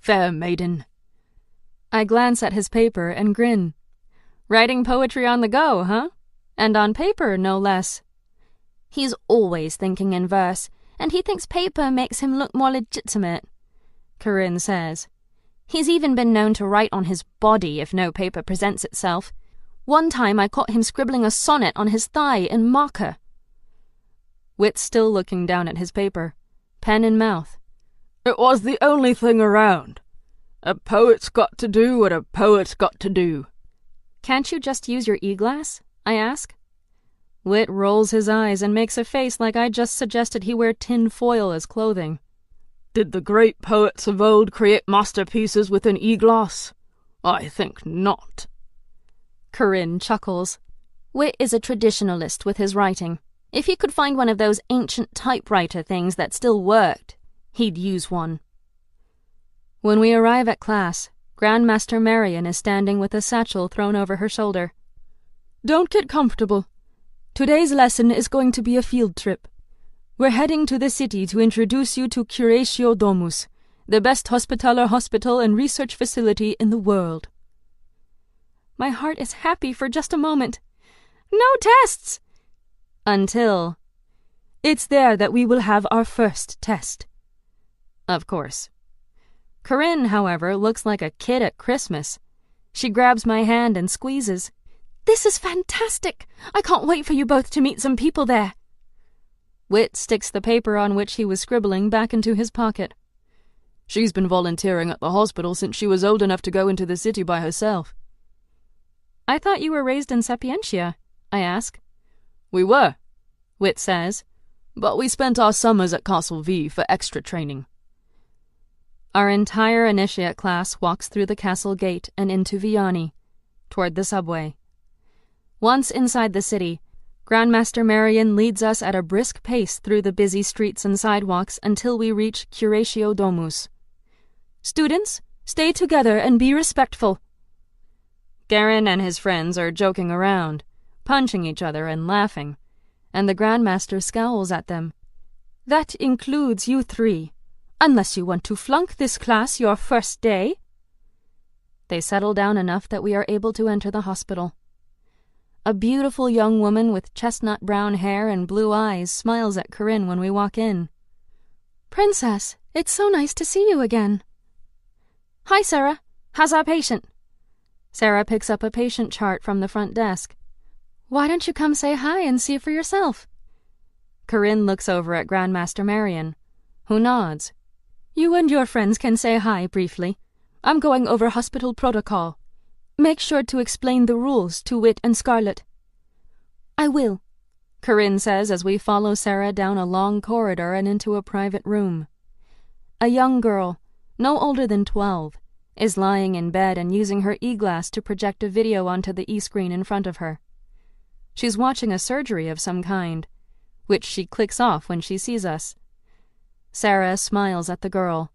fair maiden. I glance at his paper and grin. Writing poetry on the go, huh? And on paper, no less. He's always thinking in verse, and he thinks paper makes him look more legitimate, Corinne says. He's even been known to write on his body if no paper presents itself. One time I caught him scribbling a sonnet on his thigh in marker. Whit's still looking down at his paper, pen in mouth. It was the only thing around. A poet's got to do what a poet's got to do. Can't you just use your e-glass? I ask. Whit rolls his eyes and makes a face like I just suggested he wear tin foil as clothing. Did the great poets of old create masterpieces with an e-glass? I think not. Corinne chuckles. Whit is a traditionalist with his writing. If he could find one of those ancient typewriter things that still worked, he'd use one. When we arrive at class, Grandmaster Marion is standing with a satchel thrown over her shoulder. Don't get comfortable. Today's lesson is going to be a field trip. We're heading to the city to introduce you to Curatio Domus, the best hospitaller hospital and research facility in the world. My heart is happy for just a moment. No tests! Until it's there that we will have our first test. Of course. Corinne, however, looks like a kid at Christmas. She grabs my hand and squeezes. This is fantastic! I can't wait for you both to meet some people there. Whit sticks the paper on which he was scribbling back into his pocket. She's been volunteering at the hospital since she was old enough to go into the city by herself. I thought you were raised in Sapientia, I ask. We were, Whit says, but we spent our summers at Castle V for extra training. Our entire initiate class walks through the castle gate and into Vianney, toward the subway. Once inside the city, Grandmaster Marion leads us at a brisk pace through the busy streets and sidewalks until we reach Curatio Domus. Students, stay together and be respectful. Garin and his friends are joking around, punching each other and laughing, and the Grandmaster scowls at them. That includes you three, unless you want to flunk this class your first day. They settle down enough that we are able to enter the hospital. A beautiful young woman with chestnut brown hair and blue eyes smiles at Corinne when we walk in. Princess, it's so nice to see you again. Hi, Sarah. How's our patient? Sarah picks up a patient chart from the front desk. Why don't you come say hi and see for yourself? Corinne looks over at Grandmaster Marion, who nods. You and your friends can say hi briefly. I'm going over hospital protocol. Make sure to explain the rules to Whit and Scarlet. I will, Corinne says as we follow Sarah down a long corridor and into a private room. A young girl, no older than 12, is lying in bed and using her e-glass to project a video onto the e-screen in front of her. She's watching a surgery of some kind, which she clicks off when she sees us. Sarah smiles at the girl.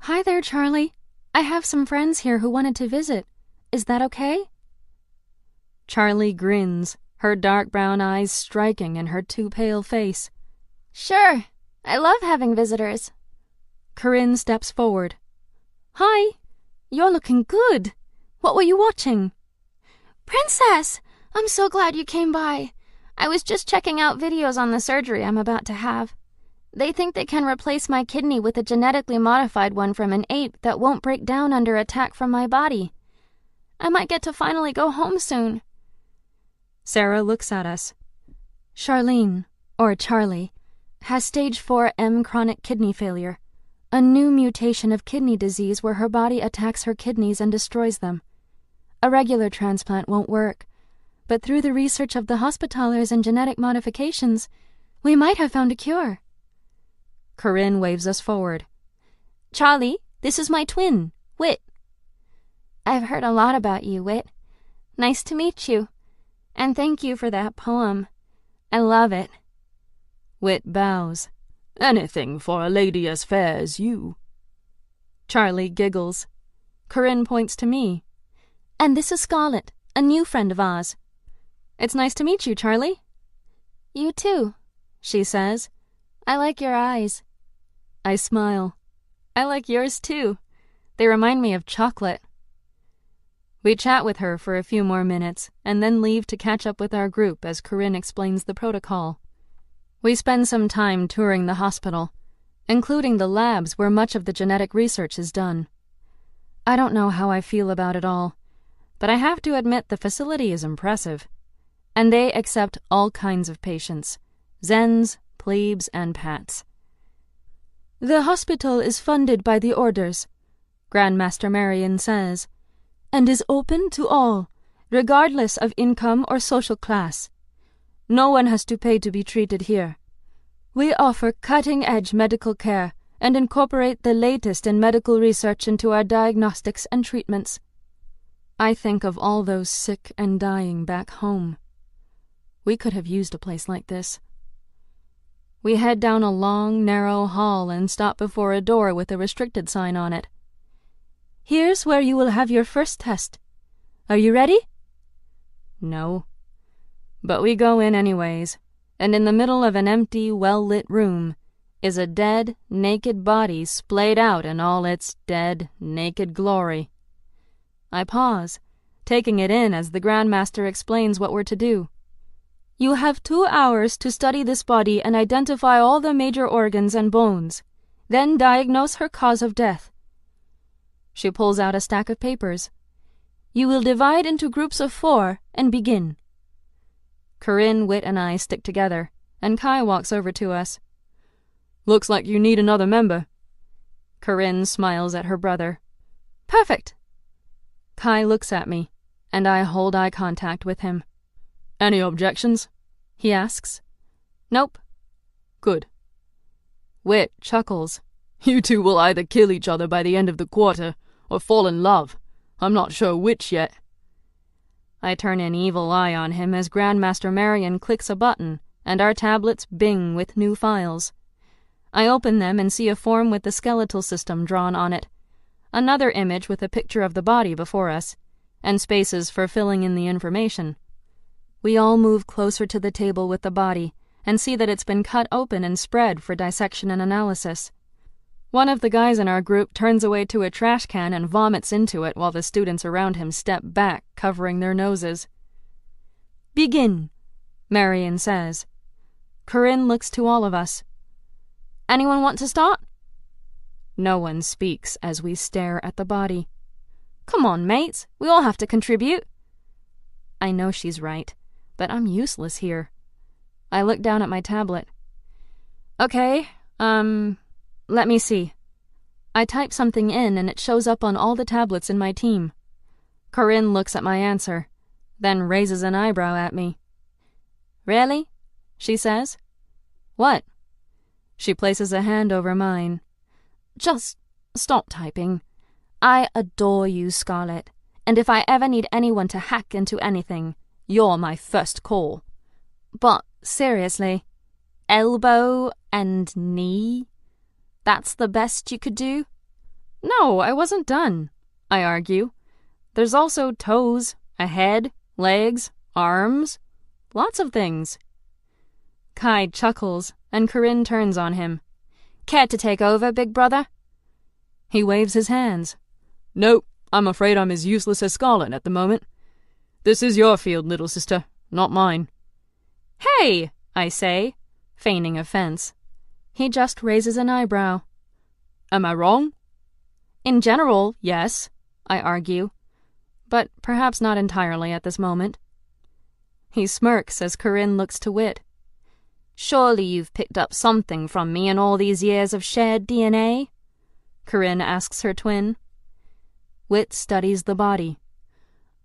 Hi there, Charlie. I have some friends here who wanted to visit. Is that okay? Charlie grins, her dark brown eyes striking in her too pale face. Sure. I love having visitors. Corinne steps forward. Hi. You're looking good. What were you watching? Princess! I'm so glad you came by. I was just checking out videos on the surgery I'm about to have. They think they can replace my kidney with a genetically modified one from an ape that won't break down under attack from my body. I might get to finally go home soon. Sarah looks at us. Charlene, or Charlie, has stage 4M chronic kidney failure, a new mutation of kidney disease where her body attacks her kidneys and destroys them. A regular transplant won't work, but through the research of the hospitallers and genetic modifications, we might have found a cure. Corinne waves us forward. Charlie, this is my twin, Whit. I've heard a lot about you, Whit. Nice to meet you. And thank you for that poem. I love it. Whit bows. Anything for a lady as fair as you. Charlie giggles. Corinne points to me. And this is Scarlet, a new friend of ours. It's nice to meet you, Charlie. You too, she says. I like your eyes. I smile. I like yours too. They remind me of chocolate. We chat with her for a few more minutes and then leave to catch up with our group as Corinne explains the protocol. We spend some time touring the hospital, including the labs where much of the genetic research is done. I don't know how I feel about it all, but I have to admit the facility is impressive. And they accept all kinds of patients, Zens, plebes, and Pats. The hospital is funded by the orders, Grandmaster Marion says, and is open to all, regardless of income or social class. No one has to pay to be treated here. We offer cutting-edge medical care and incorporate the latest in medical research into our diagnostics and treatments. I think of all those sick and dying back home. We could have used a place like this. We head down a long, narrow hall and stop before a door with a restricted sign on it. Here's where you will have your first test. Are you ready? No. But we go in anyways, and in the middle of an empty, well-lit room is a dead, naked body splayed out in all its dead, naked glory. I pause, taking it in as the Grandmaster explains what we're to do. You have 2 hours to study this body and identify all the major organs and bones, then diagnose her cause of death. She pulls out a stack of papers. You will divide into groups of 4 and begin. Corinne, Whit, and I stick together, and Kai walks over to us. Looks like you need another member. Corinne smiles at her brother. Perfect. Kai looks at me, and I hold eye contact with him. Any objections? He asks. Nope. Good. Whit chuckles. You two will either kill each other by the end of the quarter, or fall in love. I'm not sure which yet. I turn an evil eye on him as Grandmaster Marion clicks a button, and our tablets bing with new files. I open them and see a form with the skeletal system drawn on it, another image with a picture of the body before us, and spaces for filling in the information. We all move closer to the table with the body and see that it's been cut open and spread for dissection and analysis. One of the guys in our group turns away to a trash can and vomits into it while the students around him step back, covering their noses. Begin, Marion says. Corinne looks to all of us. Anyone want to start? No one speaks as we stare at the body. Come on, mates, we all have to contribute. I know she's right, but I'm useless here. I look down at my tablet. Okay, let me see. I type something in and it shows up on all the tablets in my team. Corinne looks at my answer, then raises an eyebrow at me. Really? She says. What? She places a hand over mine. Just stop typing. I adore you, Scarlett, and if I ever need anyone to hack into anything, you're my first call. But seriously, elbow and knee? That's the best you could do? No, I wasn't done, I argue. There's also toes, a head, legs, arms, lots of things. Kai chuckles, and Corinne turns on him. Care to take over, big brother? He waves his hands. Nope, I'm afraid I'm as useless as Scarlet at the moment. This is your field, little sister, not mine. Hey, I say, feigning offense. He just raises an eyebrow. Am I wrong? In general, yes, I argue, but perhaps not entirely at this moment. He smirks as Corinne looks to Whit. Surely you've picked up something from me in all these years of shared DNA? Corinne asks her twin. Whit studies the body.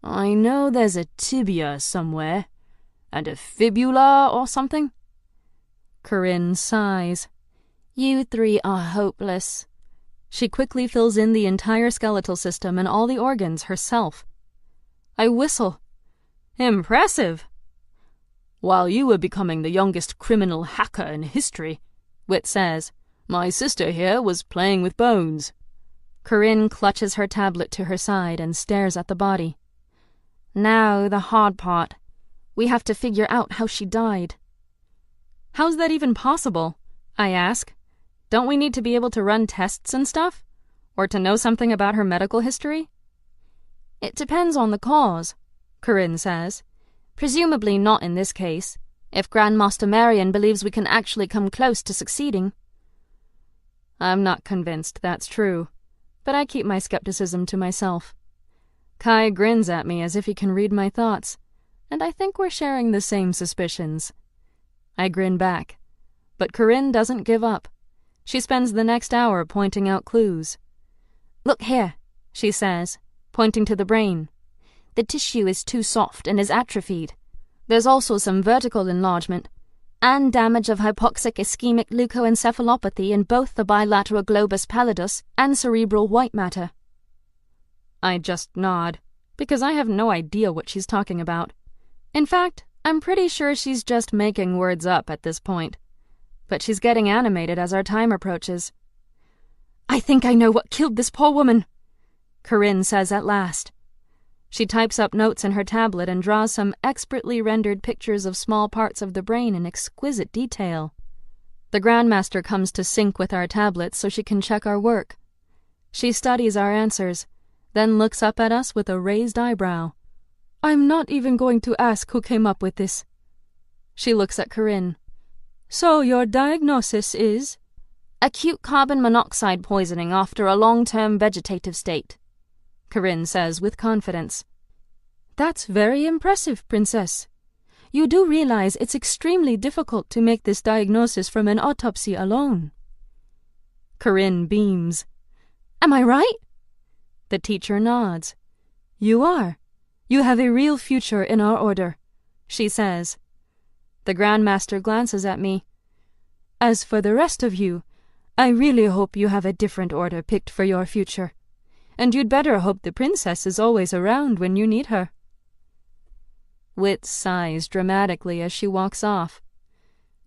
I know there's a tibia somewhere, and a fibula or something. Corinne sighs. You 3 are hopeless. She quickly fills in the entire skeletal system and all the organs herself. I whistle. Impressive. While you were becoming the youngest criminal hacker in history, Whit says, my sister here was playing with bones. Corinne clutches her tablet to her side and stares at the body. Now the hard part. We have to figure out how she died. How's that even possible? I ask. Don't we need to be able to run tests and stuff? Or to know something about her medical history? It depends on the cause, Corinne says. Presumably not in this case, if Grandmaster Marion believes we can actually come close to succeeding. I'm not convinced that's true, but I keep my skepticism to myself. Kai grins at me as if he can read my thoughts, and I think we're sharing the same suspicions. I grin back, but Corinne doesn't give up. She spends the next hour pointing out clues. Look here, she says, pointing to the brain. The tissue is too soft and is atrophied. There's also some vertical enlargement, and damage of hypoxic ischemic leukoencephalopathy in both the bilateral globus pallidus and cerebral white matter. I just nod, because I have no idea what she's talking about. In fact, I'm pretty sure she's just making words up at this point. But she's getting animated as our time approaches. I think I know what killed this poor woman, Corinne says at last. She types up notes in her tablet and draws some expertly rendered pictures of small parts of the brain in exquisite detail. The Grandmaster comes to sync with our tablets so she can check our work. She studies our answers, then looks up at us with a raised eyebrow. I'm not even going to ask who came up with this. She looks at Corinne. So your diagnosis is? Acute carbon monoxide poisoning after a long-term vegetative state, Corinne says with confidence. That's very impressive, Princess. You do realize it's extremely difficult to make this diagnosis from an autopsy alone. Corinne beams. Am I right? The teacher nods. You are. You have a real future in our order, she says. The Grandmaster glances at me. As for the rest of you, I really hope you have a different order picked for your future. And you'd better hope the princess is always around when you need her. Wit sighs dramatically as she walks off.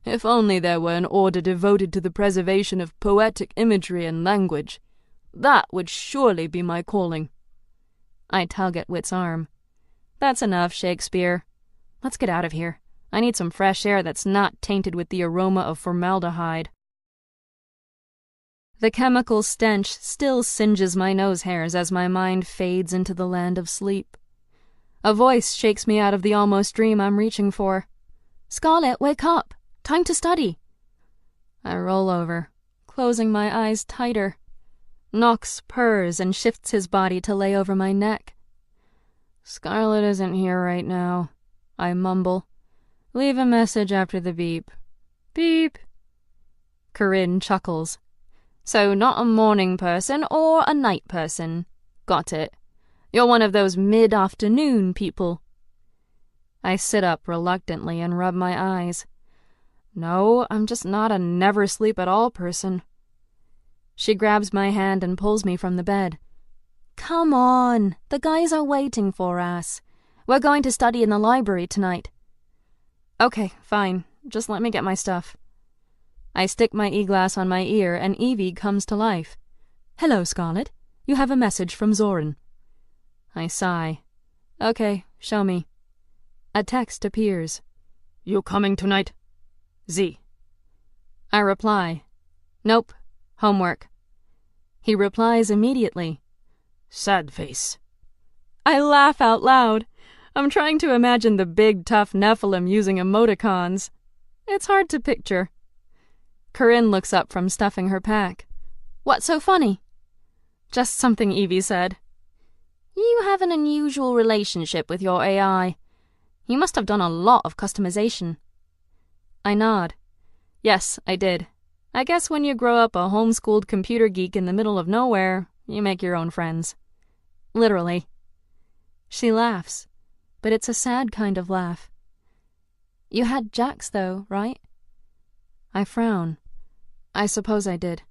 If only there were an order devoted to the preservation of poetic imagery and language. That would surely be my calling. I tug at Wit's arm. That's enough, Shakespeare. Let's get out of here. I need some fresh air that's not tainted with the aroma of formaldehyde. The chemical stench still singes my nose hairs as my mind fades into the land of sleep. A voice shakes me out of the almost dream I'm reaching for. Scarlet, wake up. Time to study. I roll over, closing my eyes tighter. Nox purrs and shifts his body to lay over my neck. Scarlet isn't here right now, I mumble. Leave a message after the beep. Beep. Corinne chuckles. So not a morning person or a night person. Got it. You're one of those mid-afternoon people. I sit up reluctantly and rub my eyes. No, I'm just not a never-sleep-at-all person. She grabs my hand and pulls me from the bed. Come on, the guys are waiting for us. We're going to study in the library tonight. Okay, fine. Just let me get my stuff. I stick my e-glass on my ear and Evie comes to life. Hello, Scarlet. You have a message from Zoran. I sigh. Okay, show me. A text appears. You coming tonight? Z. I reply. Nope. Homework. He replies immediately. Sad face. I laugh out loud. I'm trying to imagine the big, tough Nephilim using emoticons. It's hard to picture. Corinne looks up from stuffing her pack. What's so funny? Just something Evie said. You have an unusual relationship with your AI. You must have done a lot of customization. I nod. Yes, I did. I guess when you grow up a homeschooled computer geek in the middle of nowhere, you make your own friends. Literally. She laughs, but it's a sad kind of laugh. You had Jax, though, right? I frown. I suppose I did.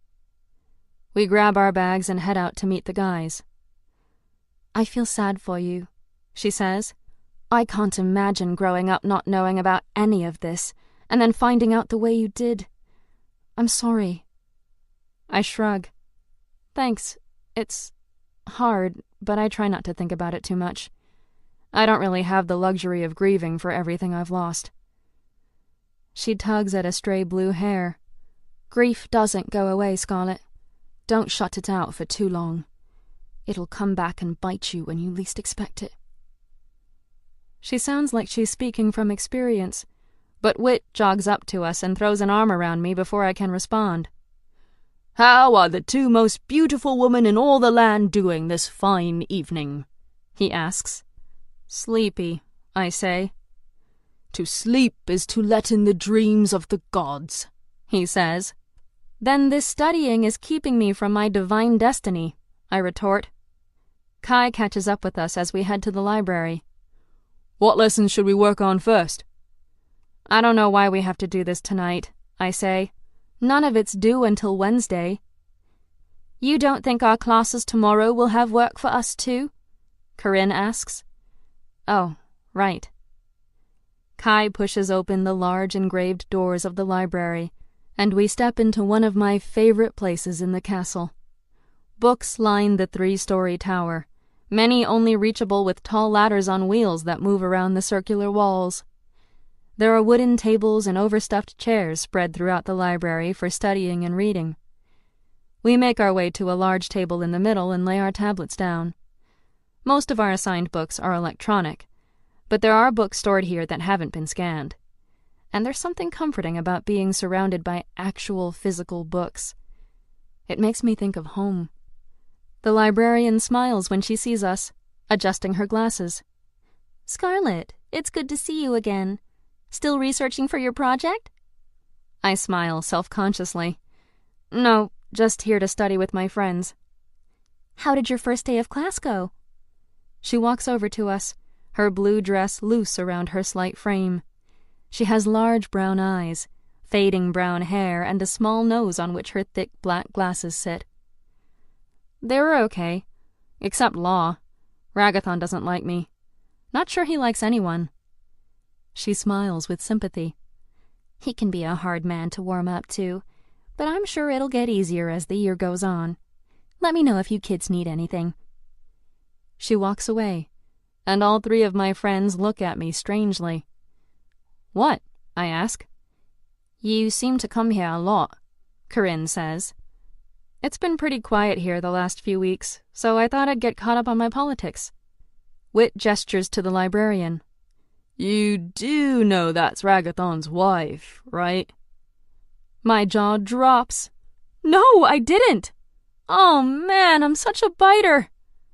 We grab our bags and head out to meet the guys. I feel sad for you, she says. I can't imagine growing up not knowing about any of this, and then finding out the way you did. I'm sorry. I shrug. Thanks. It's hard, but I try not to think about it too much. I don't really have the luxury of grieving for everything I've lost. She tugs at a stray blue hair. Grief doesn't go away, Scarlet. Don't shut it out for too long. It'll come back and bite you when you least expect it. She sounds like she's speaking from experience, but Wit jogs up to us and throws an arm around me before I can respond. How are the two most beautiful women in all the land doing this fine evening? He asks. Sleepy, I say. To sleep is to let in the dreams of the gods, he says. Then this studying is keeping me from my divine destiny, I retort. Kai catches up with us as we head to the library. What lessons should we work on first? I don't know why we have to do this tonight, I say. None of it's due until Wednesday. You don't think our classes tomorrow will have work for us too? Corinne asks. Oh, right. Kai pushes open the large engraved doors of the library, and we step into one of my favorite places in the castle. Books line the 3-story tower, many only reachable with tall ladders on wheels that move around the circular walls. There are wooden tables and overstuffed chairs spread throughout the library for studying and reading. We make our way to a large table in the middle and lay our tablets down. Most of our assigned books are electronic, but there are books stored here that haven't been scanned. And there's something comforting about being surrounded by actual physical books. It makes me think of home. The librarian smiles when she sees us, adjusting her glasses. Scarlet, it's good to see you again. Still researching for your project? I smile self-consciously. No, just here to study with my friends. How did your first day of class go? She walks over to us, her blue dress loose around her slight frame. She has large brown eyes, fading brown hair, and a small nose on which her thick black glasses sit. They were okay, except Law. Ragathon doesn't like me. Not sure he likes anyone. She smiles with sympathy. He can be a hard man to warm up to, but I'm sure it'll get easier as the year goes on. Let me know if you kids need anything. She walks away, and all 3 of my friends look at me strangely. What? I ask. You seem to come here a lot, Corinne says. It's been pretty quiet here the last few weeks, so I thought I'd get caught up on my politics. Wit gestures to the librarian. You do know that's Ragathon's wife, right? My jaw drops. No, I didn't! Oh man, I'm such a biter!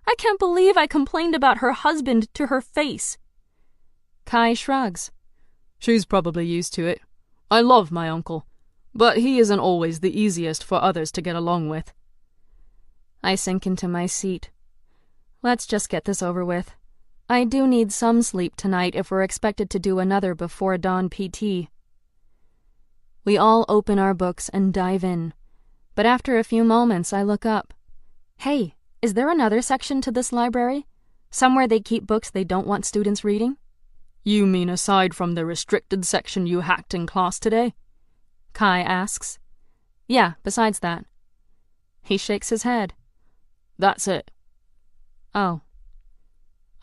I can't believe I complained about her husband to her face. Kai shrugs. She's probably used to it. I love my uncle, but he isn't always the easiest for others to get along with. I sink into my seat. Let's just get this over with. I do need some sleep tonight if we're expected to do another before dawn PT. We all open our books and dive in, but after a few moments I look up. Hey, is there another section to this library? Somewhere they keep books they don't want students reading? You mean aside from the restricted section you hacked in class today? Kai asks. Yeah, besides that. He shakes his head. That's it. Oh.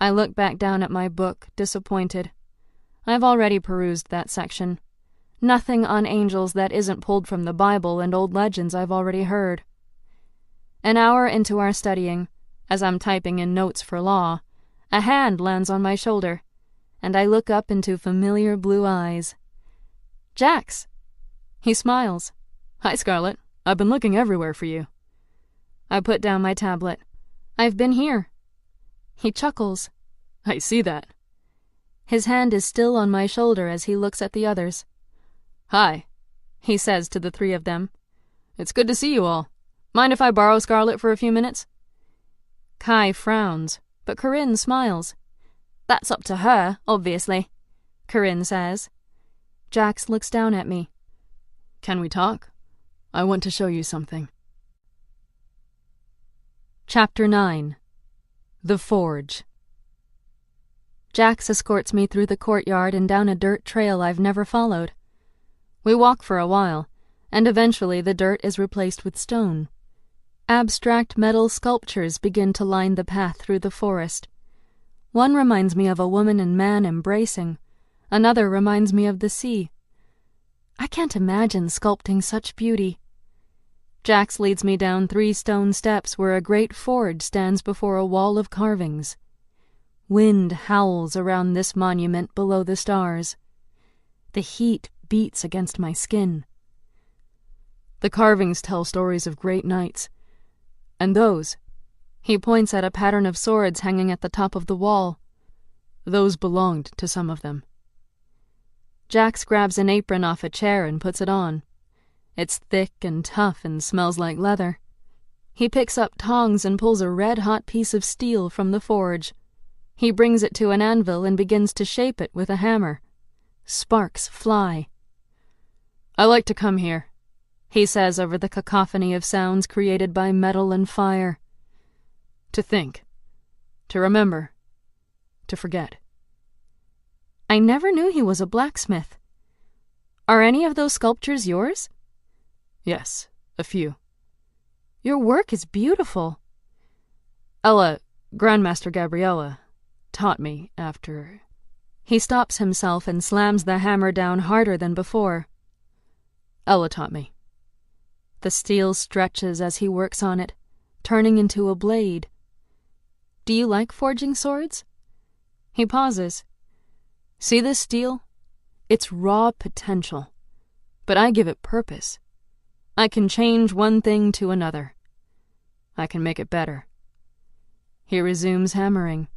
I look back down at my book, disappointed. I've already perused that section. Nothing on angels that isn't pulled from the Bible and old legends I've already heard. An hour into our studying, as I'm typing in notes for Law, a hand lands on my shoulder, and I look up into familiar blue eyes. Jax! He smiles. Hi, Scarlet. I've been looking everywhere for you. I put down my tablet. I've been here. He chuckles. I see that. His hand is still on my shoulder as he looks at the others. Hi, he says to the 3 of them. It's good to see you all. Mind if I borrow Scarlet for a few minutes? Kai frowns, but Corinne smiles. That's up to her, obviously, Corinne says. Jax looks down at me. Can we talk? I want to show you something. Chapter 9. The Forge. Jax escorts me through the courtyard and down a dirt trail I've never followed. We walk for a while, and eventually the dirt is replaced with stone. Abstract metal sculptures begin to line the path through the forest. One reminds me of a woman and man embracing. Another reminds me of the sea. I can't imagine sculpting such beauty. Jax leads me down 3 stone steps where a great forge stands before a wall of carvings. Wind howls around this monument below the stars. The heat beats against my skin. The carvings tell stories of great knights. And those, he points at a pattern of swords hanging at the top of the wall, those belonged to some of them. Jax grabs an apron off a chair and puts it on. It's thick and tough and smells like leather. He picks up tongs and pulls a red-hot piece of steel from the forge. He brings it to an anvil and begins to shape it with a hammer. Sparks fly. "I like to come here," he says over the cacophony of sounds created by metal and fire. "To think. To remember. To forget." I never knew he was a blacksmith. Are any of those sculptures yours? Yes, a few. Your work is beautiful. Ella, Grandmaster Gabriella, taught me after... He stops himself and slams the hammer down harder than before. Ella taught me. The steel stretches as he works on it, turning into a blade. Do you like forging swords? He pauses. See this steel? It's raw potential, but I give it purpose. I can change one thing to another. I can make it better. He resumes hammering.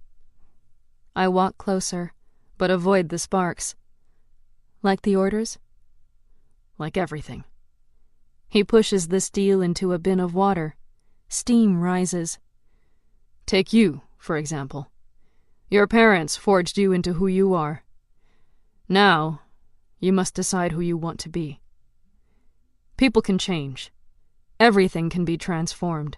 I walk closer, but avoid the sparks. Like the orders? Like everything. He pushes the steel into a bin of water. Steam rises. Take you, for example. Your parents forged you into who you are. Now, you must decide who you want to be. People can change. Everything can be transformed.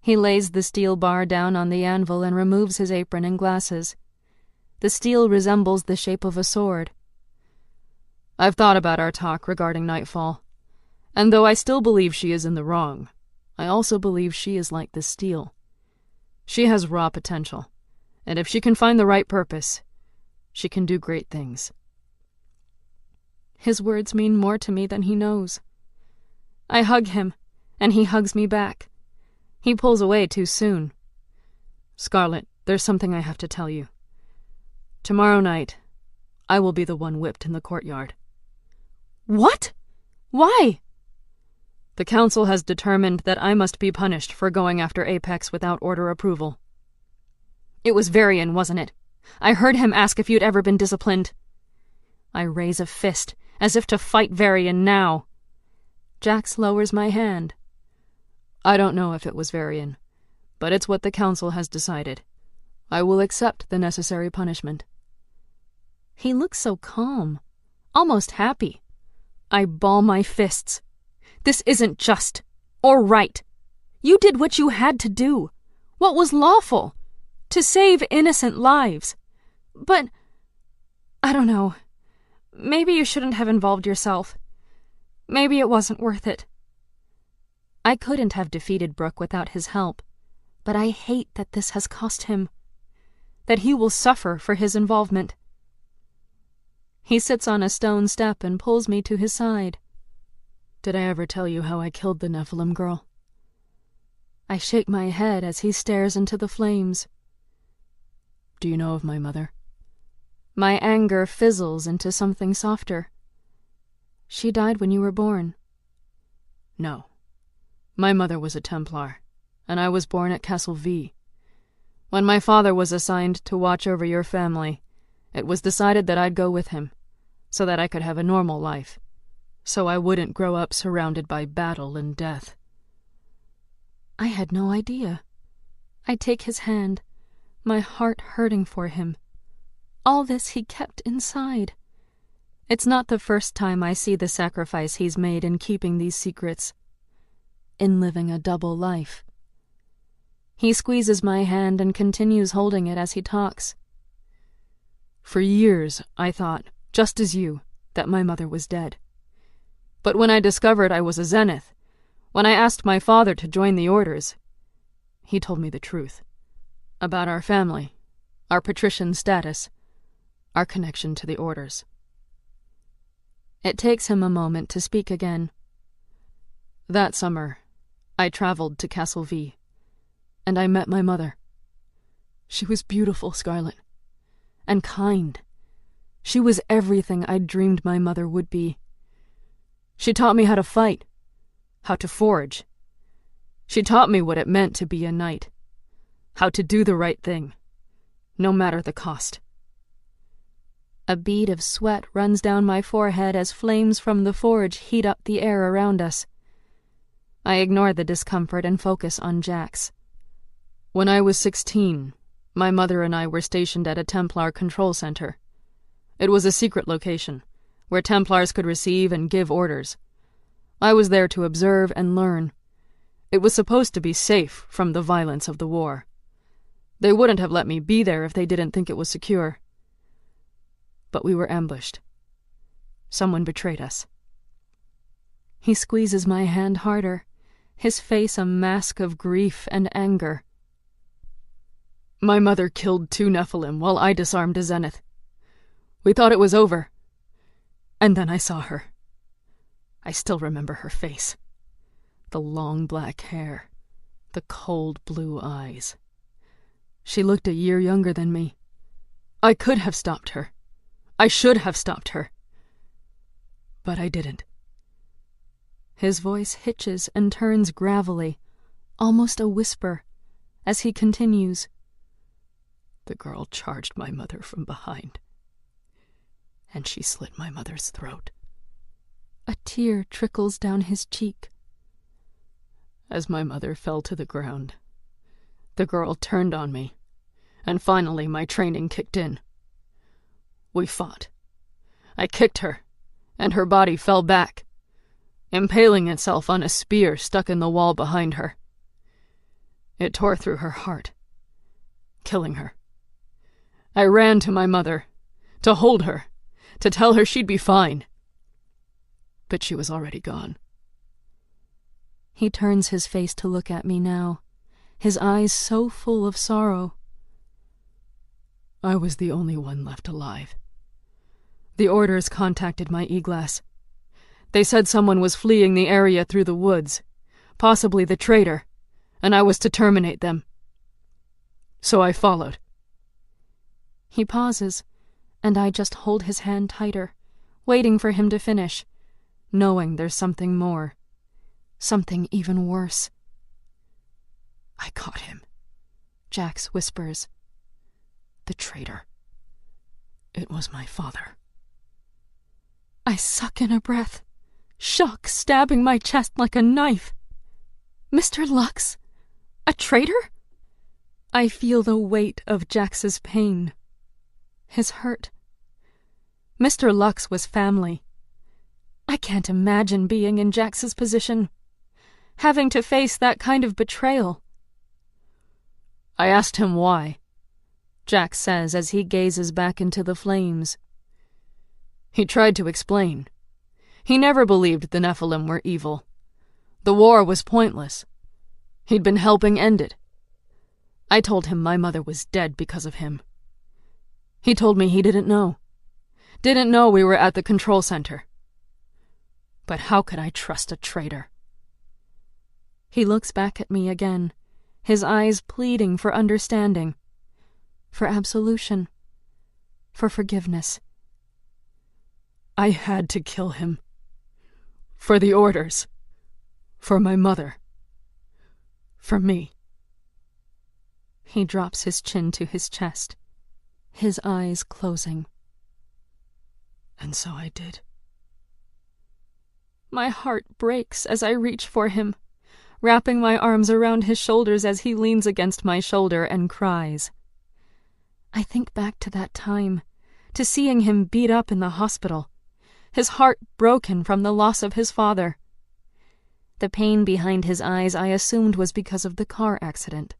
He lays the steel bar down on the anvil and removes his apron and glasses. The steel resembles the shape of a sword. I've thought about our talk regarding Nightfall, and though I still believe she is in the wrong, I also believe she is like the steel. She has raw potential, and if she can find the right purpose, she can do great things. His words mean more to me than he knows. I hug him, and he hugs me back. He pulls away too soon. Scarlet, there's something I have to tell you. Tomorrow night, I will be the one whipped in the courtyard. What? Why? The council has determined that I must be punished for going after Apex without order approval. It was Varian, wasn't it? I heard him ask if you'd ever been disciplined. I raise a fist, as if to fight Varian now. Jax lowers my hand. I don't know if it was Varian, but it's what the council has decided. I will accept the necessary punishment. He looks so calm, almost happy. I ball my fists. This isn't just, or right. You did what you had to do, what was lawful, to save innocent lives. But, I don't know, maybe you shouldn't have involved yourself. Maybe it wasn't worth it. I couldn't have defeated Brooke without his help, but I hate that this has cost him, that he will suffer for his involvement. He sits on a stone step and pulls me to his side. Did I ever tell you how I killed the Nephilim girl? I shake my head as he stares into the flames. Do you know of my mother? My anger fizzles into something softer. She died when you were born. No. My mother was a Templar, and I was born at Castle V. When my father was assigned to watch over your family, it was decided that I'd go with him, so that I could have a normal life, so I wouldn't grow up surrounded by battle and death. I had no idea. I take his hand, my heart hurting for him. All this he kept inside. It's not the first time I see the sacrifice he's made in keeping these secrets, in living a double life. He squeezes my hand and continues holding it as he talks. For years, I thought, just as you, that my mother was dead. But when I discovered I was a Zenith, when I asked my father to join the orders, he told me the truth. About our family, our patrician status, our connection to the orders. It takes him a moment to speak again. That summer, I traveled to Castle V, and I met my mother. She was beautiful, Scarlet, and kind. She was everything I'd dreamed my mother would be. She taught me how to fight, how to forage. She taught me what it meant to be a knight, how to do the right thing, no matter the cost. A bead of sweat runs down my forehead as flames from the forge heat up the air around us. I ignore the discomfort and focus on Jax. When I was 16, my mother and I were stationed at a Templar control center. It was a secret location, where Templars could receive and give orders. I was there to observe and learn. It was supposed to be safe from the violence of the war. They wouldn't have let me be there if they didn't think it was secure. But we were ambushed. Someone betrayed us. He squeezes my hand harder, his face a mask of grief and anger. My mother killed 2 Nephilim while I disarmed a Zenith. We thought it was over. And then I saw her. I still remember her face. The long black hair. The cold blue eyes. She looked a year younger than me. I could have stopped her. I should have stopped her. But I didn't. His voice hitches and turns gravelly, almost a whisper, as he continues. The girl charged my mother from behind, and she slit my mother's throat. A tear trickles down his cheek. As my mother fell to the ground, the girl turned on me, and finally my training kicked in. We fought. I kicked her, and her body fell back, impaling itself on a spear stuck in the wall behind her. It tore through her heart, killing her. I ran to my mother, to hold her, to tell her she'd be fine. But she was already gone. He turns his face to look at me now, his eyes so full of sorrow. I was the only one left alive. The orders contacted my e-glass. They said someone was fleeing the area through the woods, possibly the traitor, and I was to terminate them. So I followed. He pauses, and I just hold his hand tighter, waiting for him to finish, knowing there's something more, something even worse. I caught him, Jax whispers. The traitor. It was my father. I suck in a breath, shock stabbing my chest like a knife. Mr. Lux? A traitor? I feel the weight of Jax's pain, his hurt. Mr. Lux was family. I can't imagine being in Jax's position, having to face that kind of betrayal. I asked him why, Jax says as he gazes back into the flames. He tried to explain. He never believed the Nephilim were evil. The war was pointless. He'd been helping end it. I told him my mother was dead because of him. He told me he didn't know. Didn't know we were at the control center. But how could I trust a traitor? He looks back at me again, his eyes pleading for understanding, for absolution, for forgiveness. I had to kill him. For the orders. For my mother. For me. He drops his chin to his chest, his eyes closing. And so I did. My heart breaks as I reach for him, wrapping my arms around his shoulders as he leans against my shoulder and cries. I think back to that time, to seeing him beat up in the hospital, his heart broken from the loss of his father. The pain behind his eyes I assumed was because of the car accident.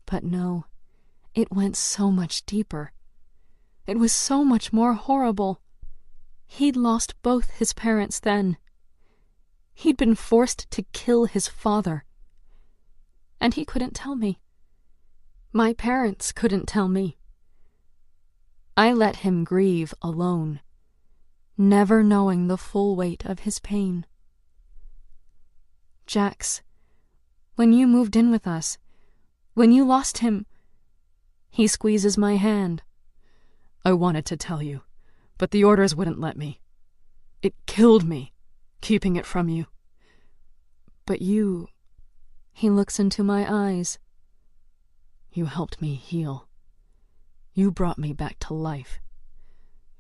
But no, it went so much deeper. It was so much more horrible. He'd lost both his parents then. He'd been forced to kill his father. And he couldn't tell me. My parents couldn't tell me. I let him grieve alone, never knowing the full weight of his pain. Jax, when you moved in with us, when you lost him... He squeezes my hand. I wanted to tell you, but the orders wouldn't let me. It killed me, keeping it from you. But you... He looks into my eyes. You helped me heal. You brought me back to life.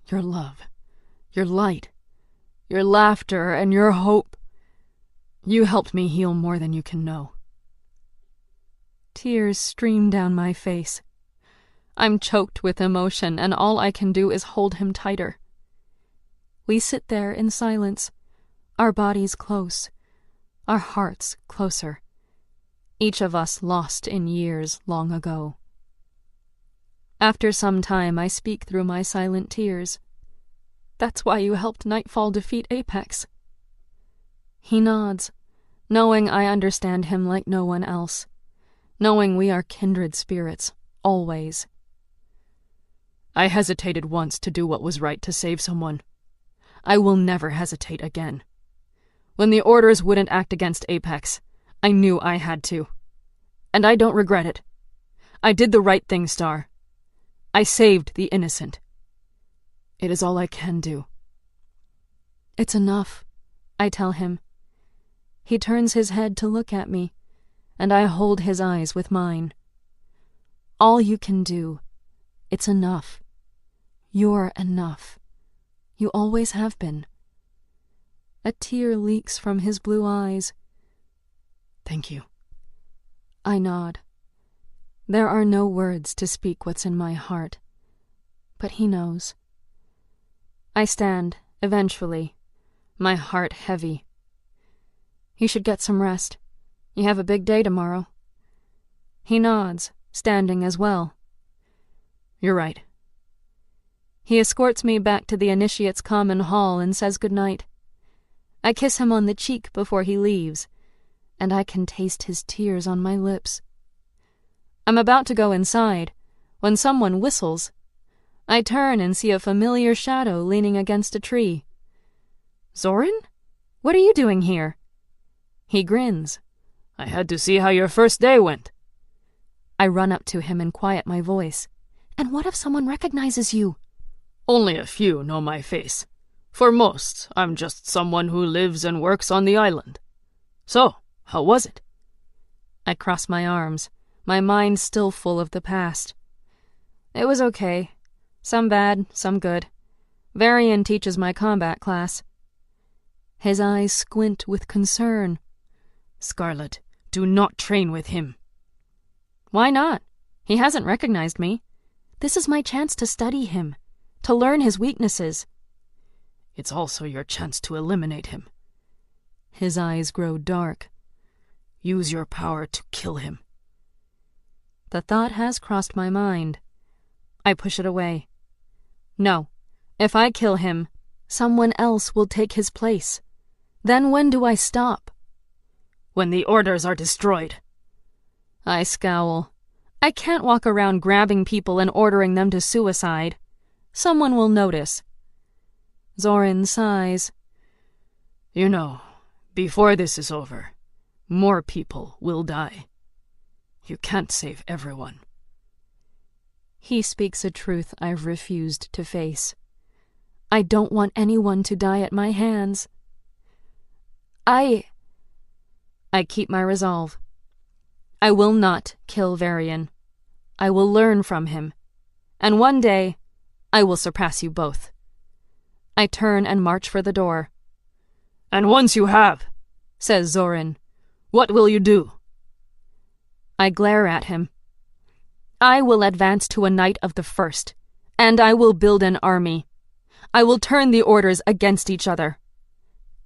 Your love, your light, your laughter, and your hope. You helped me heal more than you can know. Tears stream down my face. I'm choked with emotion, and all I can do is hold him tighter. We sit there in silence, our bodies close, our hearts closer, each of us lost in years long ago. After some time, I speak through my silent tears. That's why you helped Nightfall defeat Apex. He nods, knowing I understand him like no one else, knowing we are kindred spirits, always. I hesitated once to do what was right to save someone. I will never hesitate again. When the orders wouldn't act against Apex, I knew I had to. And I don't regret it. I did the right thing, Star. I saved the innocent. It is all I can do. It's enough, I tell him. He turns his head to look at me, and I hold his eyes with mine. All you can do. It's enough. You're enough. You always have been. A tear leaks from his blue eyes. Thank you. I nod. There are no words to speak what's in my heart, but he knows. I stand, eventually, my heart heavy. You should get some rest. You have a big day tomorrow. He nods, standing as well. You're right. He escorts me back to the Initiate's common hall and says goodnight. I kiss him on the cheek before he leaves, and I can taste his tears on my lips. I'm about to go inside, when someone whistles. I turn and see a familiar shadow leaning against a tree. Zoran? What are you doing here? He grins. I had to see how your first day went. I run up to him and quiet my voice. And what if someone recognizes you? Only a few know my face. For most, I'm just someone who lives and works on the island. So, how was it? I cross my arms, my mind still full of the past. It was okay. Some bad, some good. Varian teaches my combat class. His eyes squint with concern. Scarlet, do not train with him. Why not? He hasn't recognized me. This is my chance to study him, to learn his weaknesses. It's also your chance to eliminate him. His eyes grow dark. Use your power to kill him. The thought has crossed my mind. I push it away. No, if I kill him, someone else will take his place. Then when do I stop? When the orders are destroyed. I scowl. I can't walk around grabbing people and ordering them to suicide. Someone will notice. Zoran sighs. You know, before this is over, more people will die. You can't save everyone. He speaks a truth I've refused to face. I don't want anyone to die at my hands. I keep my resolve. I will not kill Varian. I will learn from him. And one day, I will surpass you both. I turn and march for the door. And once you have, says Zoran, what will you do? I glare at him. I will advance to a Knight of the First, and I will build an army. I will turn the orders against each other,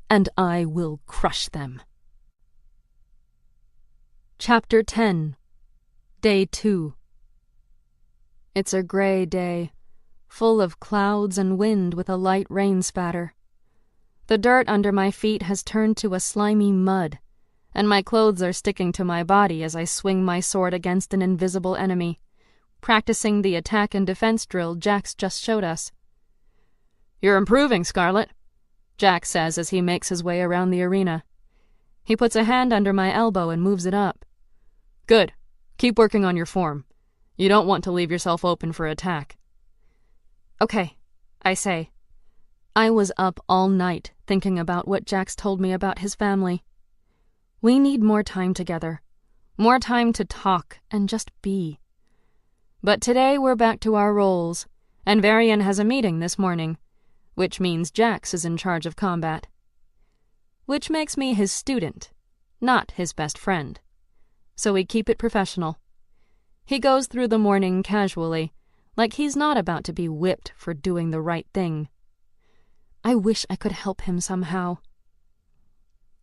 and I will crush them. Chapter 10. Day 2. It's a gray day, full of clouds and wind with a light rain spatter. The dirt under my feet has turned to a slimy mud, and my clothes are sticking to my body as I swing my sword against an invisible enemy, practicing the attack and defense drill Jax just showed us. You're improving, Scarlet, Jax says as he makes his way around the arena. He puts a hand under my elbow and moves it up. Good. Keep working on your form. You don't want to leave yourself open for attack. Okay, I say. I was up all night thinking about what Jax told me about his family. We need more time together. More time to talk and just be. But today we're back to our roles, and Varian has a meeting this morning, which means Jax is in charge of combat. Which makes me his student, not his best friend. So we keep it professional. He goes through the morning casually, like he's not about to be whipped for doing the right thing. I wish I could help him somehow.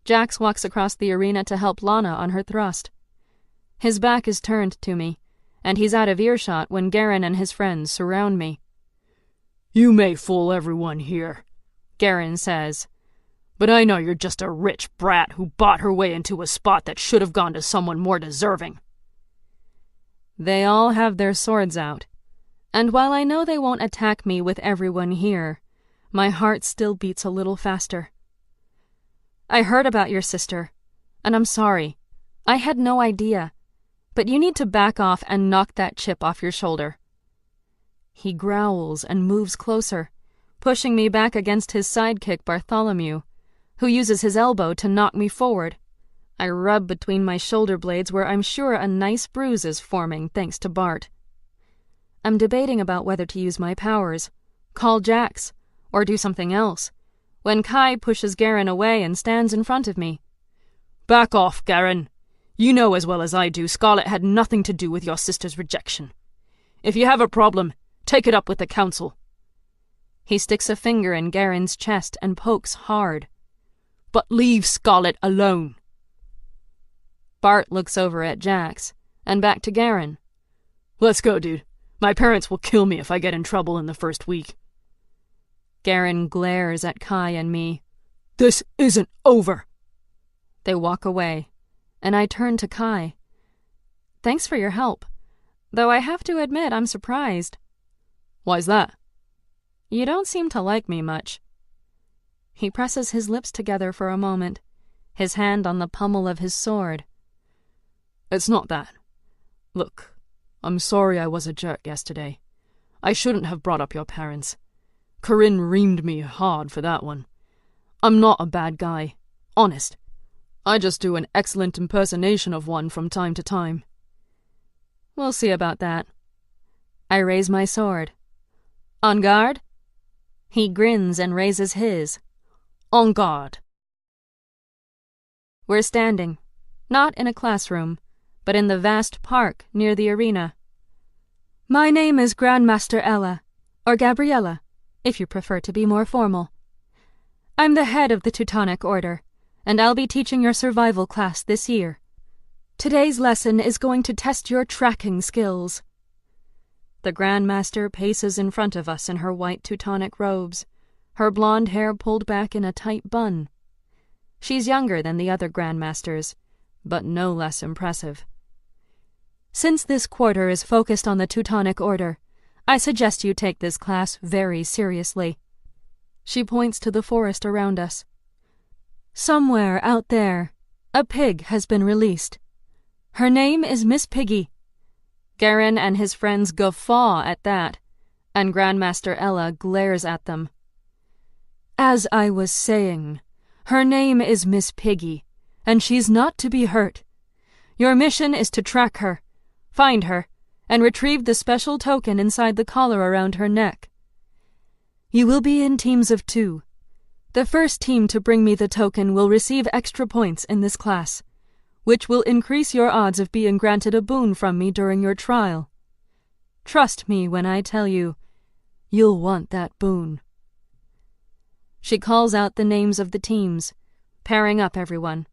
Jax walks across the arena to help Lana on her thrust. His back is turned to me, and he's out of earshot when Garen and his friends surround me. You may fool everyone here, Garen says, but I know you're just a rich brat who bought her way into a spot that should have gone to someone more deserving. They all have their swords out, and while I know they won't attack me with everyone here, my heart still beats a little faster. I heard about your sister, and I'm sorry. I had no idea, but you need to back off and knock that chip off your shoulder. He growls and moves closer, pushing me back against his sidekick Bartholomew, who uses his elbow to knock me forward. I rub between my shoulder blades where I'm sure a nice bruise is forming thanks to Bart. I'm debating about whether to use my powers, call Jax, or do something else, when Kai pushes Garen away and stands in front of me. Back off, Garen. You know as well as I do Scarlet had nothing to do with your sister's rejection. If you have a problem, take it up with the council. He sticks a finger in Garen's chest and pokes hard. But leave Scarlet alone. Bart looks over at Jax, and back to Garen. Let's go, dude. My parents will kill me if I get in trouble in the first week. Garen glares at Kai and me. This isn't over. They walk away, and I turn to Kai. Thanks for your help, though I have to admit I'm surprised. Why's that? You don't seem to like me much. He presses his lips together for a moment, his hand on the pommel of his sword. It's not that. Look, I'm sorry I was a jerk yesterday. I shouldn't have brought up your parents. Corinne reamed me hard for that one. I'm not a bad guy. Honest. I just do an excellent impersonation of one from time to time. We'll see about that. I raise my sword. On guard? He grins and raises his. On guard. We're standing, not in a classroom, but in the vast park near the arena. My name is Grandmaster Ella, or Gabriella, if you prefer to be more formal. I'm the head of the Teutonic Order, and I'll be teaching your survival class this year. Today's lesson is going to test your tracking skills. The Grandmaster paces in front of us in her white Teutonic robes, her blonde hair pulled back in a tight bun. She's younger than the other Grandmasters, but no less impressive. Since this quarter is focused on the Teutonic Order, I suggest you take this class very seriously. She points to the forest around us. Somewhere out there, a pig has been released. Her name is Miss Piggy. Garen and his friends guffaw at that, and Grandmaster Ella glares at them. As I was saying, her name is Miss Piggy, and she's not to be hurt. Your mission is to track her, find her, and retrieve the special token inside the collar around her neck. You will be in teams of 2. The first team to bring me the token will receive extra points in this class, which will increase your odds of being granted a boon from me during your trial. Trust me when I tell you, you'll want that boon. She calls out the names of the teams, pairing up everyone.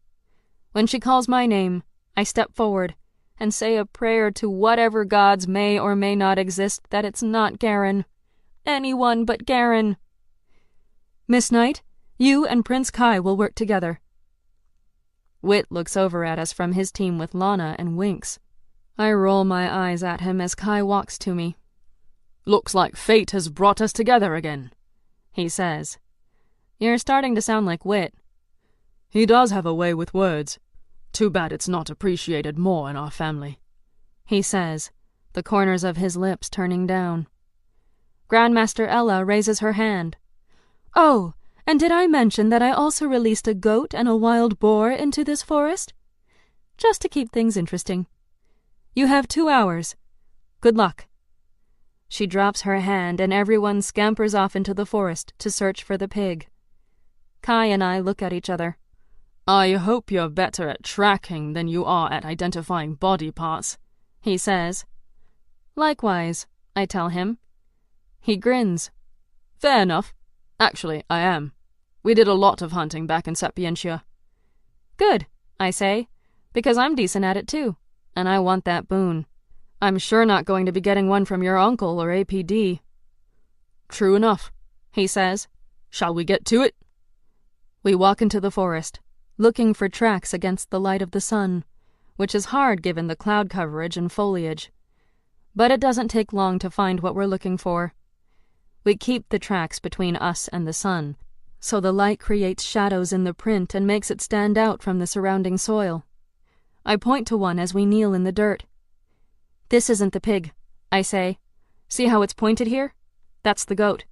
When she calls my name, I step forward and say a prayer to whatever gods may or may not exist that it's not Garen. Anyone but Garen. Miss Knight, you and Prince Kai will work together. Wit looks over at us from his team with Lana and winks. I roll my eyes at him as Kai walks to me. Looks like fate has brought us together again, he says. You're starting to sound like Wit. He does have a way with words. Too bad it's not appreciated more in our family," he says, the corners of his lips turning down. Grandmaster Ella raises her hand. "Oh, and did I mention that I also released a goat and a wild boar into this forest? Just to keep things interesting. You have 2 hours. Good luck." She drops her hand and everyone scampers off into the forest to search for the pig. Kai and I look at each other. "I hope you're better at tracking than you are at identifying body parts," he says. "Likewise," I tell him. He grins. "Fair enough. Actually, I am. We did a lot of hunting back in Sapientia." "Good," I say, because I'm decent at it too, and I want that boon. I'm sure not going to be getting one from your uncle or APD. "True enough," he says. "Shall we get to it?" We walk into the forest, looking for tracks against the light of the sun, which is hard given the cloud coverage and foliage. But it doesn't take long to find what we're looking for. We keep the tracks between us and the sun, so the light creates shadows in the print and makes it stand out from the surrounding soil. I point to one as we kneel in the dirt. "This isn't the pig," I say. "See how it's pointed here? That's the goat."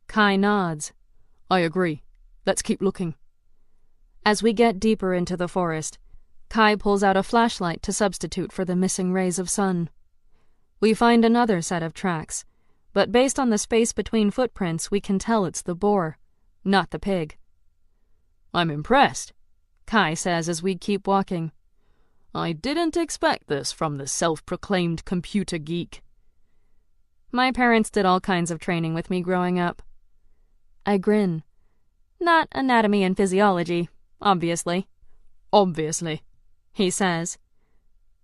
Kai nods. "I agree. Let's keep looking." As we get deeper into the forest, Kai pulls out a flashlight to substitute for the missing rays of sun. We find another set of tracks, but based on the space between footprints, we can tell it's the boar, not the pig. "I'm impressed," Kai says as we keep walking. "I didn't expect this from the self-proclaimed computer geek." My parents did all kinds of training with me growing up. I grin. Not anatomy and physiology, obviously. "Obviously," he says.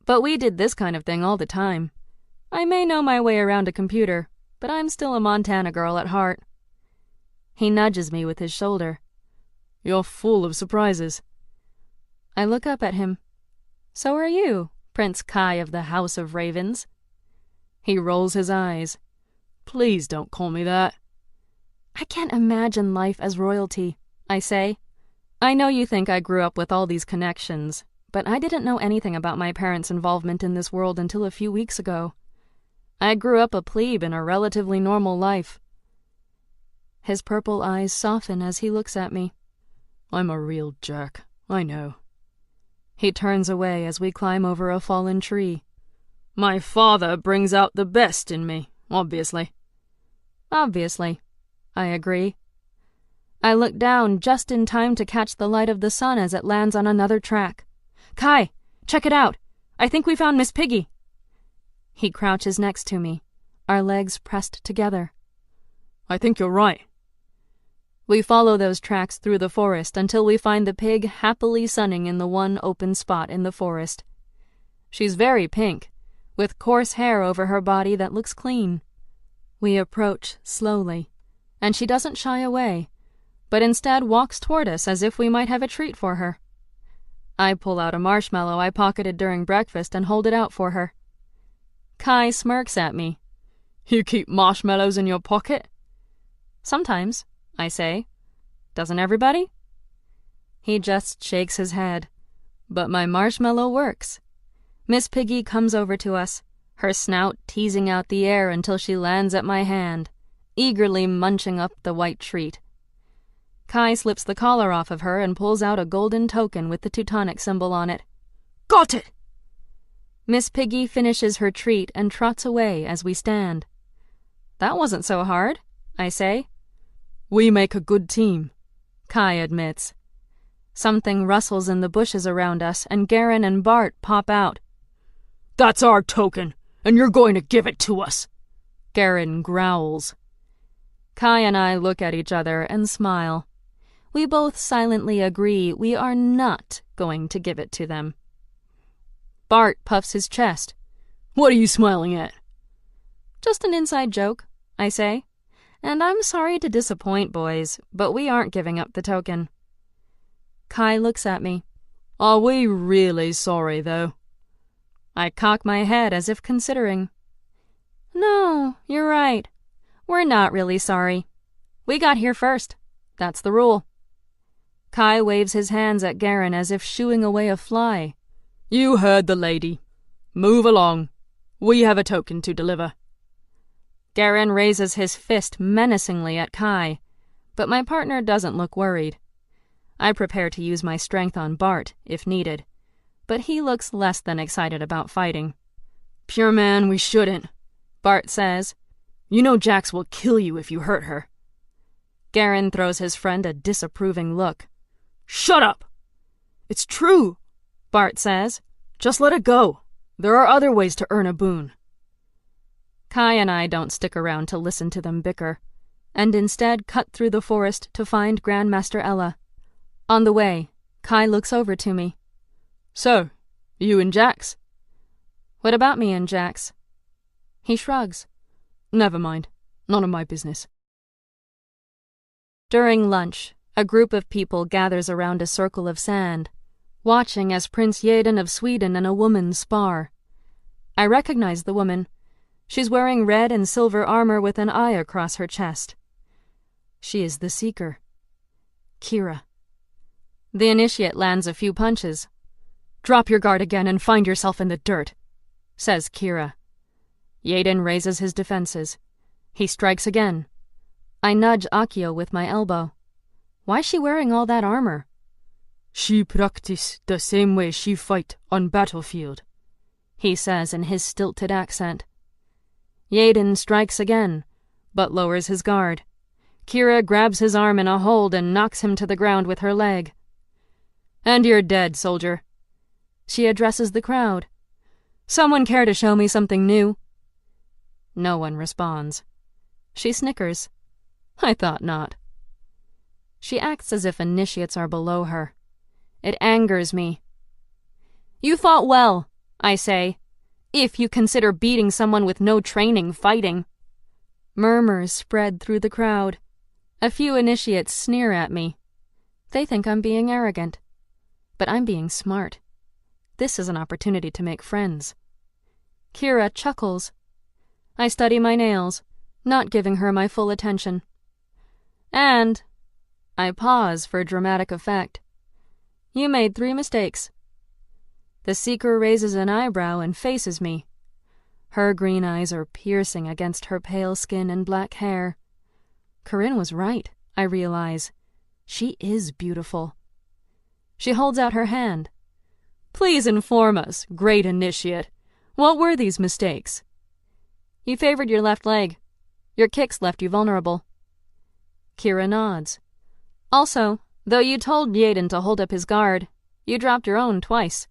"But we did this kind of thing all the time. I may know my way around a computer, but I'm still a Montana girl at heart." He nudges me with his shoulder. "You're full of surprises." I look up at him. "So are you, Prince Kai of the House of Ravens." He rolls his eyes. "Please don't call me that." "I can't imagine life as royalty," I say. "I know you think I grew up with all these connections, but I didn't know anything about my parents' involvement in this world until a few weeks ago. I grew up a plebe in a relatively normal life." His purple eyes soften as he looks at me. "I'm a real jerk, I know." He turns away as we climb over a fallen tree. "My father brings out the best in me, obviously." "Obviously," I agree. I look down just in time to catch the light of the sun as it lands on another track. "Kai, check it out! I think we found Miss Piggy." He crouches next to me, our legs pressed together. "I think you're right." We follow those tracks through the forest until we find the pig happily sunning in the one open spot in the forest. She's very pink, with coarse hair over her body that looks clean. We approach slowly, and she doesn't shy away, but instead walks toward us as if we might have a treat for her. I pull out a marshmallow I pocketed during breakfast and hold it out for her. Kai smirks at me. "You keep marshmallows in your pocket?" "Sometimes," I say. "Doesn't everybody?" He just shakes his head. But my marshmallow works. Miss Piggy comes over to us, her snout teasing out the air until she lands at my hand, eagerly munching up the white treat. Kai slips the collar off of her and pulls out a golden token with the Teutonic symbol on it. "Got it!" Miss Piggy finishes her treat and trots away as we stand. "That wasn't so hard," I say. "We make a good team," Kai admits. Something rustles in the bushes around us, and Garen and Bart pop out. "That's our token, and you're going to give it to us," Garen growls. Kai and I look at each other and smile. We both silently agree we are not going to give it to them. Bart puffs his chest. "What are you smiling at?" "Just an inside joke," I say. "And I'm sorry to disappoint, boys, but we aren't giving up the token." Kai looks at me. "Are we really sorry, though?" I cock my head as if considering. "No, you're right. We're not really sorry. We got here first. That's the rule." Kai waves his hands at Garen as if shooing away a fly. You heard the lady. Move along. We have a token to deliver. Garen raises his fist menacingly at Kai, but my partner doesn't look worried. I prepare to use my strength on Bart, if needed, but he looks less than excited about fighting. Pure man, we shouldn't, Bart says. You know Jax will kill you if you hurt her. Garen throws his friend a disapproving look. Shut up! It's true, Bart says. Just let it go. There are other ways to earn a boon. Kai and I don't stick around to listen to them bicker, and instead cut through the forest to find Grandmaster Ella. On the way, Kai looks over to me. So, you and Jax? What about me and Jax? He shrugs. Never mind. None of my business. During lunch, a group of people gathers around a circle of sand, watching as Prince Jeden of Sweden and a woman spar. I recognize the woman. She's wearing red and silver armor with an eye across her chest. She is the Seeker. Kira. The initiate lands a few punches. Drop your guard again and find yourself in the dirt, says Kira. Jeden raises his defenses. He strikes again. I nudge Akio with my elbow. Why's she wearing all that armor? She practice the same way she fight on battlefield, he says in his stilted accent. Jeden strikes again, but lowers his guard. Kira grabs his arm in a hold and knocks him to the ground with her leg. And you're dead, soldier. She addresses the crowd. Someone care to show me something new? No one responds. She snickers. I thought not. She acts as if initiates are below her. It angers me. You fought well, I say, if you consider beating someone with no training fighting. Murmurs spread through the crowd. A few initiates sneer at me. They think I'm being arrogant. But I'm being smart. This is an opportunity to make friends. Kira chuckles. I study my nails, not giving her my full attention. And I pause for dramatic effect. You made 3 mistakes. The Seeker raises an eyebrow and faces me. Her green eyes are piercing against her pale skin and black hair. Corinne was right, I realize. She is beautiful. She holds out her hand. Please inform us, great initiate. What were these mistakes? You favored your left leg. Your kicks left you vulnerable. Kira nods. Also, though you told Jeden to hold up his guard, you dropped your own twice.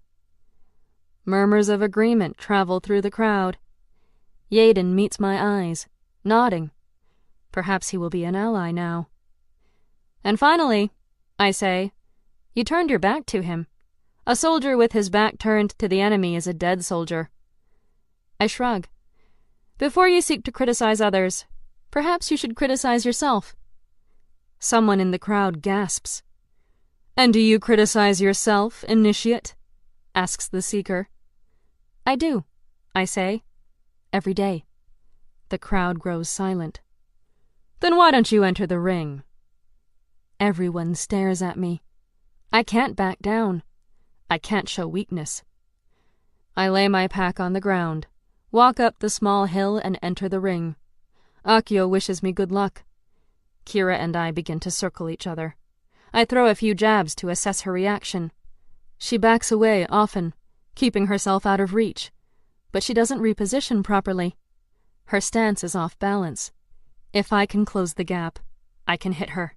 Murmurs of agreement travel through the crowd. Jeden meets my eyes, nodding. Perhaps he will be an ally now. And finally, I say, you turned your back to him. A soldier with his back turned to the enemy is a dead soldier. I shrug. Before you seek to criticize others, perhaps you should criticize yourself. Someone in the crowd gasps. And do you criticize yourself, initiate? Asks the Seeker. I do, I say. Every day. The crowd grows silent. Then why don't you enter the ring? Everyone stares at me. I can't back down. I can't show weakness. I lay my pack on the ground, walk up the small hill and enter the ring. Akio wishes me good luck. Kira and I begin to circle each other. I throw a few jabs to assess her reaction. She backs away often, keeping herself out of reach, but she doesn't reposition properly. Her stance is off balance. If I can close the gap, I can hit her.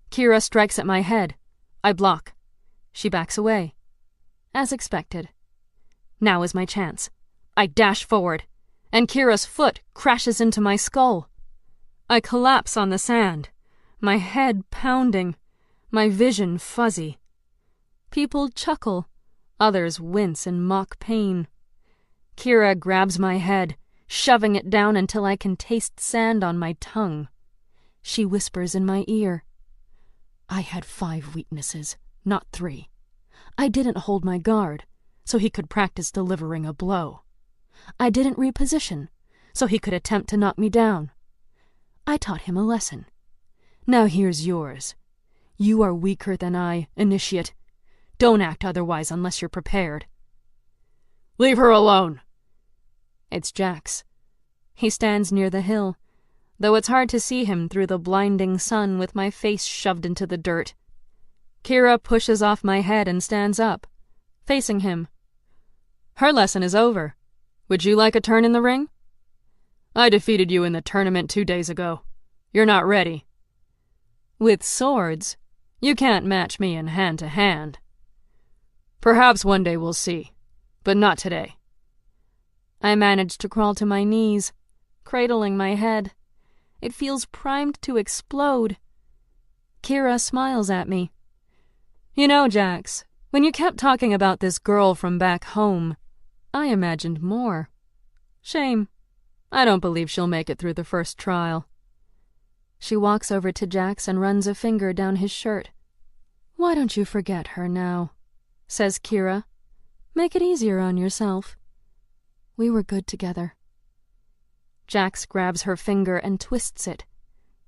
Kira strikes at my head. I block. She backs away. As expected. Now is my chance. I dash forward, and Kira's foot crashes into my skull. I collapse on the sand, my head pounding, my vision fuzzy. People chuckle, others wince in mock pain. Kira grabs my head, shoving it down until I can taste sand on my tongue. She whispers in my ear. I had 5 weaknesses, not 3. I didn't hold my guard, so he could practice delivering a blow. I didn't reposition, so he could attempt to knock me down. I taught him a lesson. Now here's yours. You are weaker than I, initiate. Don't act otherwise unless you're prepared. Leave her alone. It's Jax. He stands near the hill, though it's hard to see him through the blinding sun with my face shoved into the dirt. Kira pushes off my head and stands up, facing him. Her lesson is over. Would you like a turn in the ring? I defeated you in the tournament 2 days ago. You're not ready. With swords, you can't match me in hand-to-hand. Perhaps one day we'll see, but not today. I managed to crawl to my knees, cradling my head. It feels primed to explode. Kira smiles at me. You know, Jax, when you kept talking about this girl from back home, I imagined more. Shame. I don't believe she'll make it through the first trial. She walks over to Jax and runs a finger down his shirt. Why don't you forget her now? Says Kira. Make it easier on yourself. We were good together. Jax grabs her finger and twists it.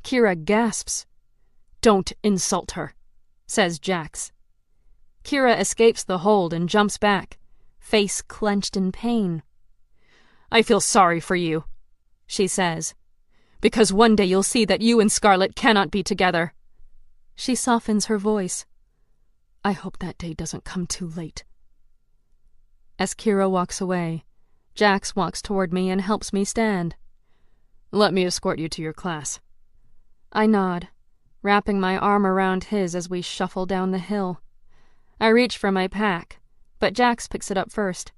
Kira gasps. Don't insult her, says Jax. Kira escapes the hold and jumps back, face clenched in pain. I feel sorry for you, she says, because one day you'll see that you and Scarlet cannot be together. She softens her voice. I hope that day doesn't come too late. As Kira walks away, Jax walks toward me and helps me stand. Let me escort you to your class. I nod, wrapping my arm around his as we shuffle down the hill. I reach for my pack, but Jax picks it up first.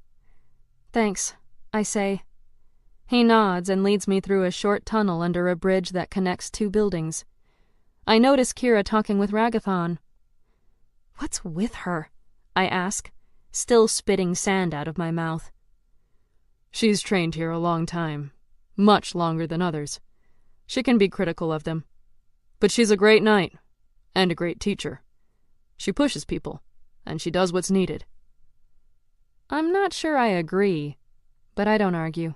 Thanks, I say. He nods and leads me through a short tunnel under a bridge that connects 2 buildings. I notice Kira talking with Ragathon. What's with her? I ask, still spitting sand out of my mouth. She's trained here a long time, much longer than others. She can be critical of them. But she's a great knight, and a great teacher. She pushes people, and she does what's needed. I'm not sure I agree, but I don't argue.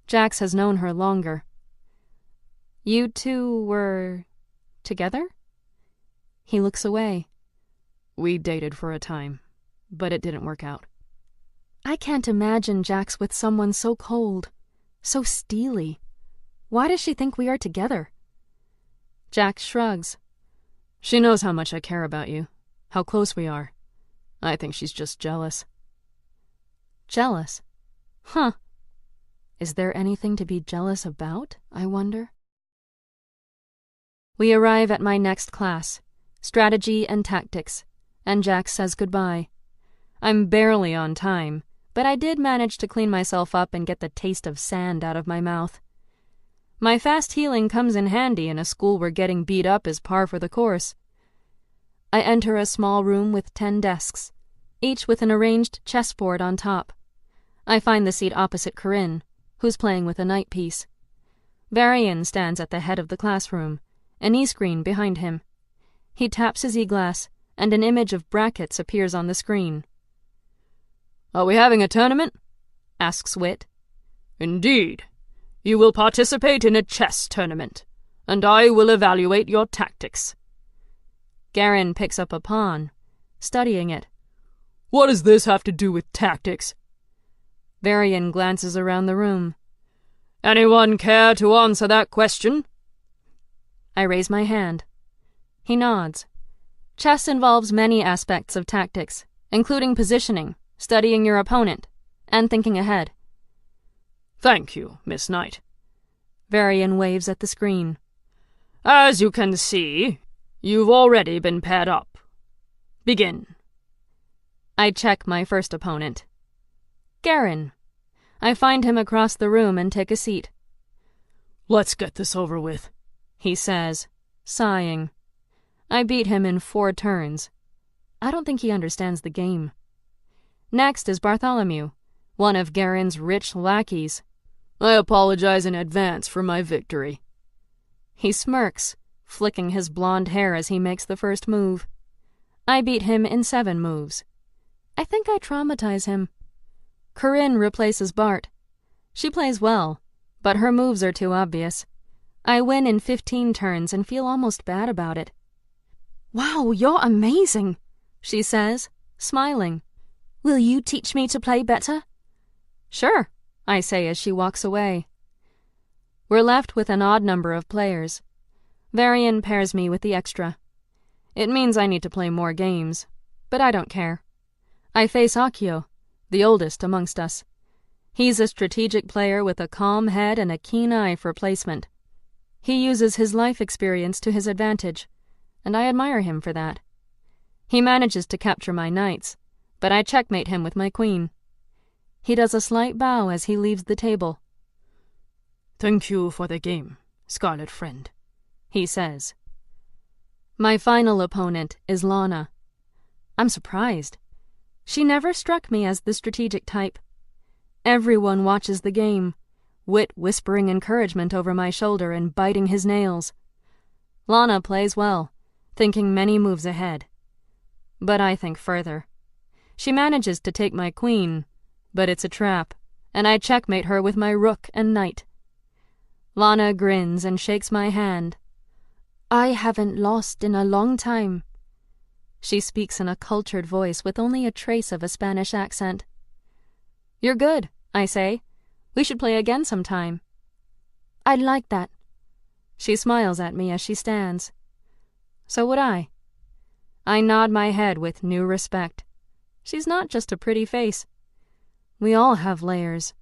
Jax has known her longer. You two were together? He looks away. We dated for a time, but it didn't work out. I can't imagine Jax with someone so cold, so steely. Why does she think we are together? Jax shrugs. She knows how much I care about you, how close we are. I think she's just jealous. Jealous? Huh. Is there anything to be jealous about, I wonder? We arrive at my next class, Strategy and Tactics, and Jax says goodbye. I'm barely on time, but I did manage to clean myself up and get the taste of sand out of my mouth. My fast healing comes in handy in a school where getting beat up is par for the course. I enter a small room with 10 desks, each with an arranged chessboard on top. I find the seat opposite Corinne, who's playing with a night piece. Varian stands at the head of the classroom, an e-screen behind him. He taps his e-glass, and an image of brackets appears on the screen. Are we having a tournament? Asks Wit. Indeed. You will participate in a chess tournament, and I will evaluate your tactics. Garen picks up a pawn, studying it. What does this have to do with tactics? Varian glances around the room. Anyone care to answer that question? I raise my hand. He nods. Chess involves many aspects of tactics, including positioning, studying your opponent, and thinking ahead. Thank you, Miss Knight. Varian waves at the screen. As you can see, you've already been paired up. Begin. I check my first opponent. Garen. I find him across the room and take a seat. Let's get this over with, he says, sighing. I beat him in 4 turns. I don't think he understands the game. Next is Bartholomew, one of Garen's rich lackeys. I apologize in advance for my victory. He smirks, flicking his blonde hair as he makes the first move. I beat him in 7 moves. I think I traumatize him. Corinne replaces Bart. She plays well, but her moves are too obvious. I win in 15 turns and feel almost bad about it. Wow, you're amazing, she says, smiling. Will you teach me to play better? Sure, I say as she walks away. We're left with an odd number of players. Varian pairs me with the extra. It means I need to play more games, but I don't care. I face Akio, the oldest amongst us. He's a strategic player with a calm head and a keen eye for placement. He uses his life experience to his advantage, and I admire him for that. He manages to capture my knights, but I checkmate him with my queen. He does a slight bow as he leaves the table. Thank you for the game, Scarlet Friend, he says. My final opponent is Lana. I'm surprised. She never struck me as the strategic type. Everyone watches the game, Wit whispering encouragement over my shoulder and biting his nails. Lana plays well, thinking many moves ahead. But I think further. She manages to take my queen, but it's a trap, and I checkmate her with my rook and knight. Lana grins and shakes my hand. I haven't lost in a long time. She speaks in a cultured voice with only a trace of a Spanish accent. You're good, I say. We should play again sometime. I'd like that. She smiles at me as she stands. So would I. I nod my head with new respect. She's not just a pretty face. We all have layers.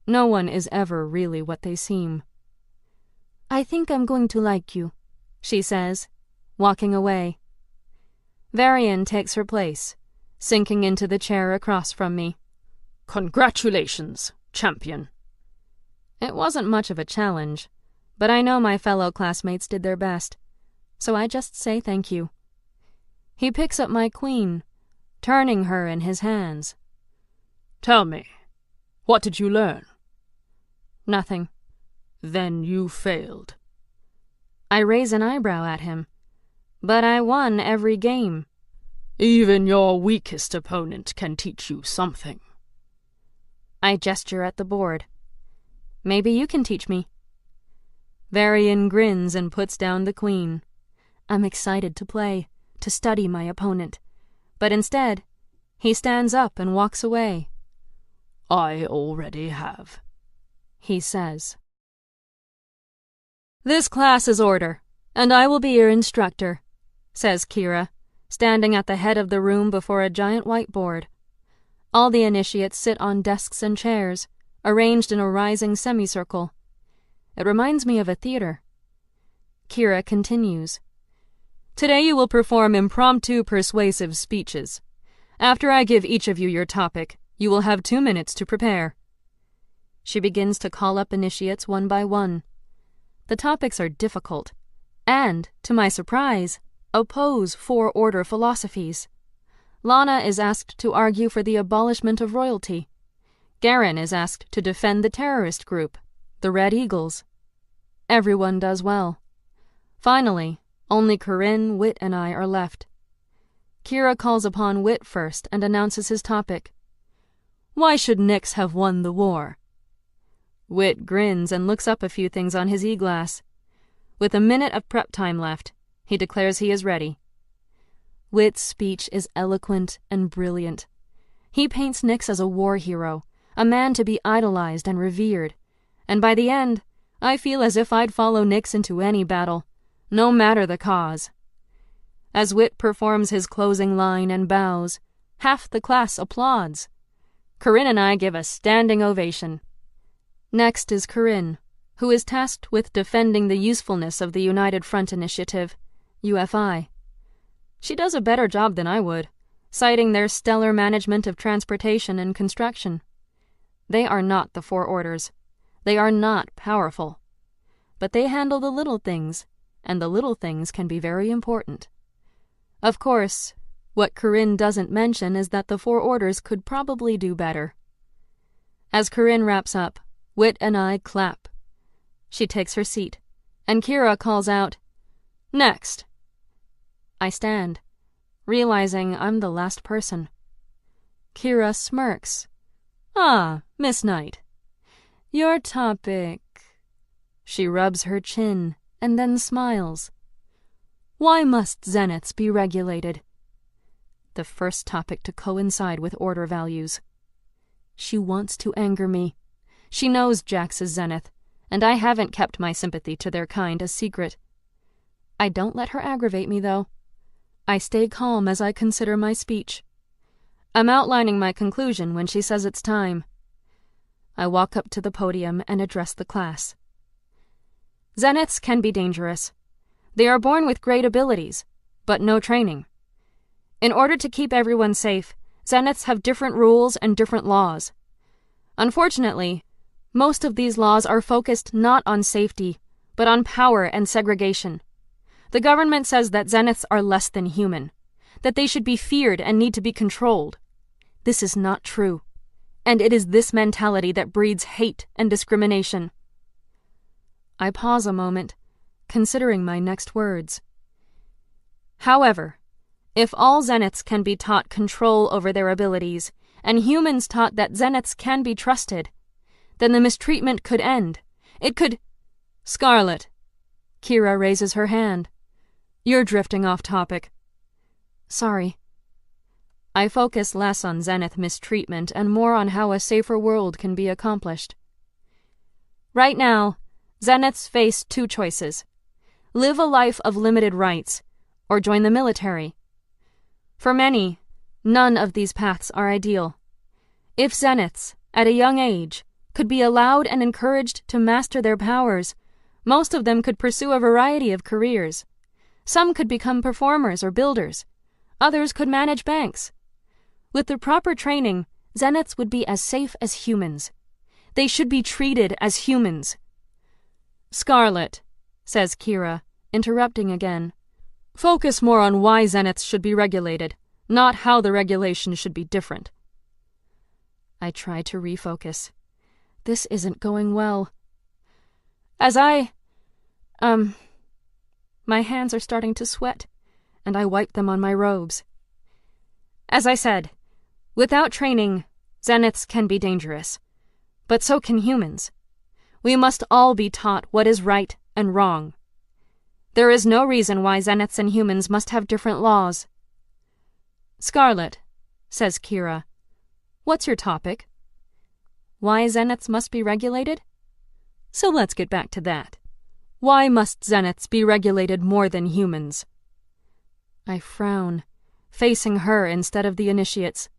No one is ever really what they seem. I think I'm going to like you, she says, walking away. Varian takes her place, sinking into the chair across from me. Congratulations, champion. It wasn't much of a challenge, but I know my fellow classmates did their best, so I just say thank you. He picks up my queen, turning her in his hands. Tell me, what did you learn? Nothing. Then you failed. I raise an eyebrow at him, but I won every game. Even your weakest opponent can teach you something. I gesture at the board. Maybe you can teach me. Varian grins and puts down the queen. I'm excited to play, to study my opponent. But instead, he stands up and walks away. I already have, he says. This class is order, and I will be your instructor, says Kira, standing at the head of the room before a giant whiteboard. All the initiates sit on desks and chairs, arranged in a rising semicircle. It reminds me of a theater. Kira continues. Today you will perform impromptu persuasive speeches. After I give each of you your topic, you will have 2 minutes to prepare. She begins to call up initiates one by one. The topics are difficult, and, to my surprise, oppose four-order philosophies. Lana is asked to argue for the abolishment of royalty. Garen is asked to defend the terrorist group, the Red Eagles. Everyone does well. Finally, only Corinne, Wit, and I are left. Kira calls upon Wit first and announces his topic. Why should Nyx have won the war? Wit grins and looks up a few things on his e-glass. With a minute of prep time left, he declares he is ready. Wit's speech is eloquent and brilliant. He paints Nyx as a war hero, a man to be idolized and revered, and by the end, I feel as if I'd follow Nyx into any battle, no matter the cause. As Wit performs his closing line and bows, half the class applauds. Corinne and I give a standing ovation. Next is Corinne, who is tasked with defending the usefulness of the United Front Initiative, UFI. She does a better job than I would, citing their stellar management of transportation and construction. They are not the Four Orders. They are not powerful. But they handle the little things, and the little things can be very important. Of course, what Corinne doesn't mention is that the Four Orders could probably do better. As Corinne wraps up, Wit and I clap. She takes her seat, and Kira calls out, "Next!" I stand, realizing I'm the last person. Kira smirks. "Ah, Miss Knight. Your topic..." She rubs her chin and then smiles. Why must zeniths be regulated? The first topic to coincide with order values. She wants to anger me. She knows Jax is zenith, and I haven't kept my sympathy to their kind a secret. I don't let her aggravate me, though. I stay calm as I consider my speech. I'm outlining my conclusion when she says it's time. I walk up to the podium and address the class. Zeniths can be dangerous. They are born with great abilities, but no training. In order to keep everyone safe, zeniths have different rules and different laws. Unfortunately, most of these laws are focused not on safety, but on power and segregation. The government says that zeniths are less than human, that they should be feared and need to be controlled. This is not true, and it is this mentality that breeds hate and discrimination. I pause a moment, considering my next words. However, if all zeniths can be taught control over their abilities, and humans taught that zeniths can be trusted, then the mistreatment could end. It could— Scarlet. Kira raises her hand. You're drifting off topic. Sorry. I focus less on zenith mistreatment and more on how a safer world can be accomplished. Right now, zeniths face two choices: live a life of limited rights, or join the military. For many, none of these paths are ideal. If zeniths, at a young age, could be allowed and encouraged to master their powers, most of them could pursue a variety of careers. Some could become performers or builders. Others could manage banks. With the proper training, zeniths would be as safe as humans. They should be treated as humans. Scarlet, says Kira, interrupting again. Focus more on why zeniths should be regulated, not how the regulation should be different. I try to refocus. This isn't going well. My hands are starting to sweat, and I wipe them on my robes. As I said, without training, zeniths can be dangerous. But so can humans. We must all be taught what is right and wrong. There is no reason why zeniths and humans must have different laws. Scarlet, says Kira. What's your topic? Why zeniths must be regulated? So let's get back to that. Why must zeniths be regulated more than humans? I frown, facing her instead of the initiates.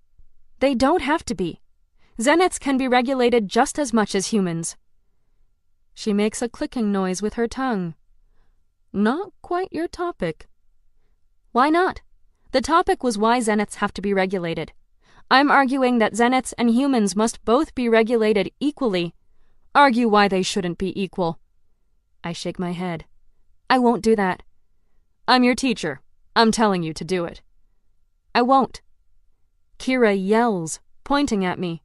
They don't have to be. Zeniths can be regulated just as much as humans. She makes a clicking noise with her tongue. Not quite your topic. Why not? The topic was why zeniths have to be regulated. I'm arguing that zeniths and humans must both be regulated equally. Argue why they shouldn't be equal. I shake my head. I won't do that. I'm your teacher. I'm telling you to do it. I won't. Kira yells, pointing at me.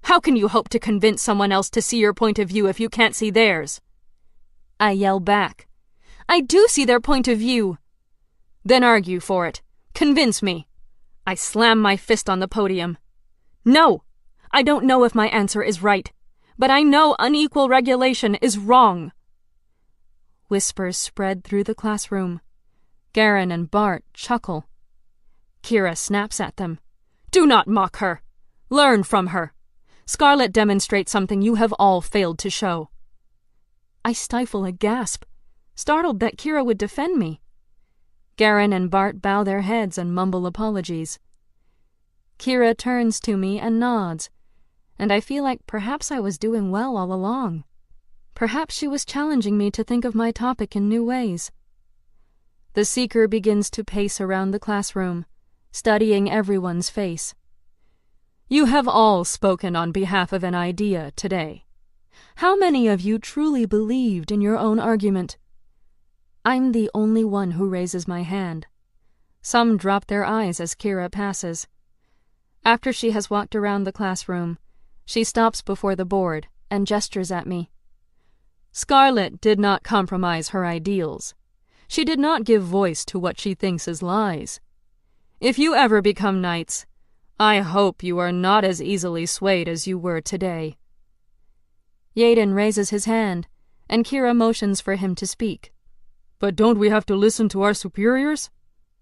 How can you hope to convince someone else to see your point of view if you can't see theirs? I yell back. I do see their point of view. Then argue for it. Convince me. I slam my fist on the podium. No! I don't know if my answer is right, but I know unequal regulation is wrong. Whispers spread through the classroom. Garen and Bart chuckle. Kira snaps at them. Do not mock her. Learn from her. Scarlet demonstrates something you have all failed to show. I stifle a gasp, startled that Kira would defend me. Garen and Bart bow their heads and mumble apologies. Kira turns to me and nods, and I feel like perhaps I was doing well all along. Perhaps she was challenging me to think of my topic in new ways. The seeker begins to pace around the classroom, studying everyone's face. You have all spoken on behalf of an idea today. How many of you truly believed in your own argument? I'm the only one who raises my hand. Some drop their eyes as Kira passes. After she has walked around the classroom, she stops before the board and gestures at me. Scarlet did not compromise her ideals. She did not give voice to what she thinks is lies. If you ever become knights, I hope you are not as easily swayed as you were today. Yaden raises his hand, and Kira motions for him to speak. But don't we have to listen to our superiors?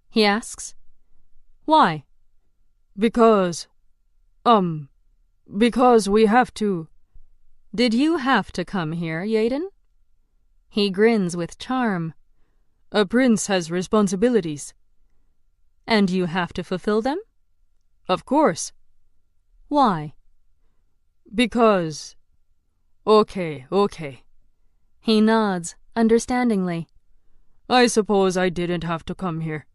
He asks. Why? Because we have to. Did you have to come here, Yaden? He grins with charm. A prince has responsibilities. And you have to fulfill them? Of course. Why? Because. Okay. He nods, understandingly. I suppose I didn't have to come here.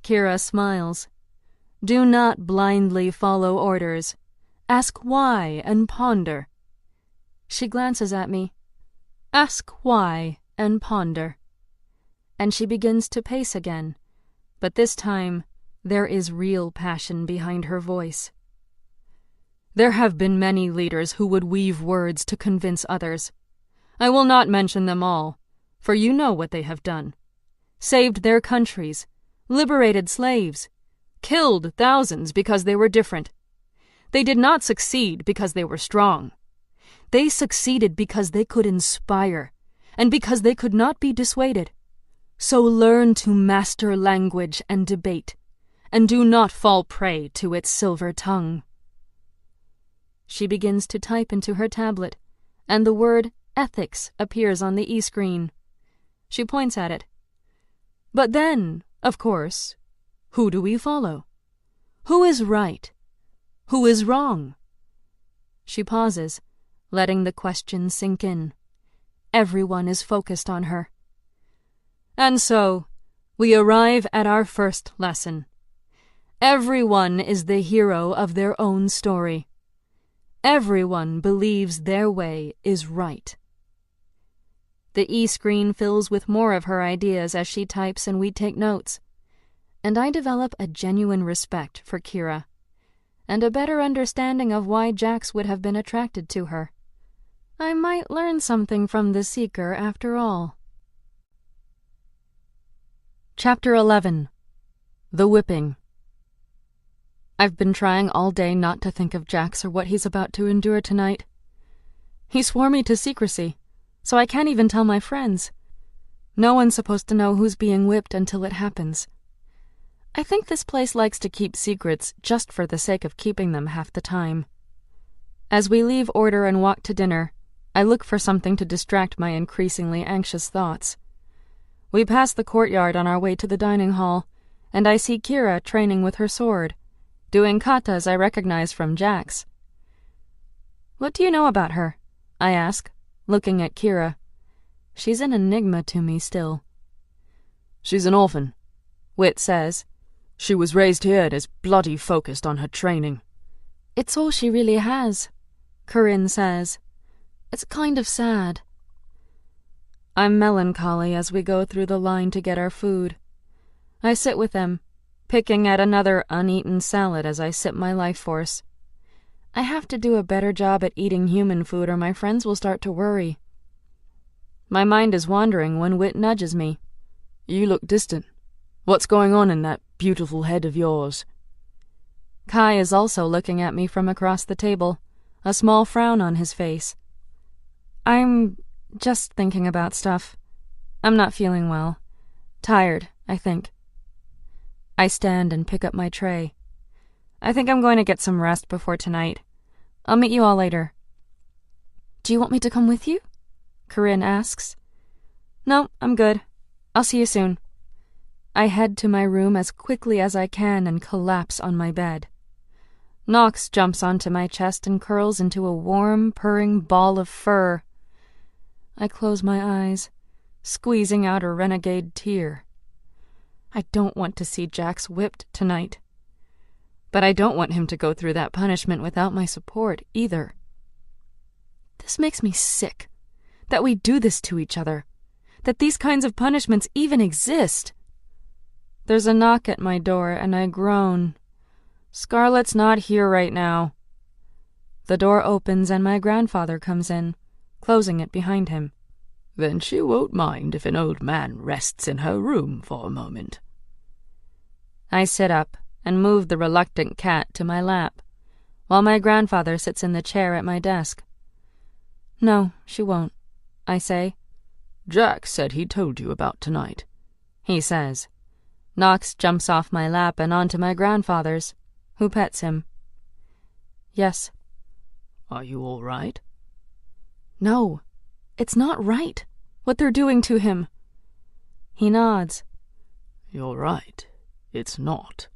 Kira smiles. Do not blindly follow orders. Ask why and ponder. She glances at me. Ask why and ponder. And she begins to pace again, but this time there is real passion behind her voice. There have been many leaders who would weave words to convince others. I will not mention them all, for you know what they have done. Saved their countries, liberated slaves, killed thousands because they were different. They did not succeed because they were strong. They succeeded because they could inspire, and because they could not be dissuaded. So learn to master language and debate, and do not fall prey to its silver tongue. She begins to type into her tablet, and the word ethics appears on the e-screen. She points at it. But then, of course, who do we follow? Who is right? Who is wrong? She pauses, letting the question sink in. Everyone is focused on her. And so, we arrive at our first lesson. Everyone is the hero of their own story. Everyone believes their way is right. The e-screen fills with more of her ideas as she types and we take notes. And I develop a genuine respect for Kira, and a better understanding of why Jax would have been attracted to her. I might learn something from the Seeker after all. Chapter 11. The Whipping. I've been trying all day not to think of Jax or what he's about to endure tonight. He swore me to secrecy, so I can't even tell my friends. No one's supposed to know who's being whipped until it happens. I think this place likes to keep secrets just for the sake of keeping them half the time. As we leave order and walk to dinner, I look for something to distract my increasingly anxious thoughts. We pass the courtyard on our way to the dining hall, and I see Kira training with her sword, doing katas I recognize from Jax. What do you know about her? I ask, looking at Kira. She's an enigma to me still. She's an orphan, Wit says. She was raised here and is bloody focused on her training. It's all she really has, Corinne says. It's kind of sad. I'm melancholy as we go through the line to get our food. I sit with them, picking at another uneaten salad as I sip my life force. I have to do a better job at eating human food or my friends will start to worry. My mind is wandering when Wit nudges me. You look distant. What's going on in that beautiful head of yours? Kai is also looking at me from across the table, a small frown on his face. I'm just thinking about stuff. I'm not feeling well. Tired, I think. I stand and pick up my tray. I think I'm going to get some rest before tonight. I'll meet you all later. Do you want me to come with you? Corinne asks. No, I'm good. I'll see you soon. I head to my room as quickly as I can and collapse on my bed. Nox jumps onto my chest and curls into a warm, purring ball of fur. I close my eyes, squeezing out a renegade tear. I don't want to see Jax whipped tonight. But I don't want him to go through that punishment without my support, either. This makes me sick, that we do this to each other, that these kinds of punishments even exist. There's a knock at my door, and I groan. Scarlett's not here right now. The door opens and my grandfather comes in, closing it behind him. Then she won't mind if an old man rests in her room for a moment. I sit up and move the reluctant cat to my lap, while my grandfather sits in the chair at my desk. No, she won't, I say. Jack said he told you about tonight, he says. Knox jumps off my lap and onto my grandfather's, who pets him. Yes. Are you all right? No, it's not right, what they're doing to him. He nods. You're right, it's not.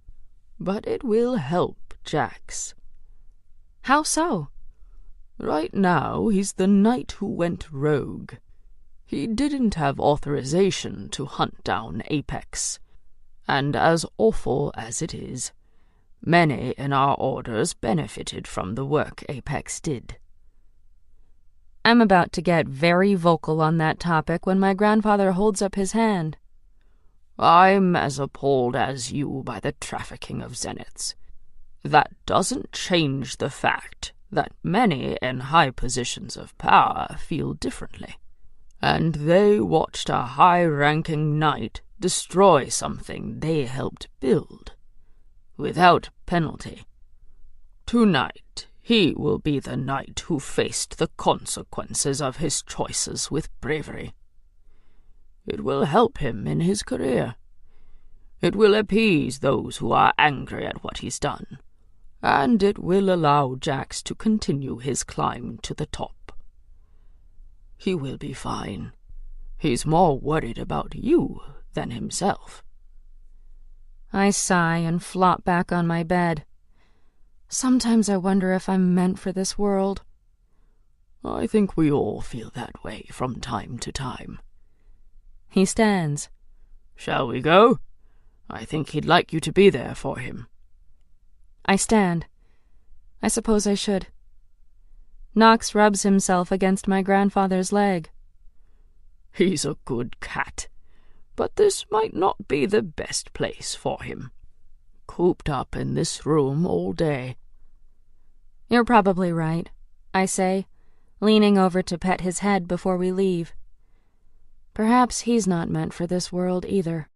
But it will help Jax. How so? Right now, he's the knight who went rogue. He didn't have authorization to hunt down Apex. And as awful as it is, many in our orders benefited from the work Apex did. I'm about to get very vocal on that topic when my grandfather holds up his hand. I'm as appalled as you by the trafficking of zeniths. That doesn't change the fact that many in high positions of power feel differently. And they watched a high-ranking knight destroy something they helped build, without penalty. Tonight, he will be the knight who faced the consequences of his choices with bravery. It will help him in his career. It will appease those who are angry at what he's done, and it will allow Jax to continue his climb to the top. He will be fine. He's more worried about you than himself. I sigh and flop back on my bed. Sometimes I wonder if I'm meant for this world. I think we all feel that way from time to time. He stands. Shall we go? I think he'd like you to be there for him. I stand. I suppose I should. Knox rubs himself against my grandfather's leg. He's a good cat, but this might not be the best place for him. Cooped up in this room all day. You're probably right, I say, leaning over to pet his head before we leave. Perhaps he's not meant for this world either.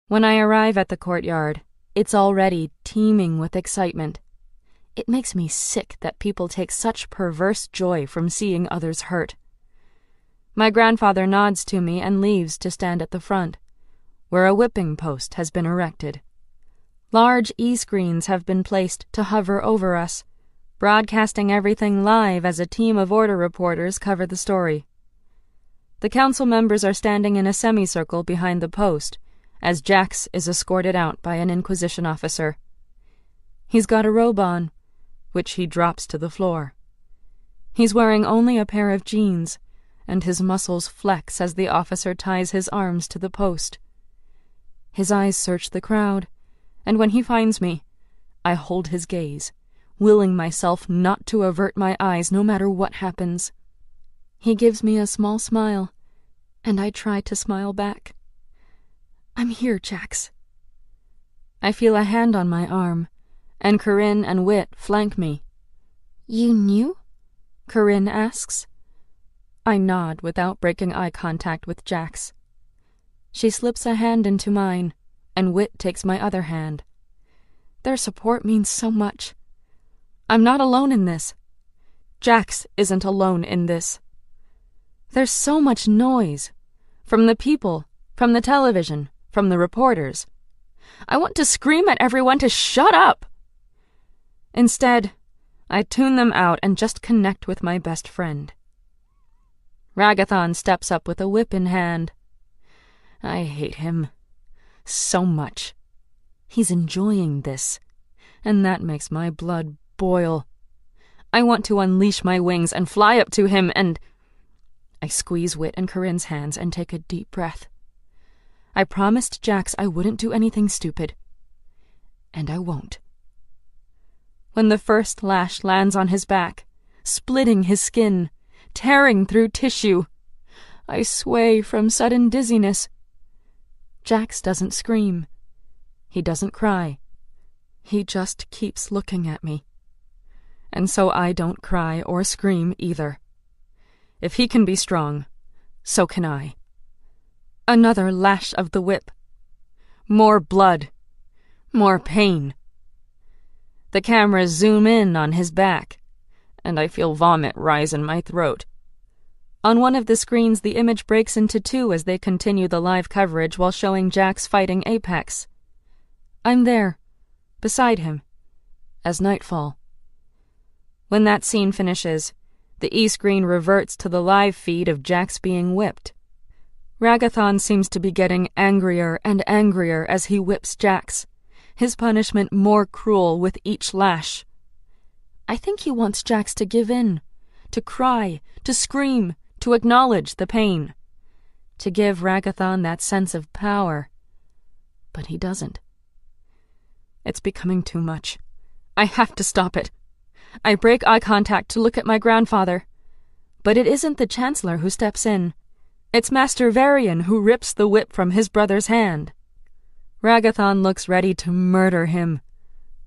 When I arrive at the courtyard, it's already teeming with excitement. It makes me sick that people take such perverse joy from seeing others hurt. My grandfather nods to me and leaves to stand at the front, where a whipping post has been erected. Large e-screens have been placed to hover over us, broadcasting everything live as a team of order reporters cover the story. The council members are standing in a semicircle behind the post, as Jax is escorted out by an Inquisition officer. He's got a robe on, which he drops to the floor. He's wearing only a pair of jeans, and his muscles flex as the officer ties his arms to the post. His eyes search the crowd, and when he finds me, I hold his gaze, willing myself not to avert my eyes no matter what happens. He gives me a small smile, and I try to smile back. I'm here, Jax. I feel a hand on my arm, and Corinne and Whit flank me. You knew? Corinne asks. I nod without breaking eye contact with Jax. She slips a hand into mine, and Whit takes my other hand. Their support means so much. I'm not alone in this. Jax isn't alone in this. There's so much noise. From the people, from the television, from the reporters. I want to scream at everyone to shut up. Instead, I tune them out and just connect with my best friend. Ragathon steps up with a whip in hand. I hate him. So much. He's enjoying this, and that makes my blood boil. I want to unleash my wings and fly up to him and... I squeeze Whit and Corinne's hands and take a deep breath. I promised Jax I wouldn't do anything stupid. And I won't. When the first lash lands on his back, splitting his skin, tearing through tissue, I sway from sudden dizziness. Jax doesn't scream. He doesn't cry. He just keeps looking at me. And so I don't cry or scream either. If he can be strong, so can I. Another lash of the whip. More blood. More pain. The cameras zoom in on his back, and I feel vomit rise in my throat. On one of the screens, the image breaks into two as they continue the live coverage while showing Jax fighting Apex. I'm there, beside him, as nightfall. When that scene finishes, the e-screen reverts to the live feed of Jax being whipped. Ragathon seems to be getting angrier and angrier as he whips Jax, his punishment more cruel with each lash. I think he wants Jax to give in, to cry, to scream, to acknowledge the pain, to give Ragathon that sense of power. But he doesn't. It's becoming too much. I have to stop it. I break eye contact to look at my grandfather. But it isn't the Chancellor who steps in. It's Master Varian who rips the whip from his brother's hand. Ragathon looks ready to murder him.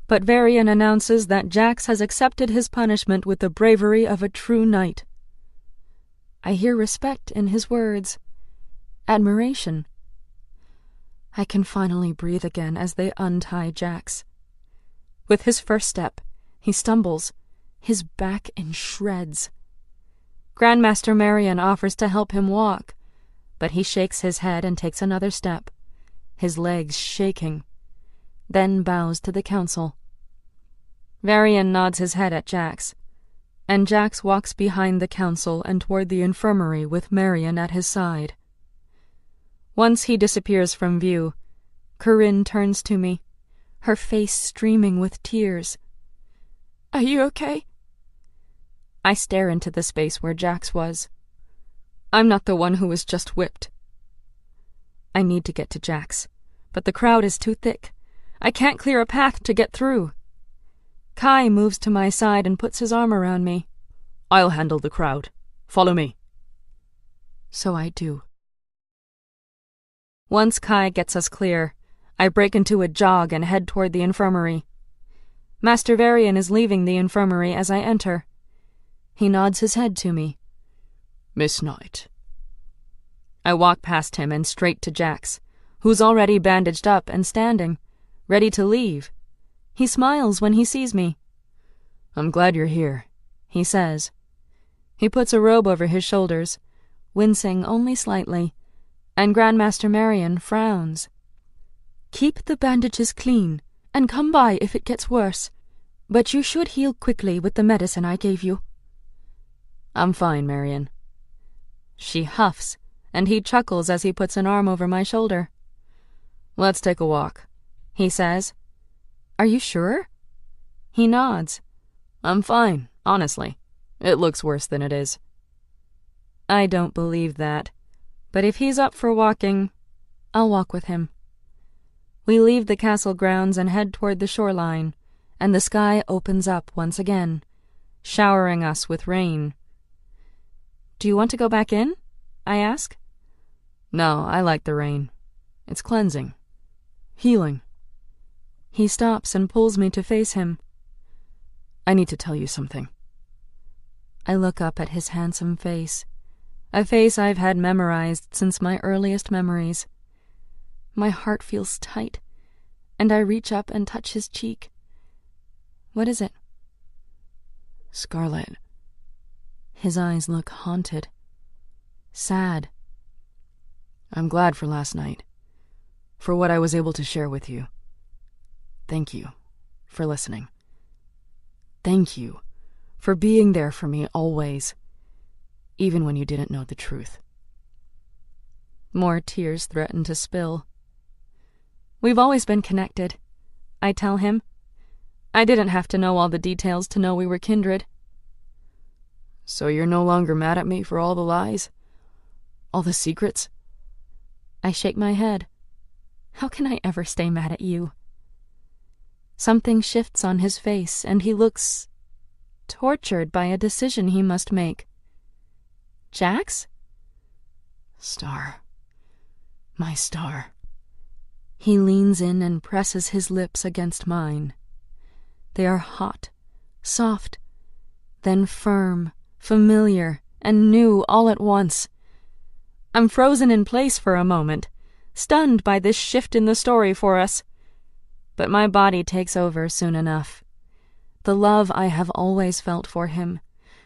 But Varian announces that Jax has accepted his punishment with the bravery of a true knight. I hear respect in his words, admiration. I can finally breathe again as they untie Jax. With his first step, he stumbles, his back in shreds. Grandmaster Marion offers to help him walk, but he shakes his head and takes another step, his legs shaking, then bows to the council. Varian nods his head at Jax, and Jax walks behind the council and toward the infirmary with Marion at his side. Once he disappears from view, Corinne turns to me, her face streaming with tears. Are you okay? I stare into the space where Jax was. I'm not the one who was just whipped. I need to get to Jax, but the crowd is too thick. I can't clear a path to get through. Kai moves to my side and puts his arm around me. I'll handle the crowd. Follow me. So I do. Once Kai gets us clear, I break into a jog and head toward the infirmary. Master Varian is leaving the infirmary as I enter. He nods his head to me. Miss Knight. I walk past him and straight to Jax, who's already bandaged up and standing, ready to leave. He smiles when he sees me. I'm glad you're here, he says. He puts a robe over his shoulders, wincing only slightly, and Grandmaster Marion frowns. Keep the bandages clean, and come by if it gets worse, but you should heal quickly with the medicine I gave you. I'm fine, Marion. She huffs, and he chuckles as he puts an arm over my shoulder. Let's take a walk, he says. Are you sure? He nods. I'm fine, honestly. It looks worse than it is. I don't believe that, but if he's up for walking, I'll walk with him. We leave the castle grounds and head toward the shoreline, and the sky opens up once again, showering us with rain. Do you want to go back in? I ask. No, I like the rain. It's cleansing. Healing. He stops and pulls me to face him. I need to tell you something. I look up at his handsome face, a face I've had memorized since my earliest memories. My heart feels tight, and I reach up and touch his cheek. What is it? Scarlet. His eyes look haunted, sad. I'm glad for last night, for what I was able to share with you. Thank you for listening. Thank you for being there for me always, even when you didn't know the truth. More tears threaten to spill. We've always been connected, I tell him. I didn't have to know all the details to know we were kindred. So you're no longer mad at me for all the lies? All the secrets? I shake my head. How can I ever stay mad at you? Something shifts on his face, and he looks tortured by a decision he must make. Jax? Star. My star. He leans in and presses his lips against mine. They are hot, soft, then firm, familiar, and new all at once. I'm frozen in place for a moment, stunned by this shift in the story for us. But my body takes over soon enough. The love I have always felt for him,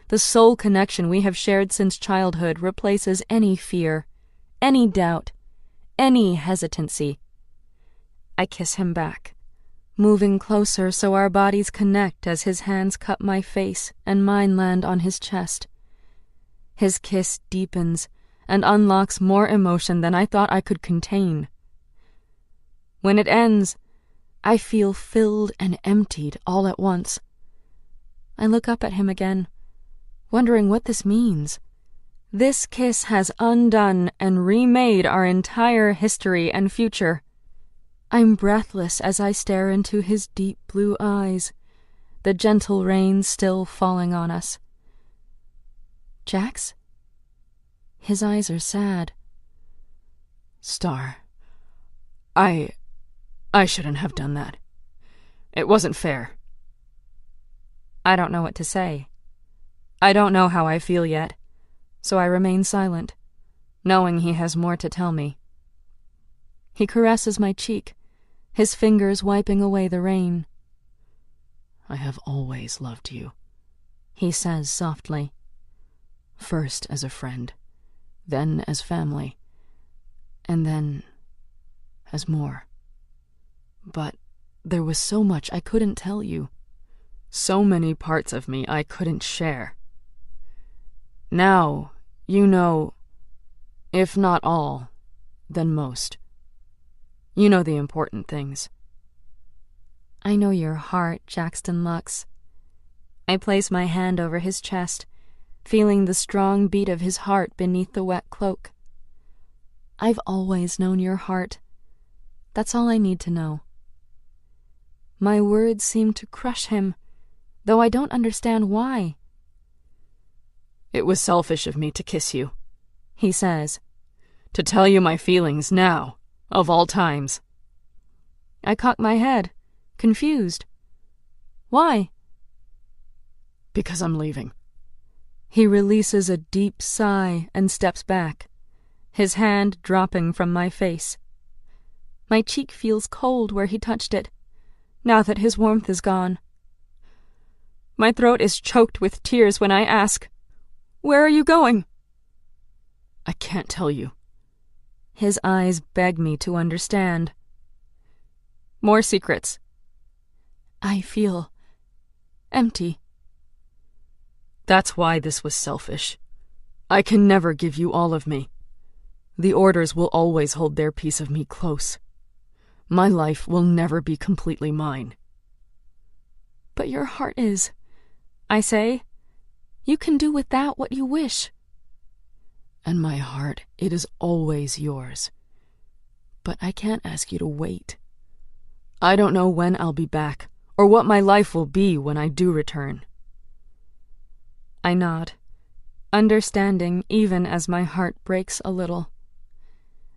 the sole connection we have shared since childhood, replaces any fear, any doubt, any hesitancy. I kiss him back, moving closer so our bodies connect as his hands cup my face and mine land on his chest. His kiss deepens and unlocks more emotion than I thought I could contain. When it ends, I feel filled and emptied all at once. I look up at him again, wondering what this means. This kiss has undone and remade our entire history and future. I'm breathless as I stare into his deep blue eyes, the gentle rain still falling on us. Jax? His eyes are sad. Star, I shouldn't have done that. It wasn't fair. I don't know what to say. I don't know how I feel yet, so I remain silent, knowing he has more to tell me. He caresses my cheek, his fingers wiping away the rain. I have always loved you, he says softly. First as a friend, then as family, and then as more. But there was so much I couldn't tell you. So many parts of me I couldn't share. Now, you know, if not all, then most. You know the important things. I know your heart, Jackson Lux. I place my hand over his chest, feeling the strong beat of his heart beneath the wet cloak. I've always known your heart. That's all I need to know. My words seem to crush him, though I don't understand why. It was selfish of me to kiss you, he says. To tell you my feelings now, of all times. I cock my head, confused. Why? Because I'm leaving. He releases a deep sigh and steps back, his hand dropping from my face. My cheek feels cold where he touched it, now that his warmth is gone. My throat is choked with tears when I ask, "Where are you going?" I can't tell you. His eyes beg me to understand. More secrets. I feel empty. That's why this was selfish. I can never give you all of me. The orders will always hold their piece of me close. My life will never be completely mine. But your heart is, I say. You can do with that what you wish. And my heart, it is always yours. But I can't ask you to wait. I don't know when I'll be back, or what my life will be when I do return. I nod, understanding even as my heart breaks a little.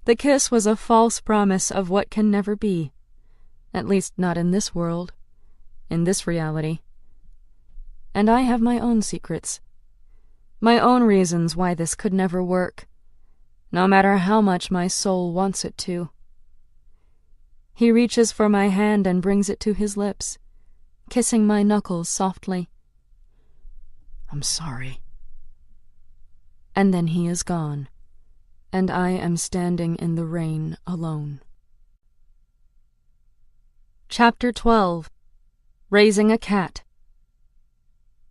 The kiss was a false promise of what can never be, at least not in this world, in this reality. And I have my own secrets, my own reasons why this could never work, no matter how much my soul wants it to. He reaches for my hand and brings it to his lips, kissing my knuckles softly. I'm sorry. And then he is gone, and I am standing in the rain alone. Chapter 12. Raising a Cat.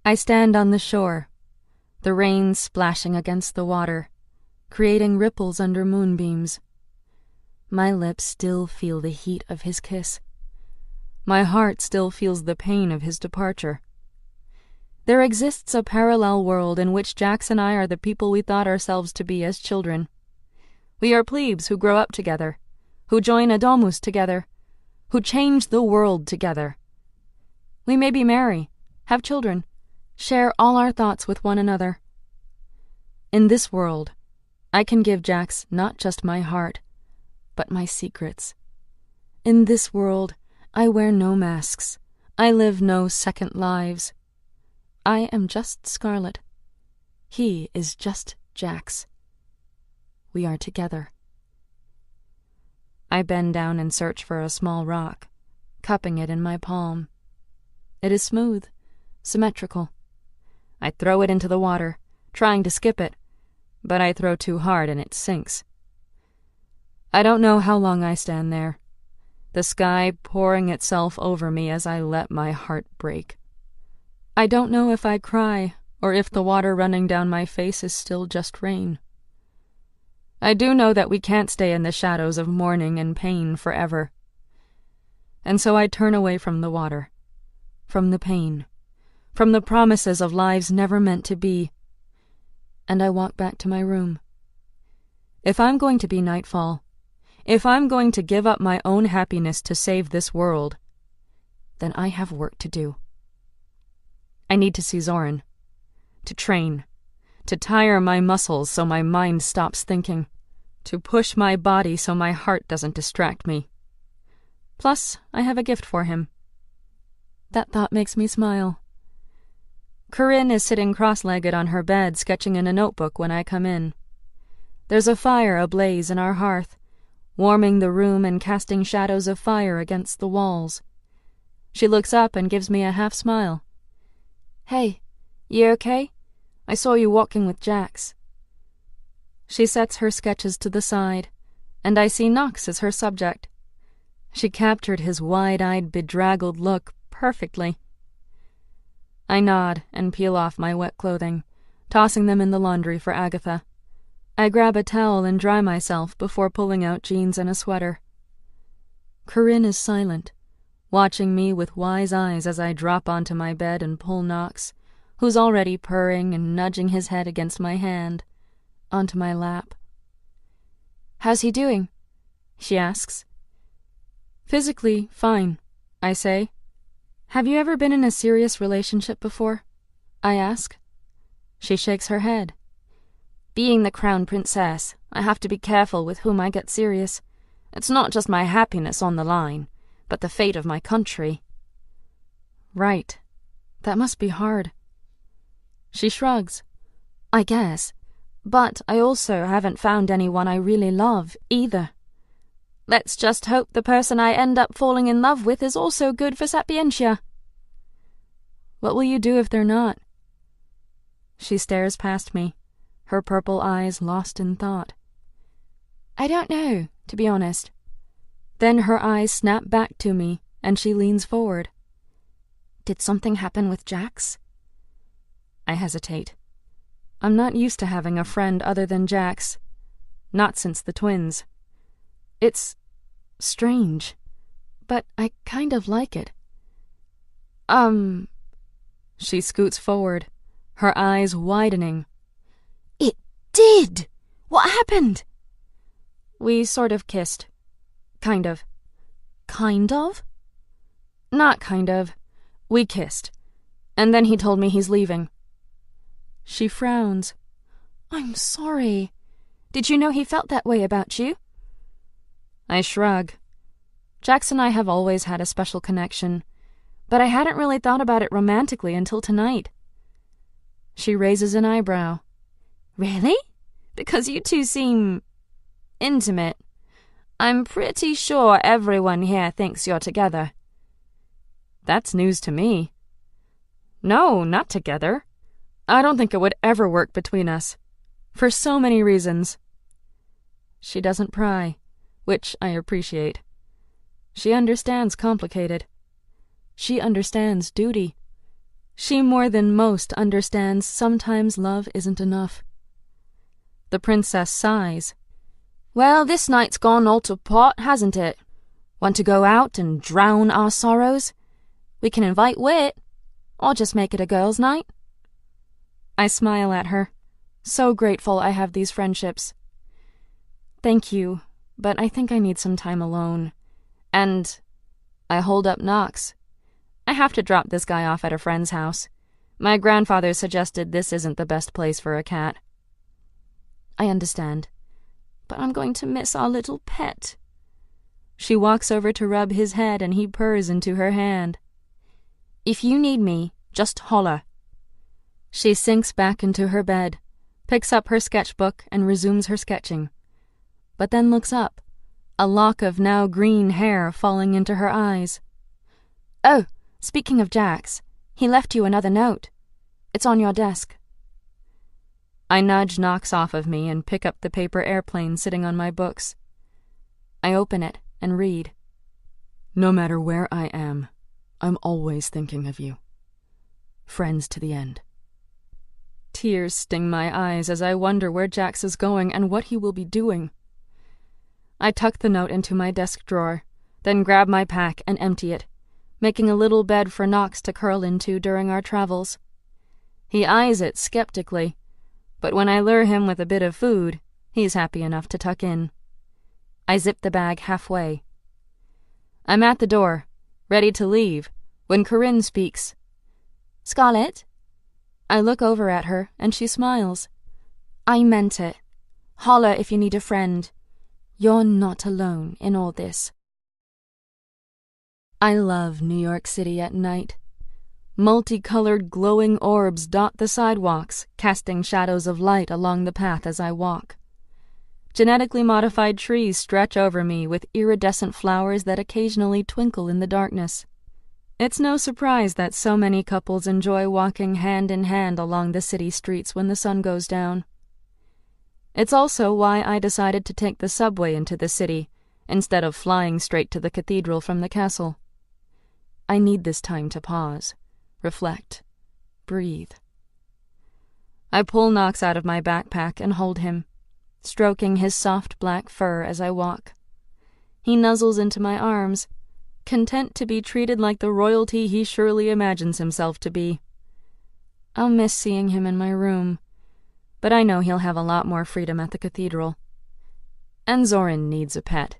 I stand on the shore, the rain splashing against the water, creating ripples under moonbeams. My lips still feel the heat of his kiss. My heart still feels the pain of his departure. There exists a parallel world in which Jax and I are the people we thought ourselves to be as children. We are plebes who grow up together, who join a domus together, who change the world together. We maybe marry, have children, share all our thoughts with one another. In this world, I can give Jax not just my heart, but my secrets. In this world, I wear no masks. I live no second lives. I am just Scarlet. He is just Jax. We are together. I bend down and search for a small rock, cupping it in my palm. It is smooth, symmetrical. I throw it into the water, trying to skip it, but I throw too hard and it sinks. I don't know how long I stand there, the sky pouring itself over me as I let my heart break. I don't know if I cry or if the water running down my face is still just rain. I do know that we can't stay in the shadows of mourning and pain forever. And so I turn away from the water, from the pain, from the promises of lives never meant to be, and I walk back to my room. If I'm going to be Nightfall, if I'm going to give up my own happiness to save this world, then I have work to do. I need to see Zoran, to train, to tire my muscles so my mind stops thinking, to push my body so my heart doesn't distract me. Plus, I have a gift for him. That thought makes me smile. Corinne is sitting cross-legged on her bed, sketching in a notebook when I come in. There's a fire ablaze in our hearth, warming the room and casting shadows of fire against the walls. She looks up and gives me a half-smile. "Hey, you okay? I saw you walking with Jax." She sets her sketches to the side, and I see Knox as her subject. She captured his wide-eyed, bedraggled look perfectly. I nod and peel off my wet clothing, tossing them in the laundry for Agatha. I grab a towel and dry myself before pulling out jeans and a sweater. Corinne is silent, watching me with wise eyes as I drop onto my bed and pull Knox, who's already purring and nudging his head against my hand, onto my lap. "How's he doing?" she asks. "Physically, fine," I say. "Have you ever been in a serious relationship before?" I ask. She shakes her head. "Being the crown princess, I have to be careful with whom I get serious. It's not just my happiness on the line, but the fate of my country." "Right. That must be hard." She shrugs. "I guess. But I also haven't found anyone I really love, either. Let's just hope the person I end up falling in love with is also good for Sapientia." "What will you do if they're not?" She stares past me, her purple eyes lost in thought. "I don't know, to be honest." Then her eyes snap back to me, and she leans forward. "Did something happen with Jax?" I hesitate. I'm not used to having a friend other than Jax. Not since the twins. It's strange, but I kind of like it. She scoots forward, her eyes widening. "It did! What happened?" "We sort of kissed. Kind of." "Kind of?" "Not kind of. We kissed. And then he told me he's leaving." She frowns. "I'm sorry. Did you know he felt that way about you?" I shrug. Jax and I have always had a special connection, but I hadn't really thought about it romantically until tonight. She raises an eyebrow. "Really? Because you two seem intimate. I'm pretty sure everyone here thinks you're together." That's news to me. "No, not together. I don't think it would ever work between us. For so many reasons." She doesn't pry, which I appreciate. She understands complicated. She understands duty. She more than most understands sometimes love isn't enough. The princess sighs. "Well, this night's gone all to pot, hasn't it? Want to go out and drown our sorrows? We can invite Wit, or just make it a girls' night." I smile at her, so grateful I have these friendships. "Thank you, but I think I need some time alone. And I hold up Knox. I have to drop this guy off at a friend's house. My grandfather suggested this isn't the best place for a cat." "I understand, but I'm going to miss our little pet." She walks over to rub his head and he purrs into her hand. "If you need me, just holler." She sinks back into her bed, picks up her sketchbook and resumes her sketching, but then looks up, a lock of now green hair falling into her eyes. "Oh, speaking of Jax, he left you another note. It's on your desk. I nudge Knox off of me and pick up the paper airplane sitting on my books. I open it and read. No matter where I am, I'm always thinking of you. Friends to the end. Tears sting my eyes as I wonder where Jax is going and what he will be doing. I tuck the note into my desk drawer, then grab my pack and empty it, making a little bed for Knox to curl into during our travels. He eyes it skeptically, but when I lure him with a bit of food, he's happy enough to tuck in. I zip the bag halfway. I'm at the door, ready to leave, when Corinne speaks. Scarlett? I look over at her, and she smiles. I meant it. Holler if you need a friend. You're not alone in all this. I love New York City at night. Multicolored glowing orbs dot the sidewalks, casting shadows of light along the path as I walk. Genetically modified trees stretch over me with iridescent flowers that occasionally twinkle in the darkness. It's no surprise that so many couples enjoy walking hand in hand along the city streets when the sun goes down. It's also why I decided to take the subway into the city instead of flying straight to the cathedral from the castle. I need this time to pause, reflect, breathe. I pull Knox out of my backpack and hold him, stroking his soft black fur as I walk. He nuzzles into my arms, content to be treated like the royalty he surely imagines himself to be. I'll miss seeing him in my room, but I know he'll have a lot more freedom at the cathedral. And Zoran needs a pet,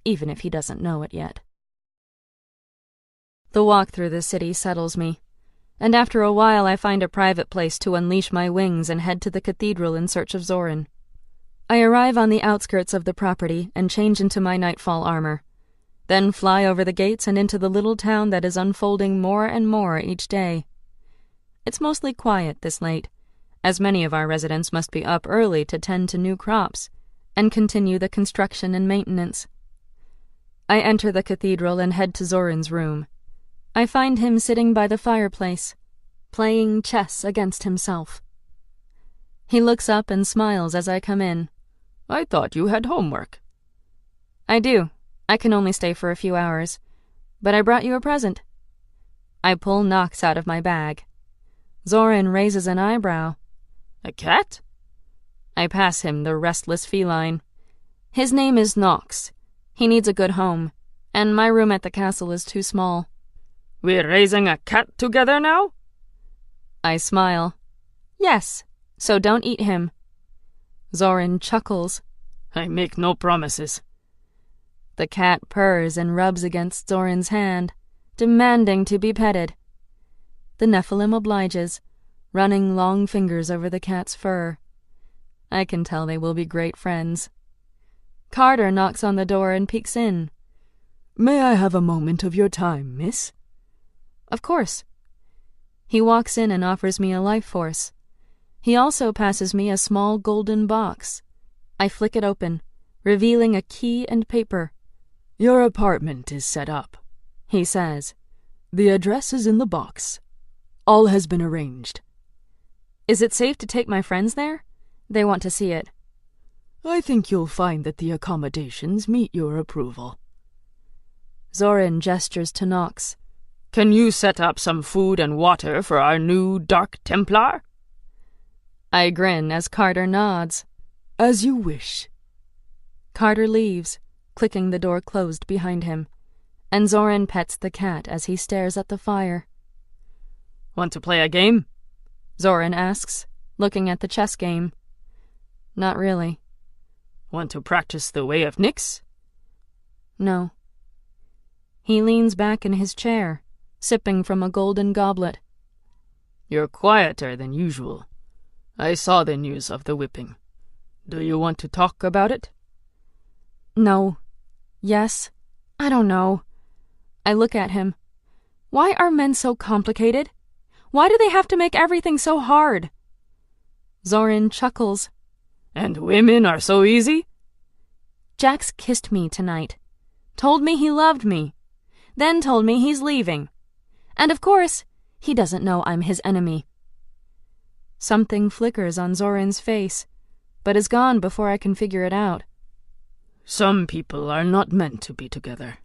even if he doesn't know it yet. The walk through the city settles me, and after a while I find a private place to unleash my wings and head to the cathedral in search of Zoran. I arrive on the outskirts of the property and change into my Nightfall armor, then fly over the gates and into the little town that is unfolding more and more each day. It's mostly quiet this late, as many of our residents must be up early to tend to new crops and continue the construction and maintenance. I enter the cathedral and head to Zoran's room. I find him sitting by the fireplace, playing chess against himself. He looks up and smiles as I come in. I thought you had homework. I do. I can only stay for a few hours, but I brought you a present. I pull Knox out of my bag. Zoran raises an eyebrow. A cat? I pass him the restless feline. His name is Knox. He needs a good home, and my room at the castle is too small. We're raising a cat together now? I smile. Yes, so don't eat him. Zoran chuckles. I make no promises. The cat purrs and rubs against Zoran's hand, demanding to be petted. The Nephilim obliges, running long fingers over the cat's fur. I can tell they will be great friends. Carter knocks on the door and peeks in. May I have a moment of your time, miss? Of course. He walks in and offers me a life force. He also passes me a small golden box. I flick it open, revealing a key and paper. Your apartment is set up, he says. The address is in the box. All has been arranged. Is it safe to take my friends there? They want to see it. I think you'll find that the accommodations meet your approval. Zoran gestures to Knox. Can you set up some food and water for our new Dark Templar? I grin as Carter nods. As you wish. Carter leaves, clicking the door closed behind him, and Zoran pets the cat as he stares at the fire. Want to play a game? Zoran asks, looking at the chess game. Not really. Want to practice the way of Nyx? No. He leans back in his chair, sipping from a golden goblet. You're quieter than usual. I saw the news of the whipping. Do you want to talk about it? No. Yes. I don't know. I look at him. Why are men so complicated? Why do they have to make everything so hard? Zoran chuckles. And women are so easy? Jax kissed me tonight. Told me he loved me. Then told me he's leaving. And of course, he doesn't know I'm his enemy. Something flickers on Zoran's face, but is gone before I can figure it out. Some people are not meant to be together,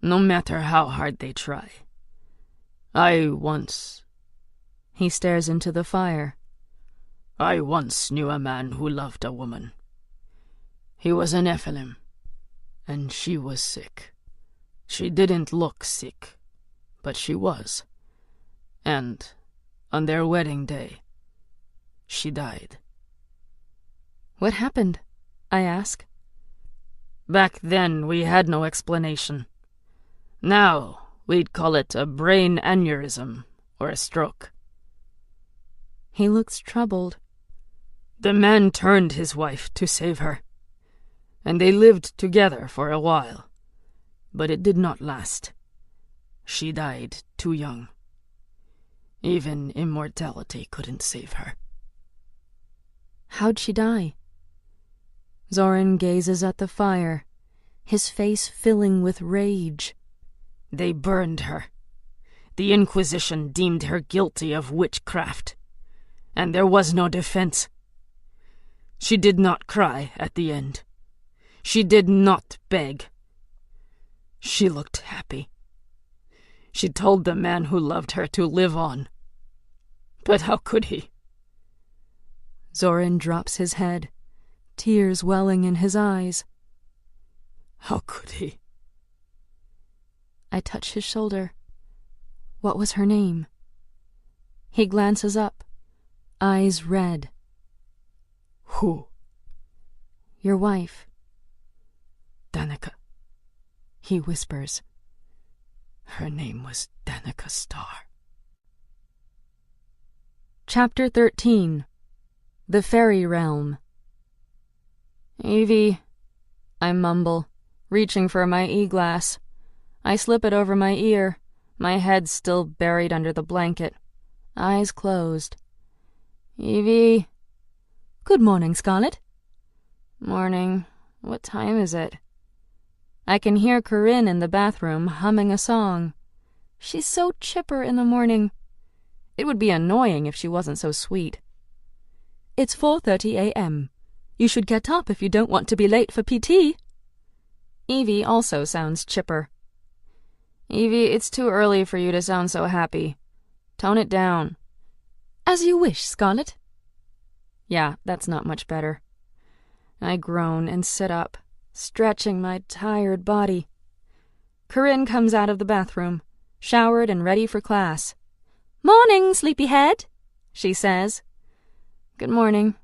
no matter how hard they try. He stares into the fire. I once knew a man who loved a woman. He was an Nephilim, and she was sick. She didn't look sick, but she was. And on their wedding day, she died. What happened? I ask. Back then, we had no explanation. Now, we'd call it a brain aneurysm or a stroke. He looks troubled. The man turned his wife to save her, and they lived together for a while, but it did not last. She died too young. Even immortality couldn't save her. How'd she die? Zoran gazes at the fire, his face filling with rage. They burned her. The Inquisition deemed her guilty of witchcraft, and there was no defense. She did not cry at the end. She did not beg. She looked happy. She told the man who loved her to live on. But how could he? Zoran drops his head, tears welling in his eyes. How could he? I touch his shoulder. What was her name? He glances up, eyes red. Who? Your wife. Danica. He whispers. Her name was Danica Starr. Chapter 13. The Fairy Realm. Evie, I mumble, reaching for my e-glass. I slip it over my ear, my head still buried under the blanket, eyes closed. Evie. Good morning, Scarlet. Morning. What time is it? I can hear Corinne in the bathroom humming a song. She's so chipper in the morning. It would be annoying if she wasn't so sweet. It's 4:30 a.m. You should get up if you don't want to be late for PT. Evie also sounds chipper. Evie, it's too early for you to sound so happy. Tone it down. As you wish, Scarlet. Yeah, that's not much better. I groan and sit up, stretching my tired body. Corinne comes out of the bathroom, showered and ready for class. Morning, sleepyhead, she says. Good morning.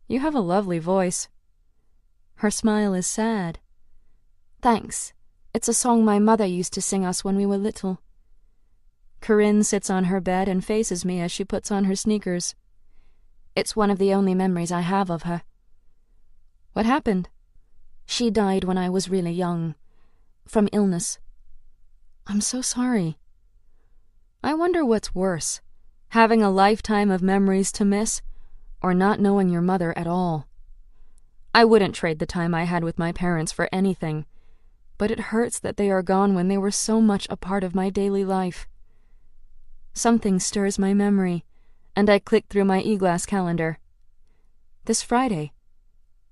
You have a lovely voice. Her smile is sad. Thanks. It's a song my mother used to sing us when we were little. Corinne sits on her bed and faces me as she puts on her sneakers. It's one of the only memories I have of her. What happened? She died when I was really young. From illness. I'm so sorry. I wonder what's worse, having a lifetime of memories to miss, or not knowing your mother at all. I wouldn't trade the time I had with my parents for anything, but it hurts that they are gone when they were so much a part of my daily life. Something stirs my memory, and I click through my e-glass calendar. This Friday.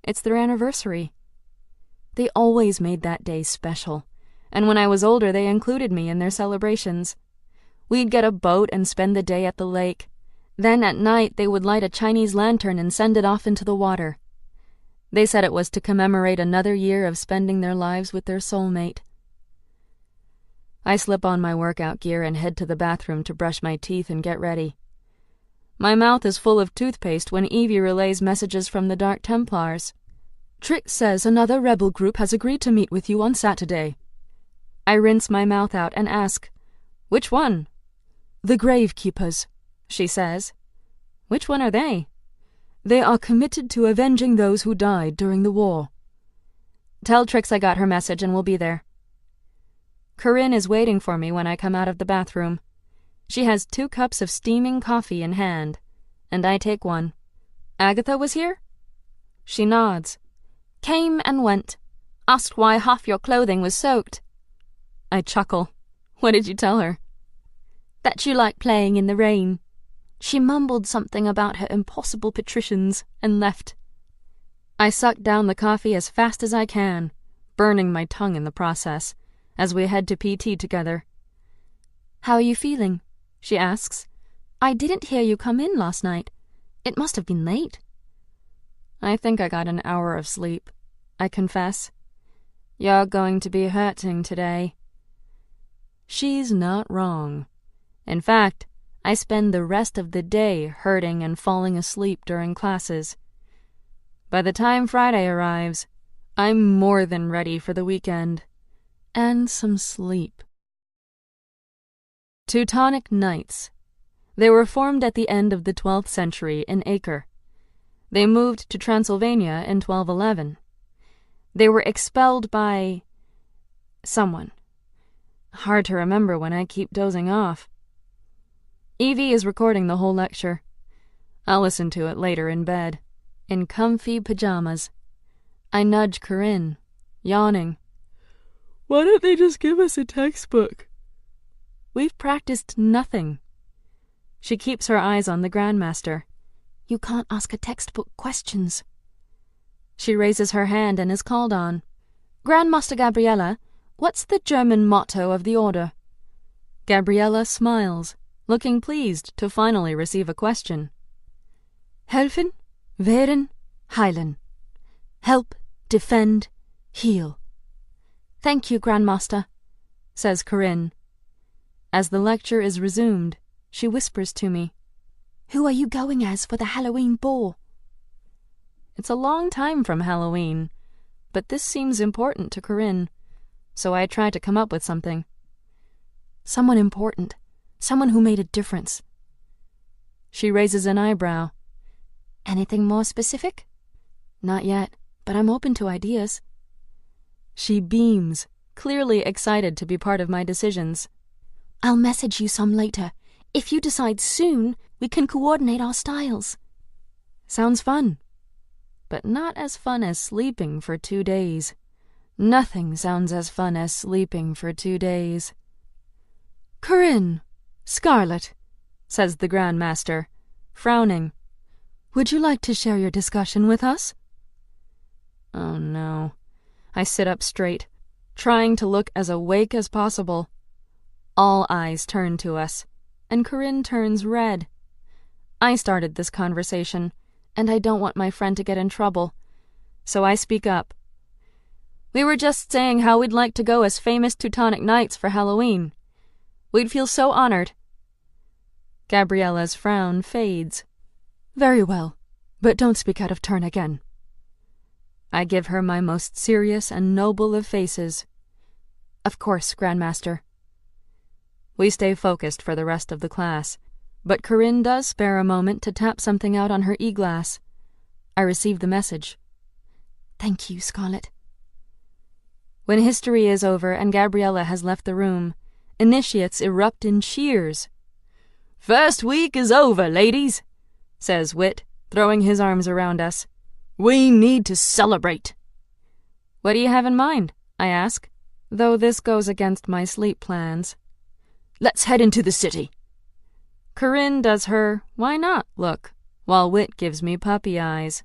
It's their anniversary. They always made that day special, and when I was older they included me in their celebrations. We'd get a boat and spend the day at the lake. Then at night they would light a Chinese lantern and send it off into the water. They said it was to commemorate another year of spending their lives with their soulmate. I slip on my workout gear and head to the bathroom to brush my teeth and get ready. My mouth is full of toothpaste when Evie relays messages from the Dark Templars. Trix says another rebel group has agreed to meet with you on Saturday. I rinse my mouth out and ask, which one? The Gravekeepers, she says. Which one are they? They are committed to avenging those who died during the war. Tell Trix I got her message and we'll be there. Corinne is waiting for me when I come out of the bathroom. She has 2 cups of steaming coffee in hand, and I take one. Agatha was here? She nods. Came and went. Asked why half your clothing was soaked. I chuckle. What did you tell her? That you like playing in the rain. She mumbled something about her impossible patricians and left. I sucked down the coffee as fast as I can, burning my tongue in the process, as we head to PT together. "How are you feeling?" she asks. "I didn't hear you come in last night. It must have been late." "I think I got an hour of sleep," I confess. "You're going to be hurting today." She's not wrong. In fact, I spend the rest of the day hurting and falling asleep during classes. By the time Friday arrives, I'm more than ready for the weekend. And some sleep. Teutonic Knights. They were formed at the end of the 12th century in Acre. They moved to Transylvania in 1211. They were expelled by someone. Hard to remember when I keep dozing off. Evie is recording the whole lecture. I'll listen to it later in bed, in comfy pajamas. I nudge Corinne, yawning. "Why don't they just give us a textbook?" "We've practiced nothing." She keeps her eyes on the Grandmaster. "You can't ask a textbook questions." She raises her hand and is called on. "Grandmaster Gabriella, what's the German motto of the order?" Gabriella smiles, looking pleased to finally receive a question. "Helfen, wehren, heilen. Help, defend, heal." "Thank you, Grandmaster," says Corinne. As the lecture is resumed, she whispers to me, "Who are you going as for the Halloween ball?" It's a long time from Halloween, but this seems important to Corinne, so I try to come up with something. "Someone important. Someone who made a difference." She raises an eyebrow. "Anything more specific?" "Not yet, but I'm open to ideas." She beams, clearly excited to be part of my decisions. "I'll message you some later. If you decide soon, we can coordinate our styles." Sounds fun. But not as fun as sleeping for 2 days. Nothing sounds as fun as sleeping for 2 days. "Corinne, Scarlet," says the Grandmaster, frowning. "Would you like to share your discussion with us?" Oh no. I sit up straight, trying to look as awake as possible. All eyes turn to us, and Corinne turns red. I started this conversation, and I don't want my friend to get in trouble, so I speak up. "We were just saying how we'd like to go as famous Teutonic Knights for Halloween. We'd feel so honored." Gabriella's frown fades. "Very well, but don't speak out of turn again." I give her my most serious and noble of faces. "Of course, Grandmaster." We stay focused for the rest of the class, but Corinne does spare a moment to tap something out on her e-glass. I receive the message. "Thank you, Scarlet." When history is over and Gabriella has left the room, initiates erupt in cheers. "First week is over, ladies," says Wit, throwing his arms around us. "We need to celebrate." "What do you have in mind?" I ask, though this goes against my sleep plans. "Let's head into the city." Corinne does her "why not" look, while Wit gives me puppy eyes.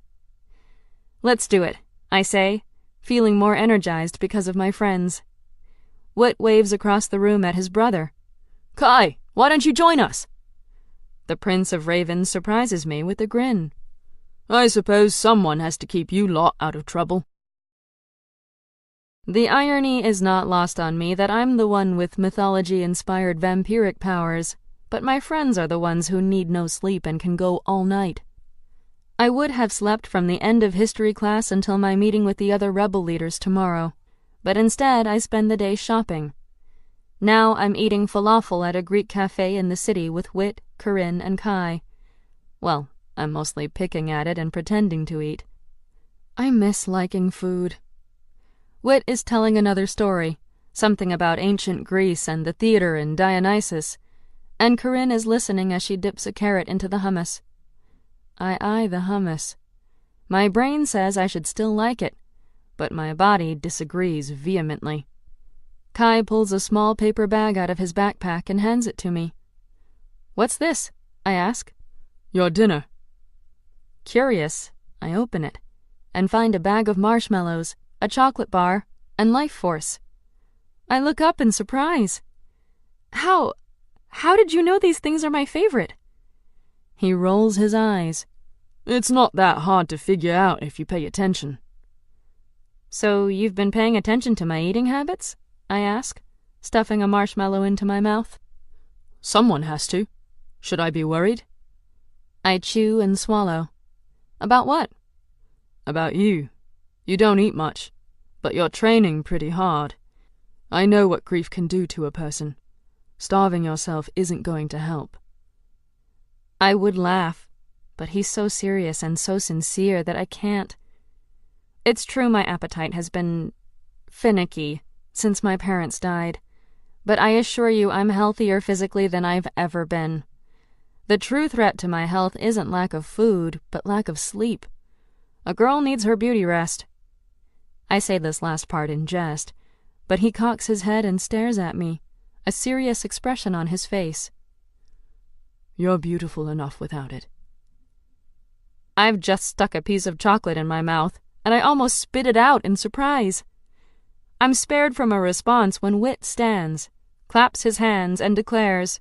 "Let's do it," I say, feeling more energized because of my friends. Wit waves across the room at his brother. "Kai, why don't you join us?" The Prince of Ravens surprises me with a grin. "I suppose someone has to keep you lot out of trouble." The irony is not lost on me that I'm the one with mythology-inspired vampiric powers, but my friends are the ones who need no sleep and can go all night. I would have slept from the end of history class until my meeting with the other rebel leaders tomorrow, but instead I spend the day shopping. Now I'm eating falafel at a Greek cafe in the city with Wit, Corinne, and Kai. Well, I'm mostly picking at it and pretending to eat. I miss liking food. Wit is telling another story, something about ancient Greece and the theater and Dionysus, and Corinne is listening as she dips a carrot into the hummus. I eye the hummus. My brain says I should still like it, but my body disagrees vehemently. Kai pulls a small paper bag out of his backpack and hands it to me. "What's this?" I ask. Your dinner. Curious, I open it and find a bag of marshmallows, a chocolate bar, and Life Force. I look up in surprise. How did you know these things are my favorite? He rolls his eyes. It's not that hard to figure out if you pay attention. So you've been paying attention to my eating habits? I ask, stuffing a marshmallow into my mouth. Someone has to. Should I be worried? I chew and swallow. About what? About you. You don't eat much, but you're training pretty hard. I know what grief can do to a person. Starving yourself isn't going to help. I would laugh, but he's so serious and so sincere that I can't. It's true my appetite has been finicky since my parents died, but I assure you I'm healthier physically than I've ever been. The true threat to my health isn't lack of food, but lack of sleep. A girl needs her beauty rest. I say this last part in jest, but he cocks his head and stares at me, a serious expression on his face. You're beautiful enough without it. I've just stuck a piece of chocolate in my mouth, and I almost spit it out in surprise. I'm spared from a response when Wit stands, claps his hands, and declares,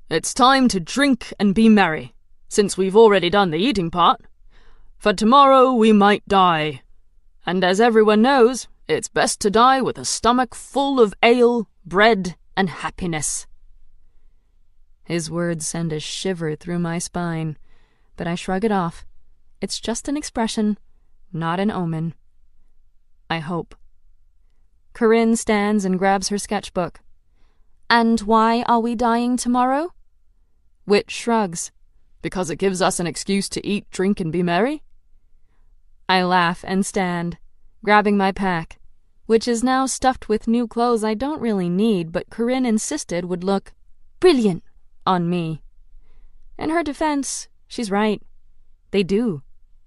"It's time to drink and be merry, since we've already done the eating part. For tomorrow we might die. And as everyone knows, it's best to die with a stomach full of ale, bread, and happiness." His words send a shiver through my spine, but I shrug it off. It's just an expression, not an omen. I hope. Corinne stands and grabs her sketchbook. "And why are we dying tomorrow?" Wit shrugs. "Because it gives us an excuse to eat, drink, and be merry?" I laugh and stand, grabbing my pack, which is now stuffed with new clothes I don't really need, but Corinne insisted would look brilliant on me. In her defense, she's right. They do,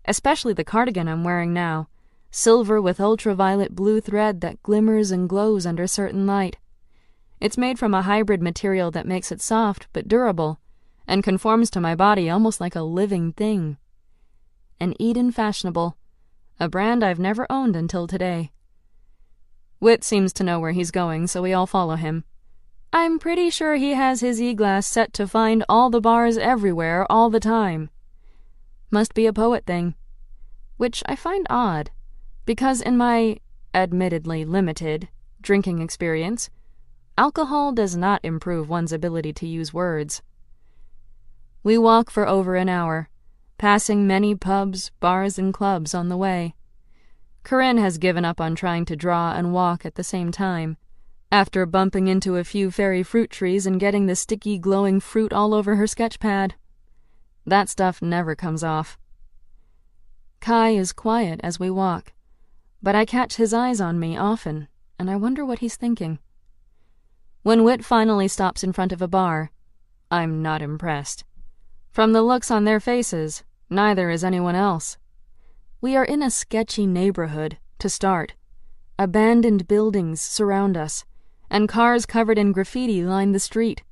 especially the cardigan I'm wearing now, silver with ultraviolet blue thread that glimmers and glows under certain light. It's made from a hybrid material that makes it soft but durable, and conforms to my body almost like a living thing. An Eden Fashionable, a brand I've never owned until today. Wit seems to know where he's going, so we all follow him. I'm pretty sure he has his e-glass set to find all the bars everywhere all the time. Must be a poet thing. Which I find odd, because in my, admittedly limited, drinking experience, alcohol does not improve one's ability to use words. We walk for over an hour, passing many pubs, bars, and clubs on the way. Corinne has given up on trying to draw and walk at the same time, after bumping into a few fairy fruit trees and getting the sticky, glowing fruit all over her sketch pad. That stuff never comes off. Kai is quiet as we walk, but I catch his eyes on me often, and I wonder what he's thinking. When Wit finally stops in front of a bar, I'm not impressed. From the looks on their faces, neither is anyone else. We are in a sketchy neighborhood, to start. Abandoned buildings surround us, and cars covered in graffiti line the street.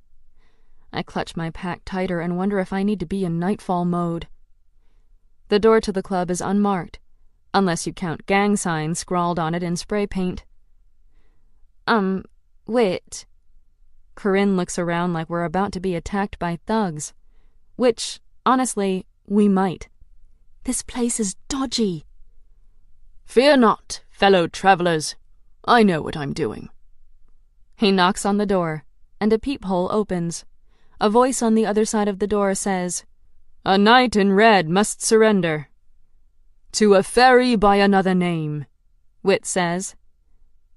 I clutch my pack tighter and wonder if I need to be in Nightfall mode. The door to the club is unmarked, unless you count gang signs scrawled on it in spray paint. Wit. Corinne looks around like we're about to be attacked by thugs. Which, honestly, we might. This place is dodgy. "Fear not, fellow travelers. I know what I'm doing." He knocks on the door, and a peephole opens. A voice on the other side of the door says, "A knight in red must surrender to a fairy by another name," Wit says.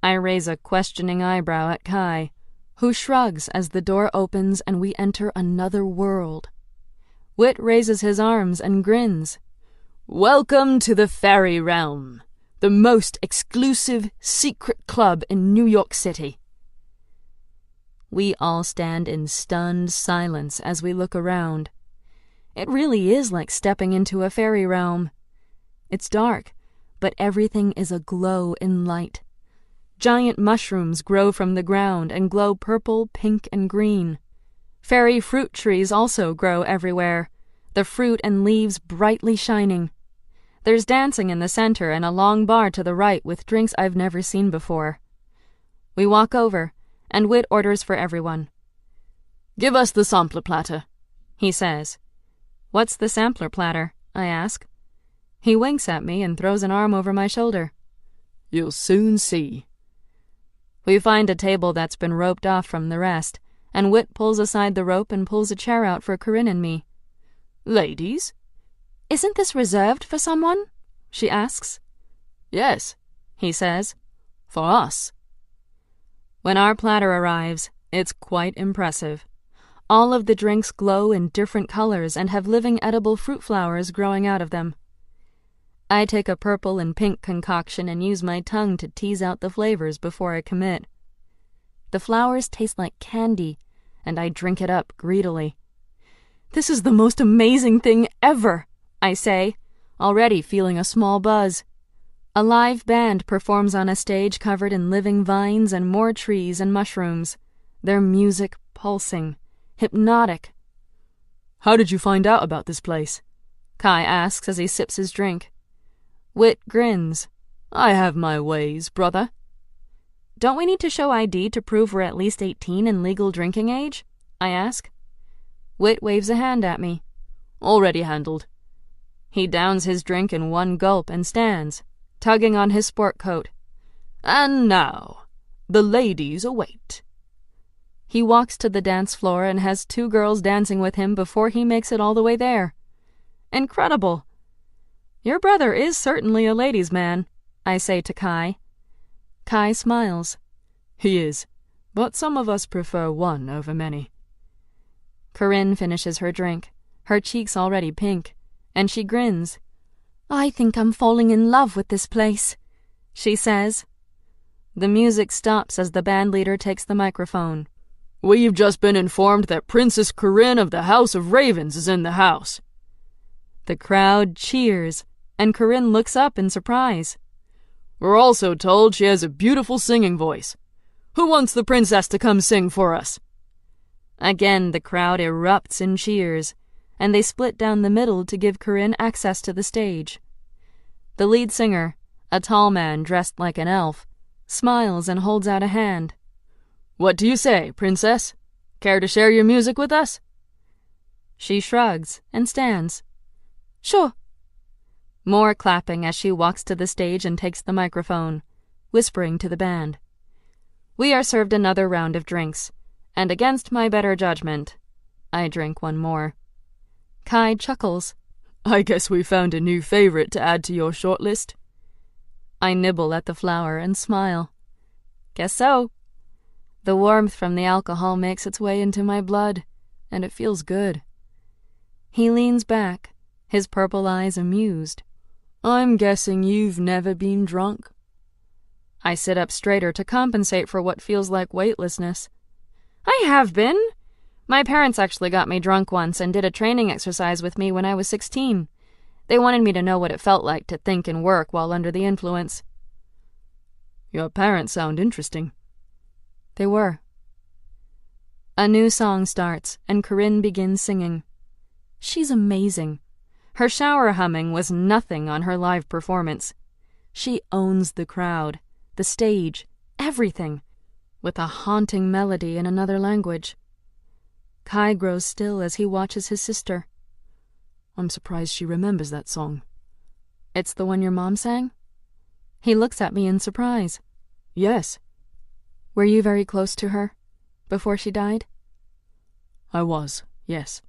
I raise a questioning eyebrow at Kai, who shrugs as the door opens and we enter another world. Wit raises his arms and grins. "Welcome to the fairy realm, the most exclusive secret club in New York City." We all stand in stunned silence as we look around. It really is like stepping into a fairy realm. It's dark, but everything is aglow in light. Giant mushrooms grow from the ground and glow purple, pink, and green. Fairy fruit trees also grow everywhere, the fruit and leaves brightly shining. There's dancing in the center and a long bar to the right with drinks I've never seen before. We walk over, and Whit orders for everyone. "Give us the sampler platter," he says. "What's the sampler platter?" I ask. He winks at me and throws an arm over my shoulder. "You'll soon see." We find a table that's been roped off from the rest, and Whit pulls aside the rope and pulls a chair out for Corinne and me. "Ladies?" "Isn't this reserved for someone?" she asks. "Yes," he says. "for us." When our platter arrives, it's quite impressive. All of the drinks glow in different colors and have living edible fruit flowers growing out of them. I take a purple and pink concoction and use my tongue to tease out the flavors before I commit. The flowers taste like candy, and I drink it up greedily. "This is the most amazing thing ever," I say, already feeling a small buzz. A live band performs on a stage covered in living vines and more trees and mushrooms, their music pulsing, hypnotic. "How did you find out about this place?" Kai asks as he sips his drink. Whit grins. "I have my ways, brother." "Don't we need to show ID to prove we're at least 18 and legal drinking age?" I ask. Whit waves a hand at me. "Already handled." He downs his drink in one gulp and stands, tugging on his sport coat. "And now, the ladies await." He walks to the dance floor and has 2 girls dancing with him before he makes it all the way there. Incredible. "Your brother is certainly a ladies' man," I say to Kai. Kai smiles. "He is, but some of us prefer one over many." Corinne finishes her drink, her cheeks already pink, and she grins. "I think I'm falling in love with this place," she says. The music stops as the band leader takes the microphone. "We've just been informed that Princess Corinne of the House of Ravens is in the house." The crowd cheers, and Corinne looks up in surprise. "We're also told she has a beautiful singing voice. Who wants the princess to come sing for us?" Again the crowd erupts in cheers, and they split down the middle to give Corinne access to the stage. The lead singer, a tall man dressed like an elf, smiles and holds out a hand. "What do you say, princess? Care to share your music with us?" She shrugs and stands. "Sure." More clapping as she walks to the stage and takes the microphone, whispering to the band. We are served another round of drinks, and against my better judgment, I drink one more. Kai chuckles. "I guess we found a new favorite to add to your shortlist." I nibble at the flower and smile. Guess so. The warmth from the alcohol makes its way into my blood, and it feels good. He leans back, his purple eyes amused. "I'm guessing you've never been drunk?" I sit up straighter to compensate for what feels like weightlessness. "I have been. My parents actually got me drunk once and did a training exercise with me when I was 16. They wanted me to know what it felt like to think and work while under the influence." "Your parents sound interesting." They were. A new song starts, and Corinne begins singing. She's amazing. Her shower humming was nothing on her live performance. She owns the crowd, the stage, everything, with a haunting melody in another language. Kai grows still as he watches his sister. "I'm surprised she remembers that song." "It's the one your mom sang?" He looks at me in surprise. "Yes." "Were you very close to her before she died?" "I was, yes.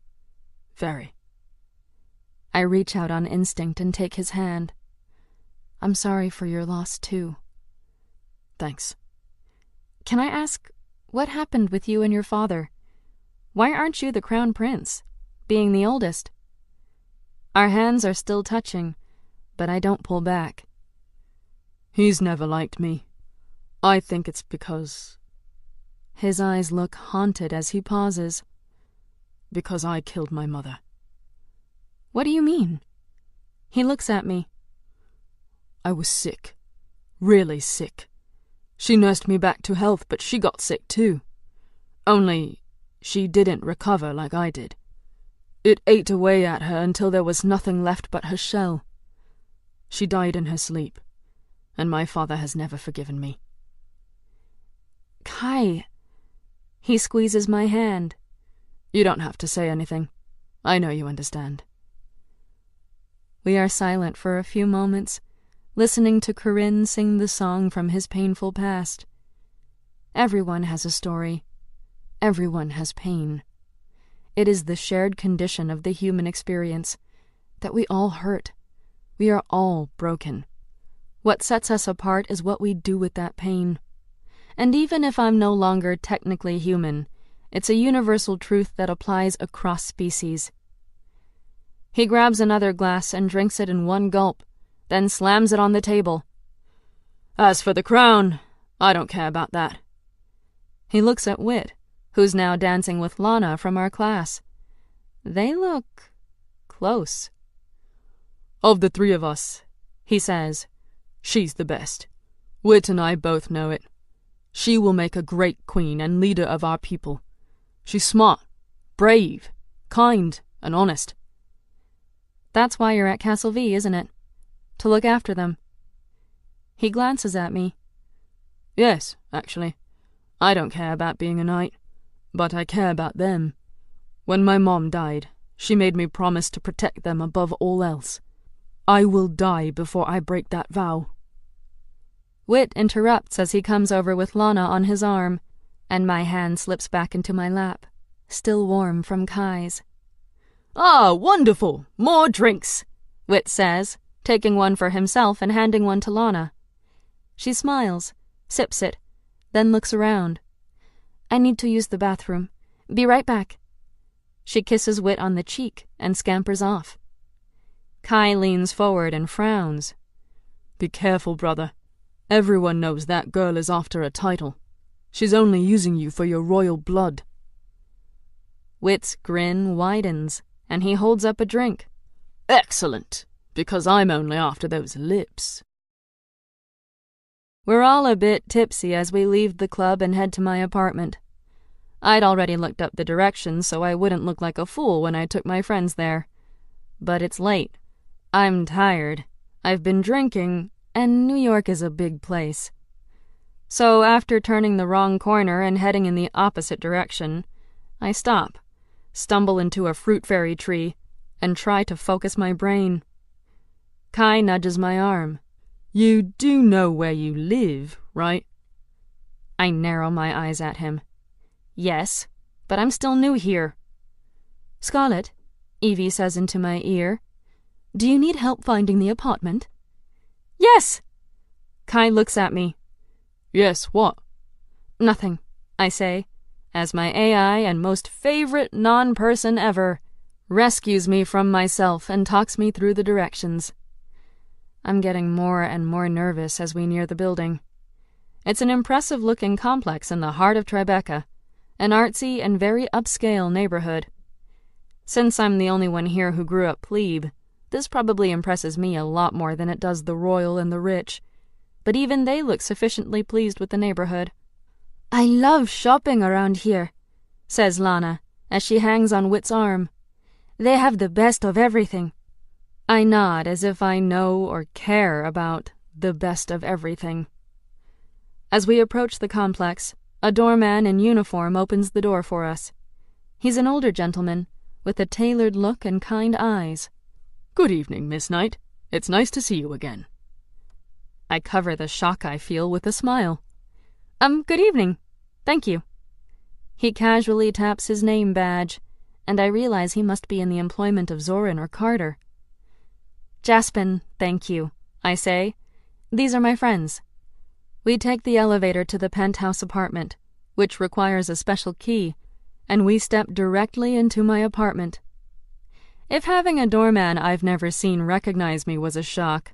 Very." I reach out on instinct and take his hand. "I'm sorry for your loss, too." "Thanks." "Can I ask, what happened with you and your father? Why aren't you the crown prince, being the oldest?" Our hands are still touching, but I don't pull back. "He's never liked me. I think it's because..." His eyes look haunted as he pauses. "Because I killed my mother." "What do you mean?" He looks at me. "I was sick. Really sick. She nursed me back to health, but she got sick too. Only, she didn't recover like I did. It ate away at her until there was nothing left but her shell. She died in her sleep, and my father has never forgiven me. Kai. He squeezes my hand. You don't have to say anything. I know you understand. We are silent for a few moments, listening to Corinne sing the song from his painful past. Everyone has a story. Everyone has pain. It is the shared condition of the human experience that we all hurt. We are all broken. What sets us apart is what we do with that pain. And even if I'm no longer technically human, it's a universal truth that applies across species. He grabs another glass and drinks it in one gulp, then slams it on the table. As for the crown, I don't care about that. He looks at Whit, who's now dancing with Lana from our class. They look close. Of the three of us, he says, she's the best. Whit and I both know it. She will make a great queen and leader of our people. She's smart, brave, kind, and honest. That's why you're at Castle V, isn't it? To look after them. He glances at me. Yes, actually. I don't care about being a knight, but I care about them. When my mom died, she made me promise to protect them above all else. I will die before I break that vow. Whit interrupts as he comes over with Lana on his arm, and my hand slips back into my lap, still warm from Kai's. Ah, wonderful! More drinks, Whit says, taking one for himself and handing one to Lana. She smiles, sips it, then looks around. I need to use the bathroom. Be right back. She kisses Whit on the cheek and scampers off. Kai leans forward and frowns. Be careful, brother. Everyone knows that girl is after a title. She's only using you for your royal blood. Whit's grin widens, and he holds up a drink. Excellent, because I'm only after those lips. We're all a bit tipsy as we leave the club and head to my apartment. I'd already looked up the directions so I wouldn't look like a fool when I took my friends there. But it's late. I'm tired. I've been drinking, and New York is a big place. So after turning the wrong corner and heading in the opposite direction, I stop, stumble into a fruit fairy tree, and try to focus my brain. Kai nudges my arm. You do know where you live, right? I narrow my eyes at him. Yes, but I'm still new here. Scarlet, Evie says into my ear, do you need help finding the apartment? Yes! Kai looks at me. Yes, what? Nothing, I say, as my AI and most favorite non-person ever rescues me from myself and talks me through the directions. I'm getting more and more nervous as we near the building. It's an impressive-looking complex in the heart of Tribeca, an artsy and very upscale neighborhood. Since I'm the only one here who grew up plebe, this probably impresses me a lot more than it does the royal and the rich, but even they look sufficiently pleased with the neighborhood. I love shopping around here, says Lana, as she hangs on Whit's arm. They have the best of everything. I nod as if I know or care about the best of everything. As we approach the complex, a doorman in uniform opens the door for us. He's an older gentleman, with a tailored look and kind eyes. Good evening, Miss Knight. It's nice to see you again. I cover the shock I feel with a smile. Good evening. Thank you. He casually taps his name badge, and I realize he must be in the employment of Zoran or Carter. Jaspin, thank you, I say. These are my friends. We take the elevator to the penthouse apartment, which requires a special key, and we step directly into my apartment. If having a doorman I've never seen recognize me was a shock,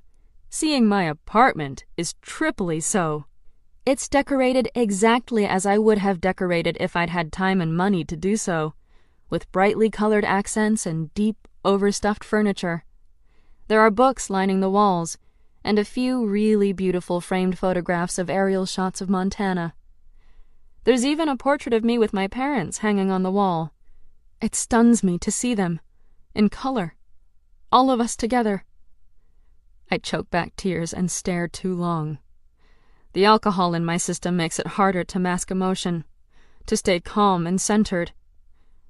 seeing my apartment is triply so. It's decorated exactly as I would have decorated if I'd had time and money to do so, with brightly colored accents and deep, overstuffed furniture. There are books lining the walls, and a few really beautiful framed photographs of aerial shots of Montana. There's even a portrait of me with my parents hanging on the wall. It stuns me to see them, In color. All of us together. I choke back tears and stare too long. The alcohol in my system makes it harder to mask emotion, to stay calm and centered.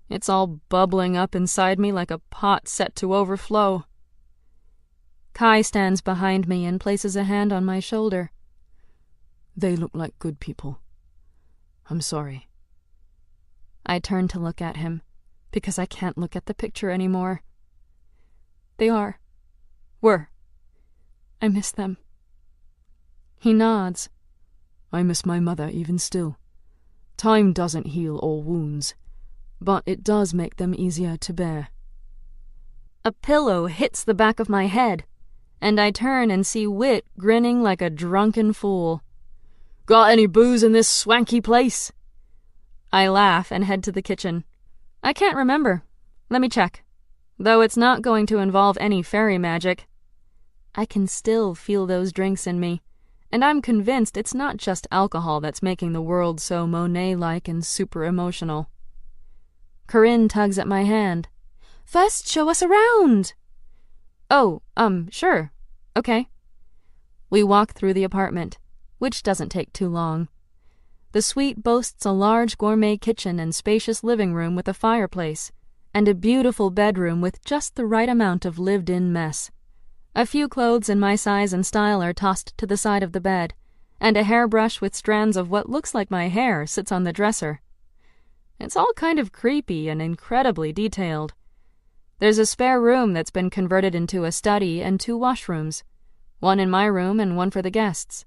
It's all bubbling up inside me like a pot set to overflow. Kai stands behind me and places a hand on my shoulder. They look like good people. I'm sorry. I turn to look at him, because I can't look at the picture anymore. They are. Were. I miss them. He nods. I miss my mother even still. Time doesn't heal all wounds, but it does make them easier to bear. A pillow hits the back of my head, and I turn and see Whit grinning like a drunken fool. Got any booze in this swanky place? I laugh and head to the kitchen. I can't remember. Let me check. Though it's not going to involve any fairy magic. I can still feel those drinks in me, and I'm convinced it's not just alcohol that's making the world so Monet-like and super emotional. Corinne tugs at my hand. First, show us around! Oh, sure. Okay. We walk through the apartment, which doesn't take too long. The suite boasts a large gourmet kitchen and spacious living room with a fireplace, and a beautiful bedroom with just the right amount of lived-in mess. A few clothes in my size and style are tossed to the side of the bed, and a hairbrush with strands of what looks like my hair sits on the dresser. It's all kind of creepy and incredibly detailed. There's a spare room that's been converted into a study and 2 washrooms, one in my room and one for the guests.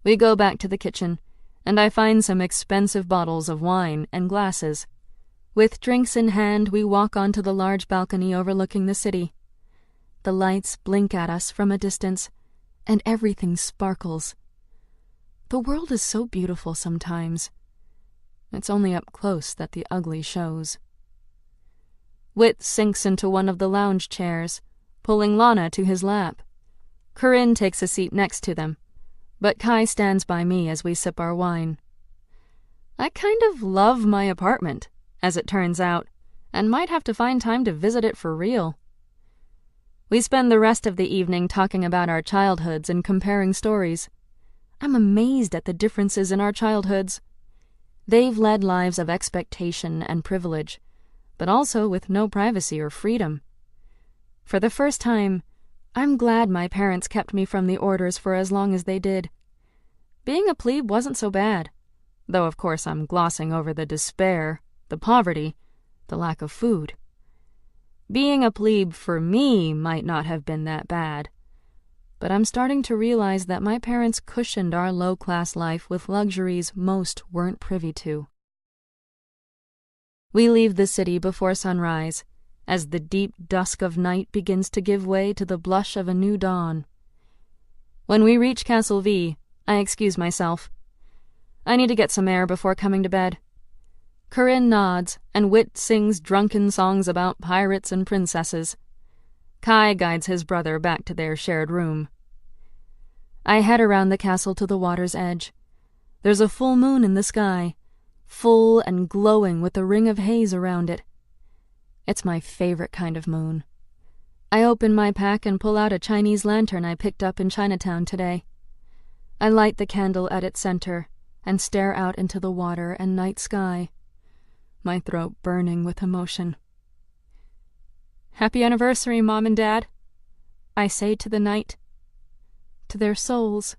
We go back to the kitchen, and I find some expensive bottles of wine and glasses. With drinks in hand, we walk onto the large balcony overlooking the city. The lights blink at us from a distance, and everything sparkles. The world is so beautiful sometimes. It's only up close that the ugly shows. Whit sinks into one of the lounge chairs, pulling Lana to his lap. Corinne takes a seat next to them, but Kai stands by me as we sip our wine. I kind of love my apartment, as it turns out, and might have to find time to visit it for real. We spend the rest of the evening talking about our childhoods and comparing stories. I'm amazed at the differences in our childhoods. They've led lives of expectation and privilege, but also with no privacy or freedom. For the first time, I'm glad my parents kept me from the orders for as long as they did. Being a plebe wasn't so bad, though of course I'm glossing over the despair, the poverty, the lack of food. Being a plebe for me might not have been that bad, but I'm starting to realize that my parents cushioned our low-class life with luxuries most weren't privy to. We leave the city before sunrise, as the deep dusk of night begins to give way to the blush of a new dawn. When we reach Castle V, I excuse myself. I need to get some air before coming to bed. Corinne nods, and Whit sings drunken songs about pirates and princesses. Kai guides his brother back to their shared room. I head around the castle to the water's edge. There's a full moon in the sky, full and glowing with a ring of haze around it. It's my favorite kind of moon. I open my pack and pull out a Chinese lantern I picked up in Chinatown today. I light the candle at its center and stare out into the water and night sky, my throat burning with emotion. Happy anniversary, Mom and Dad, I say to the night, to their souls,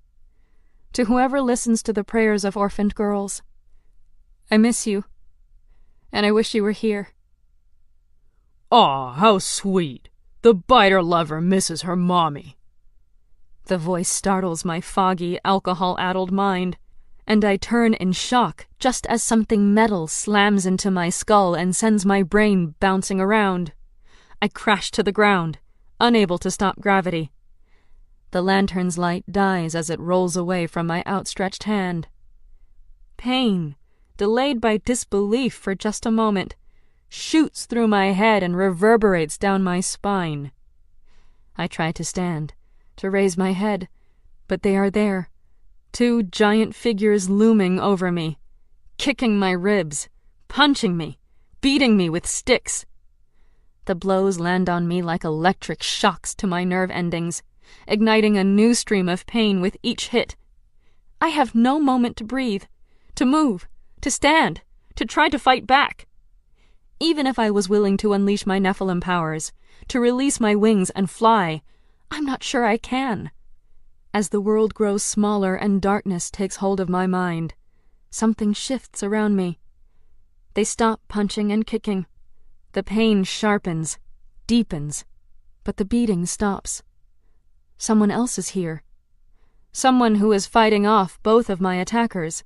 to whoever listens to the prayers of orphaned girls. I miss you, and I wish you were here. Aw, how sweet. The biter lover misses her mommy. The voice startles my foggy, alcohol-addled mind, and I turn in shock just as something metal slams into my skull and sends my brain bouncing around. I crash to the ground, unable to stop gravity. The lantern's light dies as it rolls away from my outstretched hand. Pain, delayed by disbelief for just a moment, shoots through my head and reverberates down my spine. I try to stand, to raise my head, but they are there, 2 giant figures looming over me, kicking my ribs, punching me, beating me with sticks. The blows land on me like electric shocks to my nerve endings, igniting a new stream of pain with each hit. I have no moment to breathe, to move, to stand, to try to fight back. Even if I was willing to unleash my Nephilim powers, to release my wings and fly, I'm not sure I can. As the world grows smaller and darkness takes hold of my mind, something shifts around me. They stop punching and kicking. The pain sharpens, deepens, but the beating stops. Someone else is here. Someone who is fighting off both of my attackers.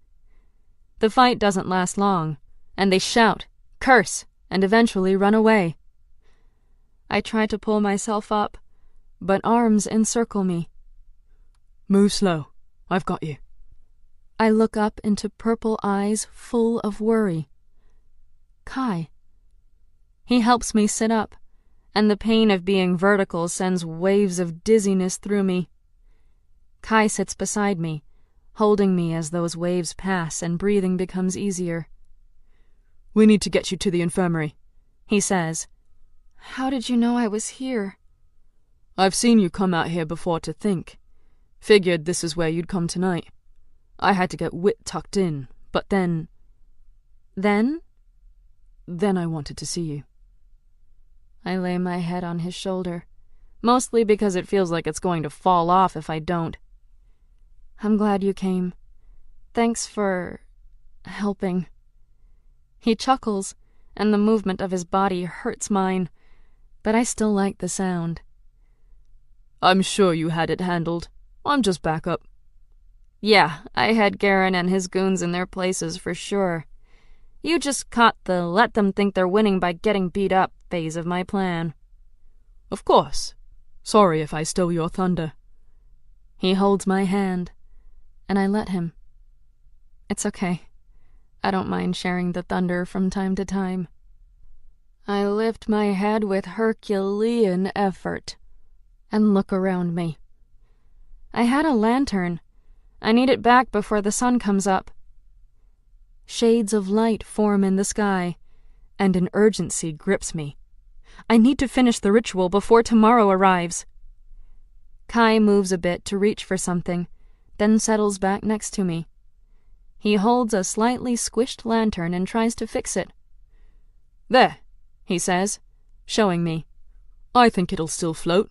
The fight doesn't last long, and they shout, curse, and eventually run away. I try to pull myself up, but arms encircle me. Move slow. I've got you. I look up into purple eyes full of worry. Kai. He helps me sit up, and the pain of being vertical sends waves of dizziness through me. Kai sits beside me, holding me as those waves pass and breathing becomes easier. We need to get you to the infirmary, he says. How did you know I was here? I've seen you come out here before to think. Figured this is where you'd come tonight. I had to get Wit tucked in, but then... Then? Then I wanted to see you. I lay my head on his shoulder, mostly because it feels like it's going to fall off if I don't. I'm glad you came. Thanks for... helping. He chuckles, and the movement of his body hurts mine, but I still like the sound. I'm sure you had it handled. I'm just back up. Yeah, I had Garen and his goons in their places for sure. You just caught the let them think they're winning by getting beat up phase of my plan. Of course. Sorry if I stole your thunder. He holds my hand, and I let him. It's okay. I don't mind sharing the thunder from time to time. I lift my head with Herculean effort and look around me. I had a lantern. I need it back before the sun comes up. Shades of light form in the sky, and an urgency grips me. I need to finish the ritual before tomorrow arrives. Kai moves a bit to reach for something, then settles back next to me. He holds a slightly squished lantern and tries to fix it. There, he says, showing me. I think it'll still float.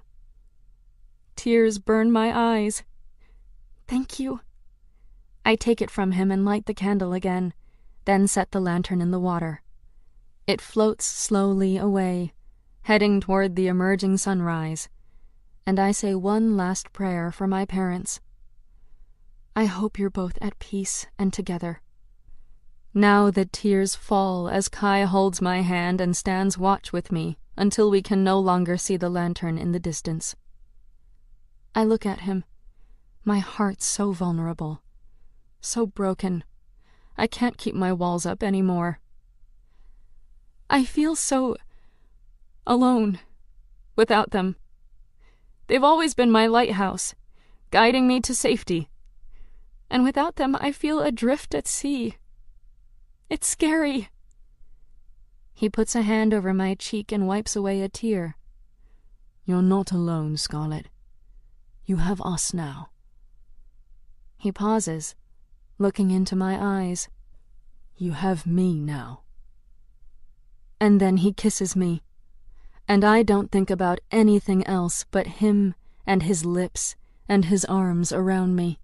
Tears burn my eyes. Thank you. I take it from him and light the candle again, then set the lantern in the water. It floats slowly away, heading toward the emerging sunrise, and I say one last prayer for my parents. I hope you're both at peace and together. Now the tears fall as Kai holds my hand and stands watch with me until we can no longer see the lantern in the distance. I look at him, my heart so vulnerable, so broken. I can't keep my walls up anymore. I feel so alone without them. They've always been my lighthouse, guiding me to safety. And without them, I feel adrift at sea. It's scary. He puts a hand over my cheek and wipes away a tear. You're not alone, Scarlet. You have us now. He pauses, looking into my eyes. You have me now. And then he kisses me, and I don't think about anything else but him and his lips and his arms around me.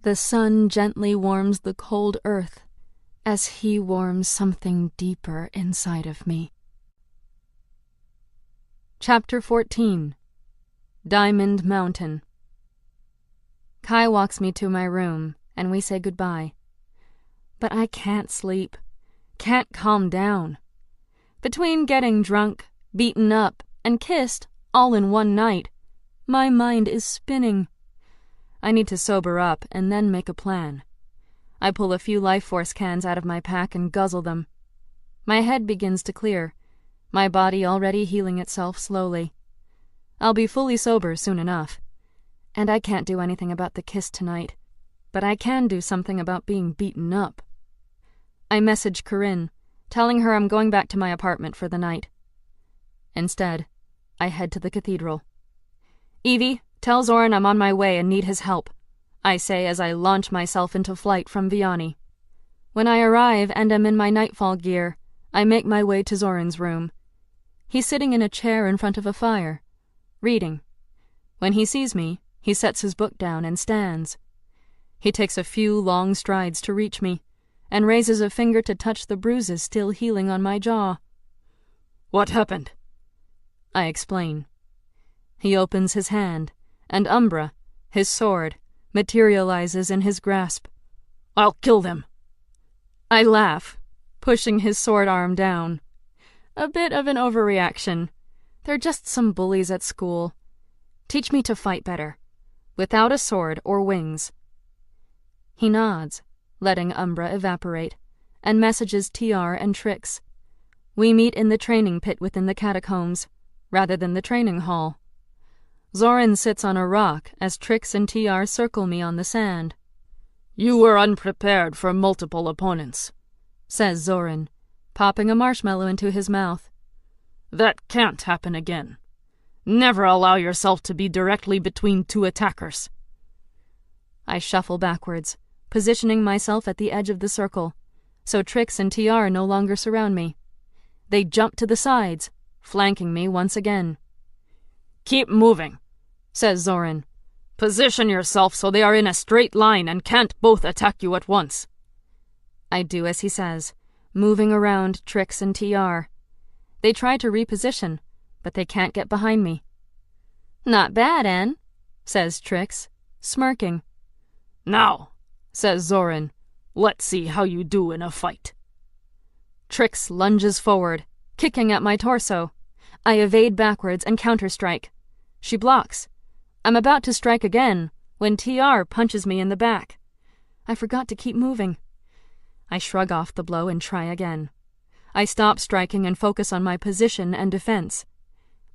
The sun gently warms the cold earth as he warms something deeper inside of me. Chapter 14. Diamond Mountain. Kai walks me to my room, and we say goodbye. But I can't sleep, can't calm down. Between getting drunk, beaten up, and kissed all in one night, my mind is spinning. I need to sober up and then make a plan. I pull a few life force cans out of my pack and guzzle them. My head begins to clear, my body already healing itself slowly. I'll be fully sober soon enough. And I can't do anything about the kiss tonight, but I can do something about being beaten up. I message Corinne, telling her I'm going back to my apartment for the night. Instead, I head to the cathedral. Evie, tell Zoran I'm on my way and need his help, I say as I launch myself into flight from Vianney. When I arrive and am in my nightfall gear, I make my way to Zoran's room. He's sitting in a chair in front of a fire, reading. When he sees me, he sets his book down and stands. He takes a few long strides to reach me, and raises a finger to touch the bruises still healing on my jaw. What happened? I explain. He opens his hand, and Umbra, his sword, materializes in his grasp. I'll kill them. I laugh, pushing his sword arm down. A bit of an overreaction. They're just some bullies at school. Teach me to fight better, without a sword or wings. He nods, letting Umbra evaporate, and messages TR and Trix. We meet in the training pit within the catacombs, rather than the training hall. Zoran sits on a rock as Trix and TR circle me on the sand. You were unprepared for multiple opponents, says Zoran, popping a marshmallow into his mouth. That can't happen again. Never allow yourself to be directly between two attackers. I shuffle backwards, positioning myself at the edge of the circle, so Trix and TR no longer surround me. They jump to the sides, flanking me once again. Keep moving, says Zoran. Position yourself so they are in a straight line and can't both attack you at once. I do as he says, moving around Trix and TR. They try to reposition, but they can't get behind me. Not bad, Anne, says Trix, smirking. Now, says Zoran, let's see how you do in a fight. Trix lunges forward, kicking at my torso. I evade backwards and counterstrike. She blocks. I'm about to strike again when TR punches me in the back. I forgot to keep moving. I shrug off the blow and try again. I stop striking and focus on my position and defense.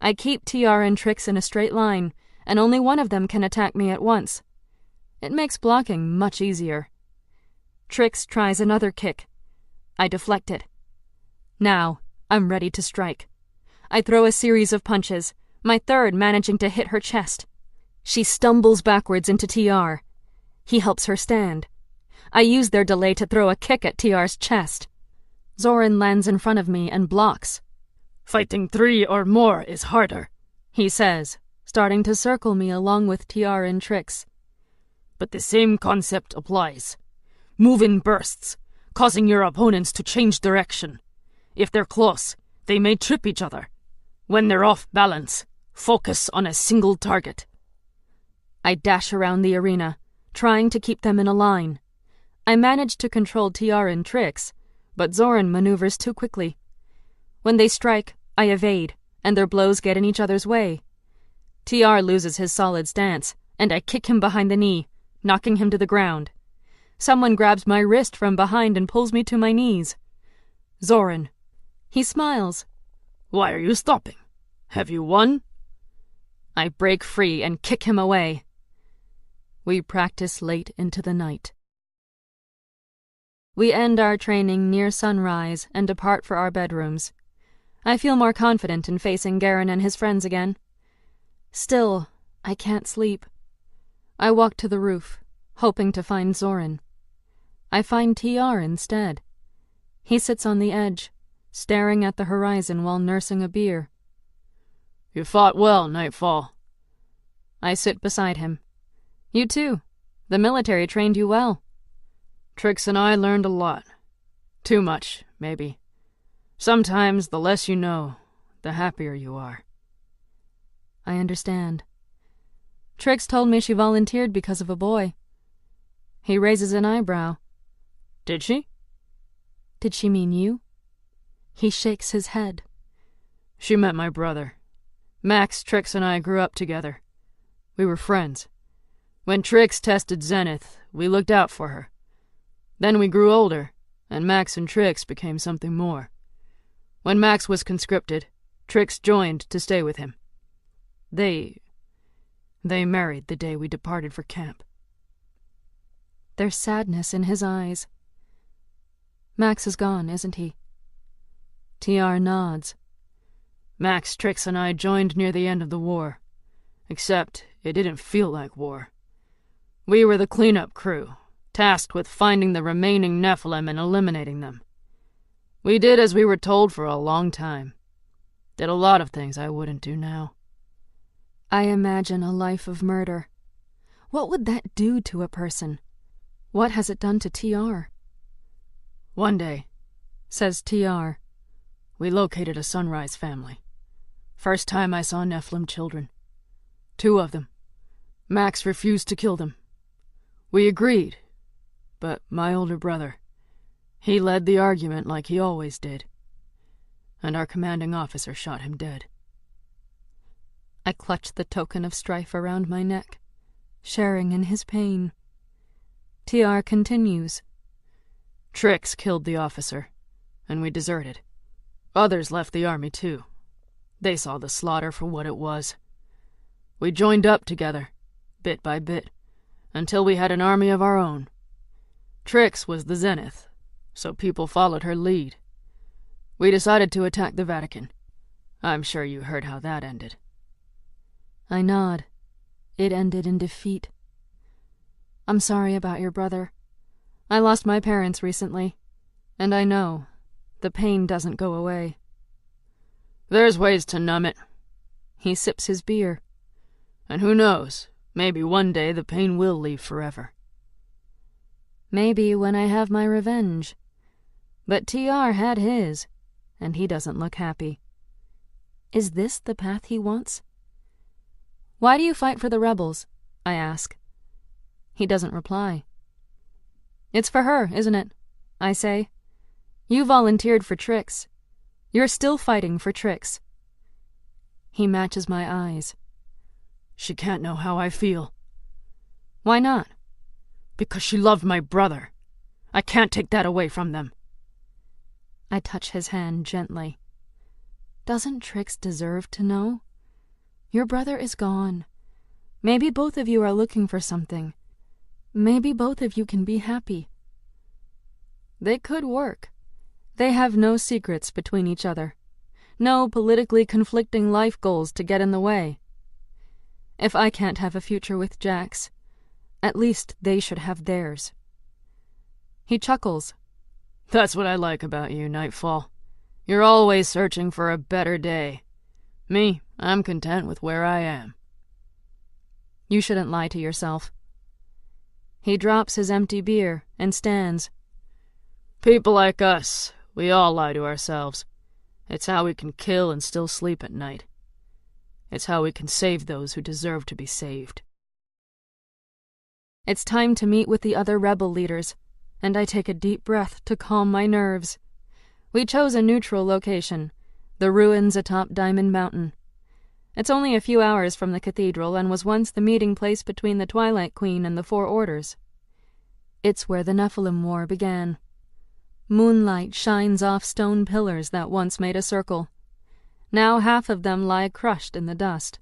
I keep TR and Trix in a straight line, and only one of them can attack me at once. It makes blocking much easier. Trix tries another kick. I deflect it. Now, I'm ready to strike. I throw a series of punches, my third managing to hit her chest. She stumbles backwards into TR. He helps her stand. I use their delay to throw a kick at TR's chest. Zoran lands in front of me and blocks. Fighting 3 or more is harder, he says, starting to circle me along with TR and Trix. But the same concept applies. Move in bursts, causing your opponents to change direction. If they're close, they may trip each other. When they're off balance, focus on a single target. I dash around the arena, trying to keep them in a line. I manage to control TR and Trix, but Zoran maneuvers too quickly. When they strike, I evade, and their blows get in each other's way. TR loses his solid stance, and I kick him behind the knee, knocking him to the ground. Someone grabs my wrist from behind and pulls me to my knees. Zoran. He smiles. Why are you stopping? Have you won? I break free and kick him away. We practice late into the night. We end our training near sunrise and depart for our bedrooms. I feel more confident in facing Garen and his friends again. Still, I can't sleep. I walk to the roof, hoping to find Zoran. I find TR instead. He sits on the edge, staring at the horizon while nursing a beer. You fought well, Nightfall. I sit beside him. You too. The military trained you well. Trix and I learned a lot. Too much, maybe. Sometimes the less you know, the happier you are. I understand. Trix told me she volunteered because of a boy. He raises an eyebrow. Did she? Did she mean you? He shakes his head. She met my brother. Max, Trix, and I grew up together. We were friends. When Trix tested Zenith, we looked out for her. Then we grew older, and Max and Trix became something more. When Max was conscripted, Trix joined to stay with him. They married the day we departed for camp. There's sadness in his eyes. Max is gone, isn't he? TR nods. Max, Trix, and I joined near the end of the war. Except it didn't feel like war. We were the cleanup crew, tasked with finding the remaining Nephilim and eliminating them. We did as we were told for a long time. Did a lot of things I wouldn't do now. I imagine a life of murder. What would that do to a person? What has it done to TR? One day, says TR, we located a Sunrise family. First time I saw Nephilim children. 2 of them. Max refused to kill them. We agreed, but my older brother, he led the argument like he always did, and our commanding officer shot him dead. I clutched the token of strife around my neck, sharing in his pain. TR continues. Trix killed the officer, and we deserted. Others left the army too. They saw the slaughter for what it was. We joined up together, bit by bit, until we had an army of our own. Trix was the zenith, so people followed her lead. We decided to attack the Vatican. I'm sure you heard how that ended. I nod. It ended in defeat. I'm sorry about your brother. I lost my parents recently, and I know the pain doesn't go away. There's ways to numb it. He sips his beer. And who knows, maybe one day the pain will leave forever. Maybe when I have my revenge. But TR had his, and he doesn't look happy. Is this the path he wants? Why do you fight for the rebels? I ask. He doesn't reply. It's for her, isn't it? I say. You volunteered for Trix. You're still fighting for Trix. He matches my eyes. She can't know how I feel. Why not? Because she loved my brother. I can't take that away from them. I touch his hand gently. Doesn't Trix deserve to know? Your brother is gone. Maybe both of you are looking for something. Maybe both of you can be happy. They could work. They have no secrets between each other. No politically conflicting life goals to get in the way. If I can't have a future with Jax, at least they should have theirs. He chuckles. That's what I like about you, Nightfall. You're always searching for a better day. Me, I'm content with where I am. You shouldn't lie to yourself. He drops his empty beer and stands. People like us, we all lie to ourselves. It's how we can kill and still sleep at night. It's how we can save those who deserve to be saved. It's time to meet with the other rebel leaders, and I take a deep breath to calm my nerves. We chose a neutral location, the ruins atop Diamond Mountain. It's only a few hours from the cathedral and was once the meeting place between the Twilight Queen and the Four Orders. It's where the Nephilim War began. Moonlight shines off stone pillars that once made a circle. Now half of them lie crushed in the dust.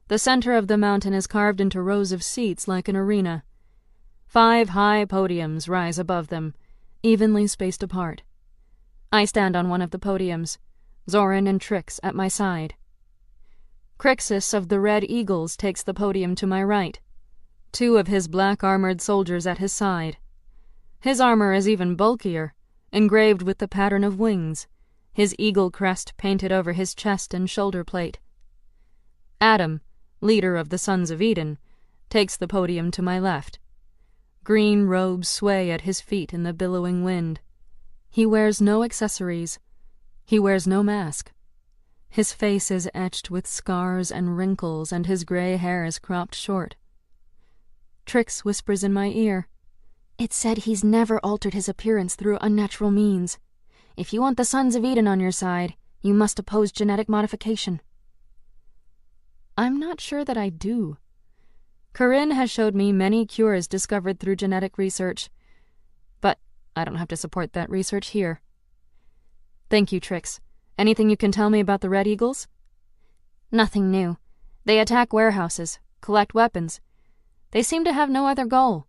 The center of the mountain is carved into rows of seats like an arena. 5 high podiums rise above them, evenly spaced apart. I stand on one of the podiums, Zoran and Trix at my side. Crixus of the Red Eagles takes the podium to my right, 2 of his black-armored soldiers at his side. His armor is even bulkier, engraved with the pattern of wings, his eagle crest painted over his chest and shoulder plate. Adam, leader of the Sons of Eden, takes the podium to my left. Green robes sway at his feet in the billowing wind. He wears no accessories. He wears no mask. His face is etched with scars and wrinkles, and his gray hair is cropped short. Trix whispers in my ear, "It's said he's never altered his appearance through unnatural means. If you want the Sons of Eden on your side, you must oppose genetic modification." I'm not sure that I do. Corinne has showed me many cures discovered through genetic research, but I don't have to support that research here. Thank you, Trix. Anything you can tell me about the Red Eagles? Nothing new. They attack warehouses, collect weapons. They seem to have no other goal.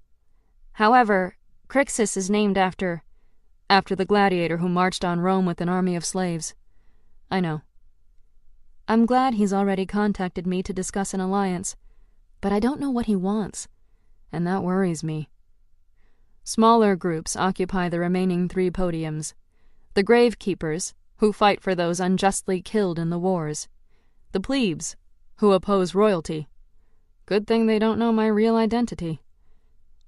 However, Crixus is named after the gladiator who marched on Rome with an army of slaves. I know. I'm glad he's already contacted me to discuss an alliance, but I don't know what he wants, and that worries me. Smaller groups occupy the remaining 3 podiums. The Gravekeepers, who fight for those unjustly killed in the wars. The Plebes, who oppose royalty. Good thing they don't know my real identity.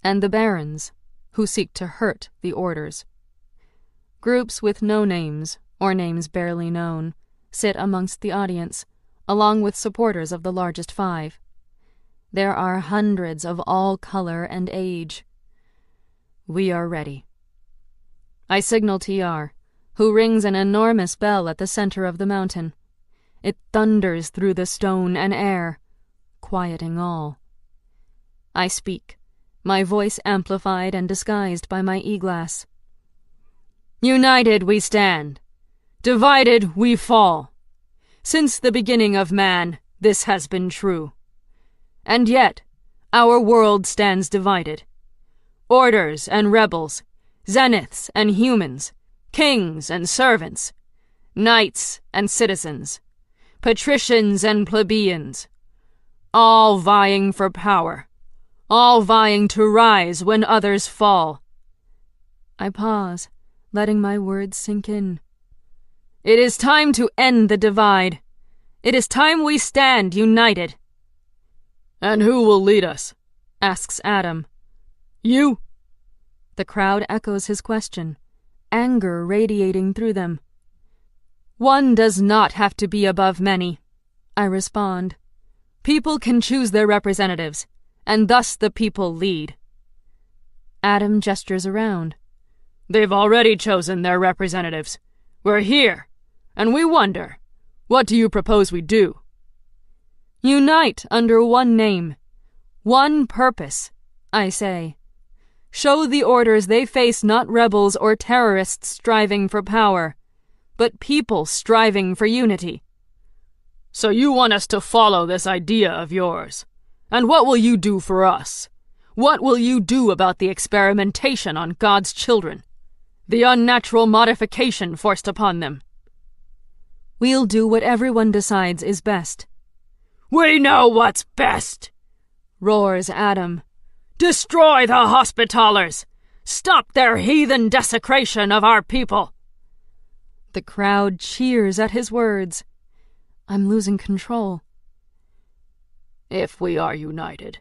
And the Barons, who seek to hurt the orders. Groups with no names, or names barely known, sit amongst the audience, along with supporters of the largest 5. There are hundreds of all color and age. We are ready. I signal TR, who rings an enormous bell at the center of the mountain. It thunders through the stone and air, quieting all. I speak, my voice amplified and disguised by my e-glass. United we stand. Divided we fall. Since the beginning of man, this has been true. And yet, our world stands divided. Orders and rebels, zeniths and humans, kings and servants, knights and citizens, patricians and plebeians, all vying for power, all vying to rise when others fall. I pause, letting my words sink in. It is time to end the divide. It is time we stand united. And who will lead us? Asks Adam. You? The crowd echoes his question, anger radiating through them. One does not have to be above many, I respond. People can choose their representatives, and thus the people lead. Adam gestures around. They've already chosen their representatives. We're here, and we wonder, what do you propose we do? Unite under one name, one purpose, I say. Show the orders they face not rebels or terrorists striving for power, but people striving for unity. So you want us to follow this idea of yours? And what will you do for us? What will you do about the experimentation on God's children? The unnatural modification forced upon them? We'll do what everyone decides is best. We know what's best, roars Adam. Destroy the Hospitallers! Stop their heathen desecration of our people! The crowd cheers at his words. I'm losing control. If we are united,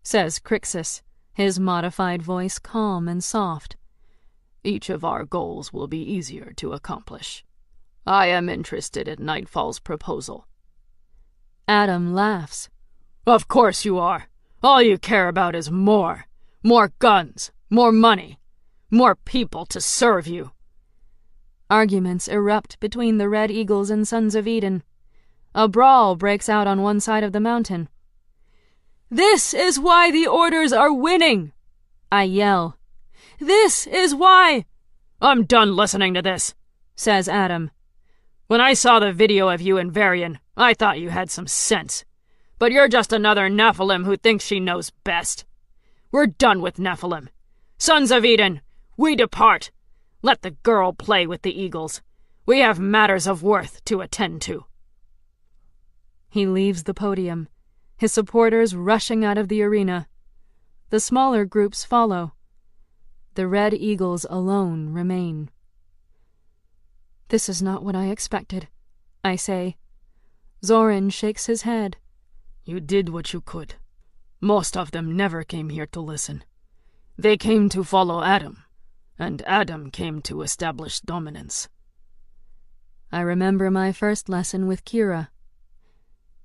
says Crixus, his modified voice calm and soft, each of our goals will be easier to accomplish. I am interested in Nightfall's proposal. Adam laughs. Of course you are. All you care about is more. More guns, more money, more people to serve you. Arguments erupt between the Red Eagles and Sons of Eden. A brawl breaks out on one side of the mountain. This is why the orders are winning, I yell. This is why. I'm done listening to this, says Adam. When I saw the video of you and Varian, I thought you had some sense. But you're just another Nephilim who thinks she knows best. We're done with Nephilim. Sons of Eden, we depart. Let the girl play with the eagles. We have matters of worth to attend to. He leaves the podium, his supporters rushing out of the arena. The smaller groups follow. The Red Eagles alone remain. This is not what I expected, I say. Zoran shakes his head. You did what you could. Most of them never came here to listen. They came to follow Adam, and Adam came to establish dominance. I remember my first lesson with Kira.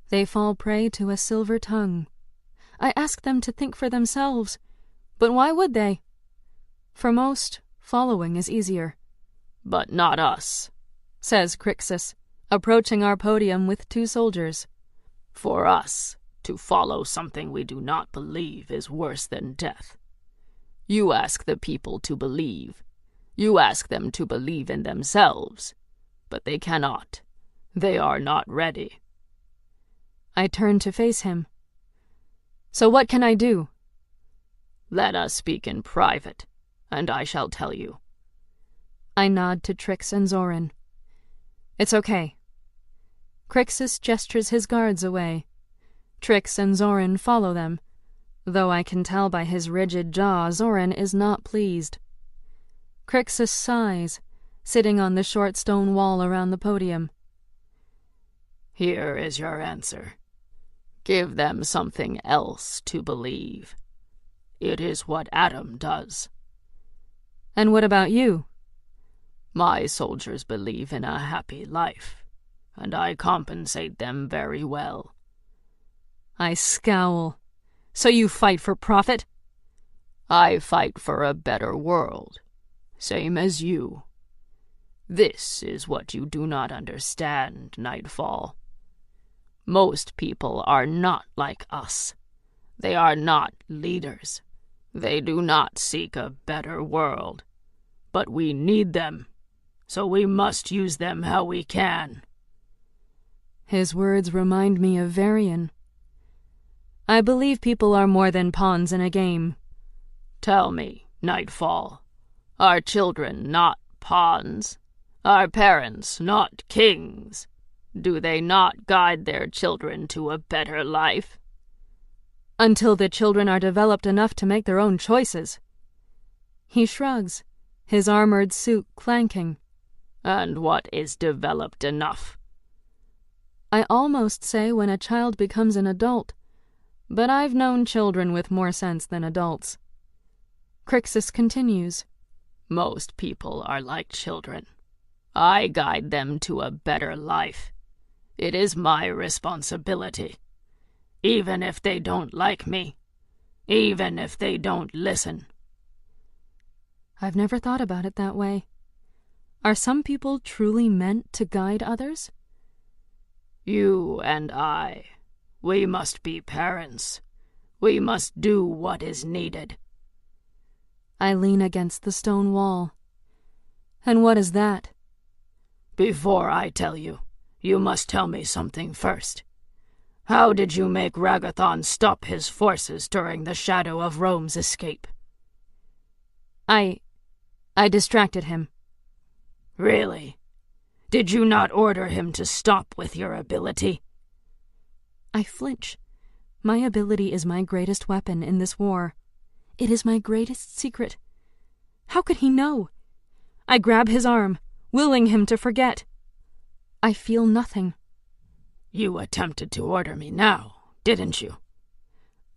They fall prey to a silver tongue. I ask them to think for themselves, but why would they? For most, following is easier. But not us, says Crixus, approaching our podium with 2 soldiers. For us, to follow something we do not believe is worse than death. You ask the people to believe. You ask them to believe in themselves. But they cannot. They are not ready. I turn to face him. So what can I do? Let us speak in private, and I shall tell you. I nod to Trix and Zoran. It's okay. Crixus gestures his guards away. Trix and Zoran follow them, though I can tell by his rigid jaw Zoran is not pleased. Crixus sighs, sitting on the short stone wall around the podium. Here is your answer. Give them something else to believe. It is what Adam does. And what about you? My soldiers believe in a happy life, and I compensate them very well. I scowl. So you fight for profit? I fight for a better world, same as you. This is what you do not understand, Nightfall. Most people are not like us. They are not leaders. They do not seek a better world. But we need them, so we must use them how we can. His words remind me of Varian. I believe people are more than pawns in a game. Tell me, Nightfall, are children not pawns? Are parents not kings? Do they not guide their children to a better life? Until the children are developed enough to make their own choices. He shrugs, his armored suit clanking. And what is developed enough? I almost say when a child becomes an adult, but I've known children with more sense than adults. Crixus continues. Most people are like children. I guide them to a better life. It is my responsibility. Even if they don't like me. Even if they don't listen. I've never thought about it that way. Are some people truly meant to guide others? You and I, we must be parents. We must do what is needed. I lean against the stone wall. And what is that? Before I tell you, you must tell me something first. How did you make Ragathon stop his forces during the shadow of Rome's escape? I distracted him. Really? Did you not order him to stop with your ability? I flinch. My ability is my greatest weapon in this war. It is my greatest secret. How could he know? I grab his arm, willing him to forget. I feel nothing. You attempted to order me now, didn't you?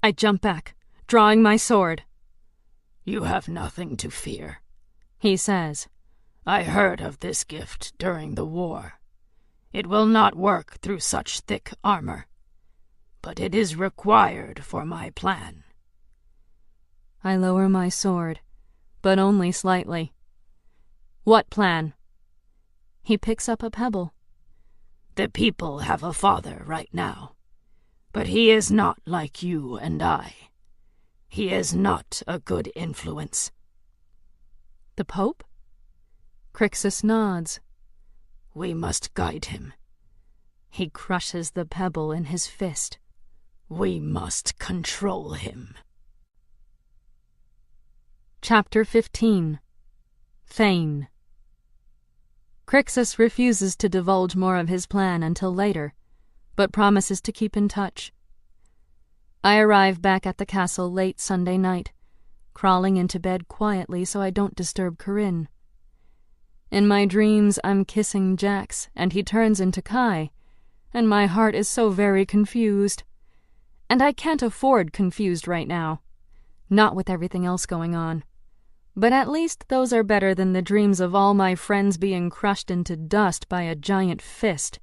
I jump back, drawing my sword. You have nothing to fear, he says. I heard of this gift during the war. It will not work through such thick armor, but it is required for my plan. I lower my sword, but only slightly. What plan? He picks up a pebble. The people have a father right now, but he is not like you and I. He is not a good influence. The Pope? Crixus nods. We must guide him. He crushes the pebble in his fist. We must control him. Chapter 15. Thane. Crixus refuses to divulge more of his plan until later, but promises to keep in touch. I arrive back at the castle late Sunday night, crawling into bed quietly so I don't disturb Corinne. In my dreams, I'm kissing Jax, and he turns into Kai, and my heart is so very confused. And I can't afford confused right now, not with everything else going on. But at least those are better than the dreams of all my friends being crushed into dust by a giant fist.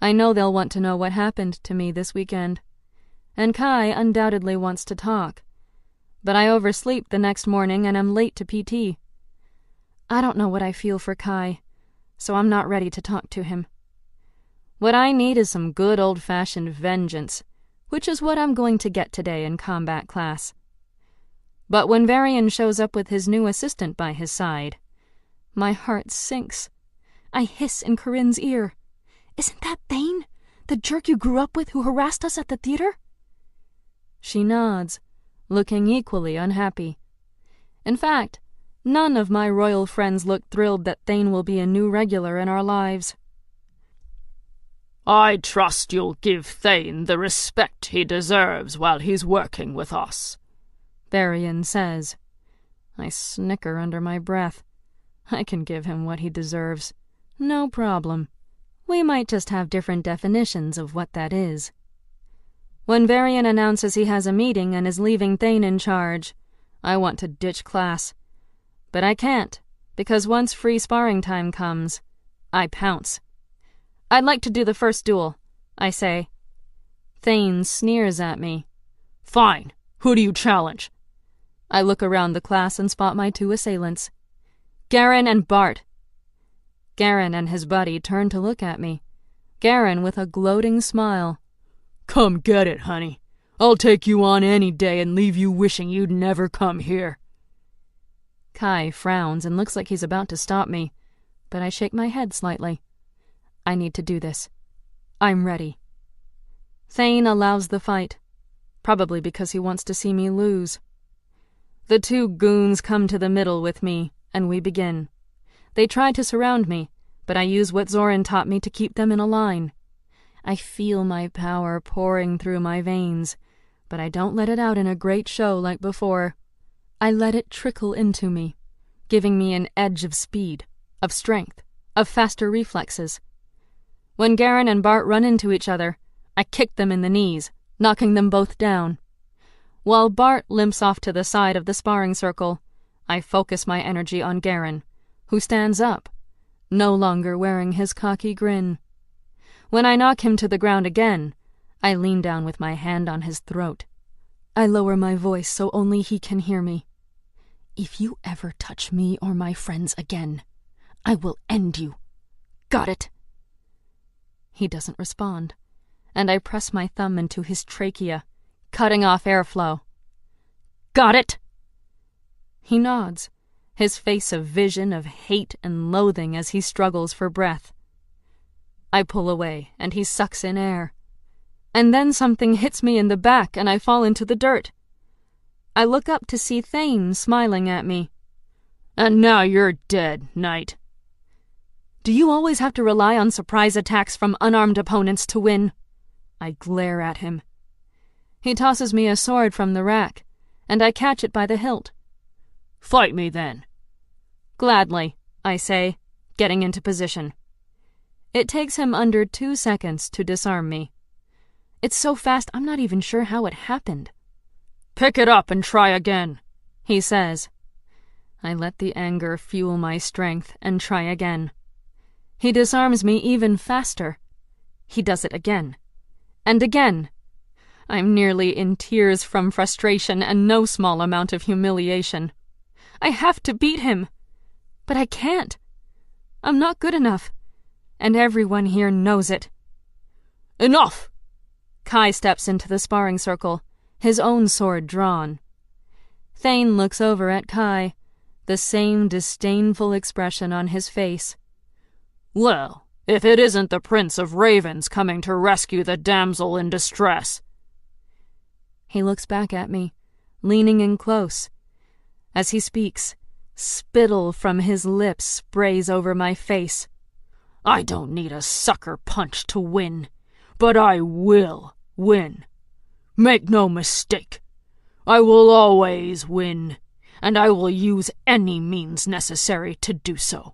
I know they'll want to know what happened to me this weekend, and Kai undoubtedly wants to talk. But I oversleep the next morning and am late to PT. I don't know what I feel for Kai, so I'm not ready to talk to him. What I need is some good old-fashioned vengeance, which is what I'm going to get today in combat class. But when Varian shows up with his new assistant by his side, my heart sinks. I hiss in Corinne's ear. "Isn't that Thane? The jerk you grew up with who harassed us at the theater?" She nods, looking equally unhappy. In fact, none of my royal friends look thrilled that Thane will be a new regular in our lives. I trust you'll give Thane the respect he deserves while he's working with us, Varian says. I snicker under my breath. I can give him what he deserves. No problem. We might just have different definitions of what that is. When Varian announces he has a meeting and is leaving Thane in charge, I want to ditch class. But I can't, because once free sparring time comes, I pounce. I'd like to do the first duel, I say. Thane sneers at me. Fine. Who do you challenge? I look around the class and spot my two assailants. Garen and Bart. Garen and his buddy turn to look at me. Garen with a gloating smile. Come get it, honey. I'll take you on any day and leave you wishing you'd never come here. Kai frowns and looks like he's about to stop me, but I shake my head slightly. I need to do this. I'm ready. Thane allows the fight, probably because he wants to see me lose. The two goons come to the middle with me, and we begin. They try to surround me, but I use what Zoran taught me to keep them in a line. I feel my power pouring through my veins, but I don't let it out in a great show like before. I let it trickle into me, giving me an edge of speed, of strength, of faster reflexes. When Garen and Bart run into each other, I kick them in the knees, knocking them both down. While Bart limps off to the side of the sparring circle, I focus my energy on Garen, who stands up, no longer wearing his cocky grin. When I knock him to the ground again, I lean down with my hand on his throat. I lower my voice so only he can hear me. If you ever touch me or my friends again, I will end you. Got it? He doesn't respond, and I press my thumb into his trachea, cutting off airflow. Got it? He nods, his face a vision of hate and loathing as he struggles for breath. I pull away, and he sucks in air. And then something hits me in the back, and I fall into the dirt. I look up to see Thane smiling at me. And now you're dead, Knight. Do you always have to rely on surprise attacks from unarmed opponents to win? I glare at him. He tosses me a sword from the rack, and I catch it by the hilt. Fight me, then. Gladly, I say, getting into position. It takes him under 2 seconds to disarm me. It's so fast I'm not even sure how it happened. Pick it up and try again, he says. I let the anger fuel my strength and try again. He disarms me even faster. He does it again. And again. I'm nearly in tears from frustration and no small amount of humiliation. I have to beat him. But I can't. I'm not good enough. And everyone here knows it. Enough! Kai steps into the sparring circle, his own sword drawn. Thane looks over at Kai, the same disdainful expression on his face. Well, if it isn't the Prince of Ravens coming to rescue the damsel in distress. He looks back at me, leaning in close. As he speaks, spittle from his lips sprays over my face. I don't need a sucker punch to win, but I will win. Make no mistake. I will always win, and I will use any means necessary to do so.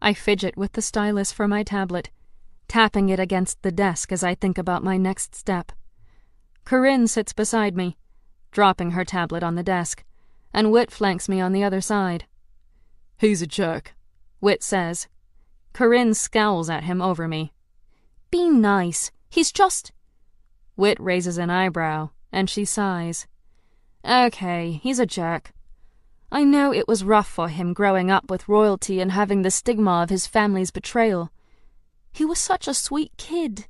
I fidget with the stylus for my tablet, tapping it against the desk as I think about my next step. Corinne sits beside me, dropping her tablet on the desk, and Whit flanks me on the other side. He's a jerk, Whit says. Corinne scowls at him over me. Be nice. He's just... Whit raises an eyebrow, and she sighs. Okay, he's a jerk. I know it was rough for him growing up with royalty and having the stigma of his family's betrayal. He was such a sweet kid.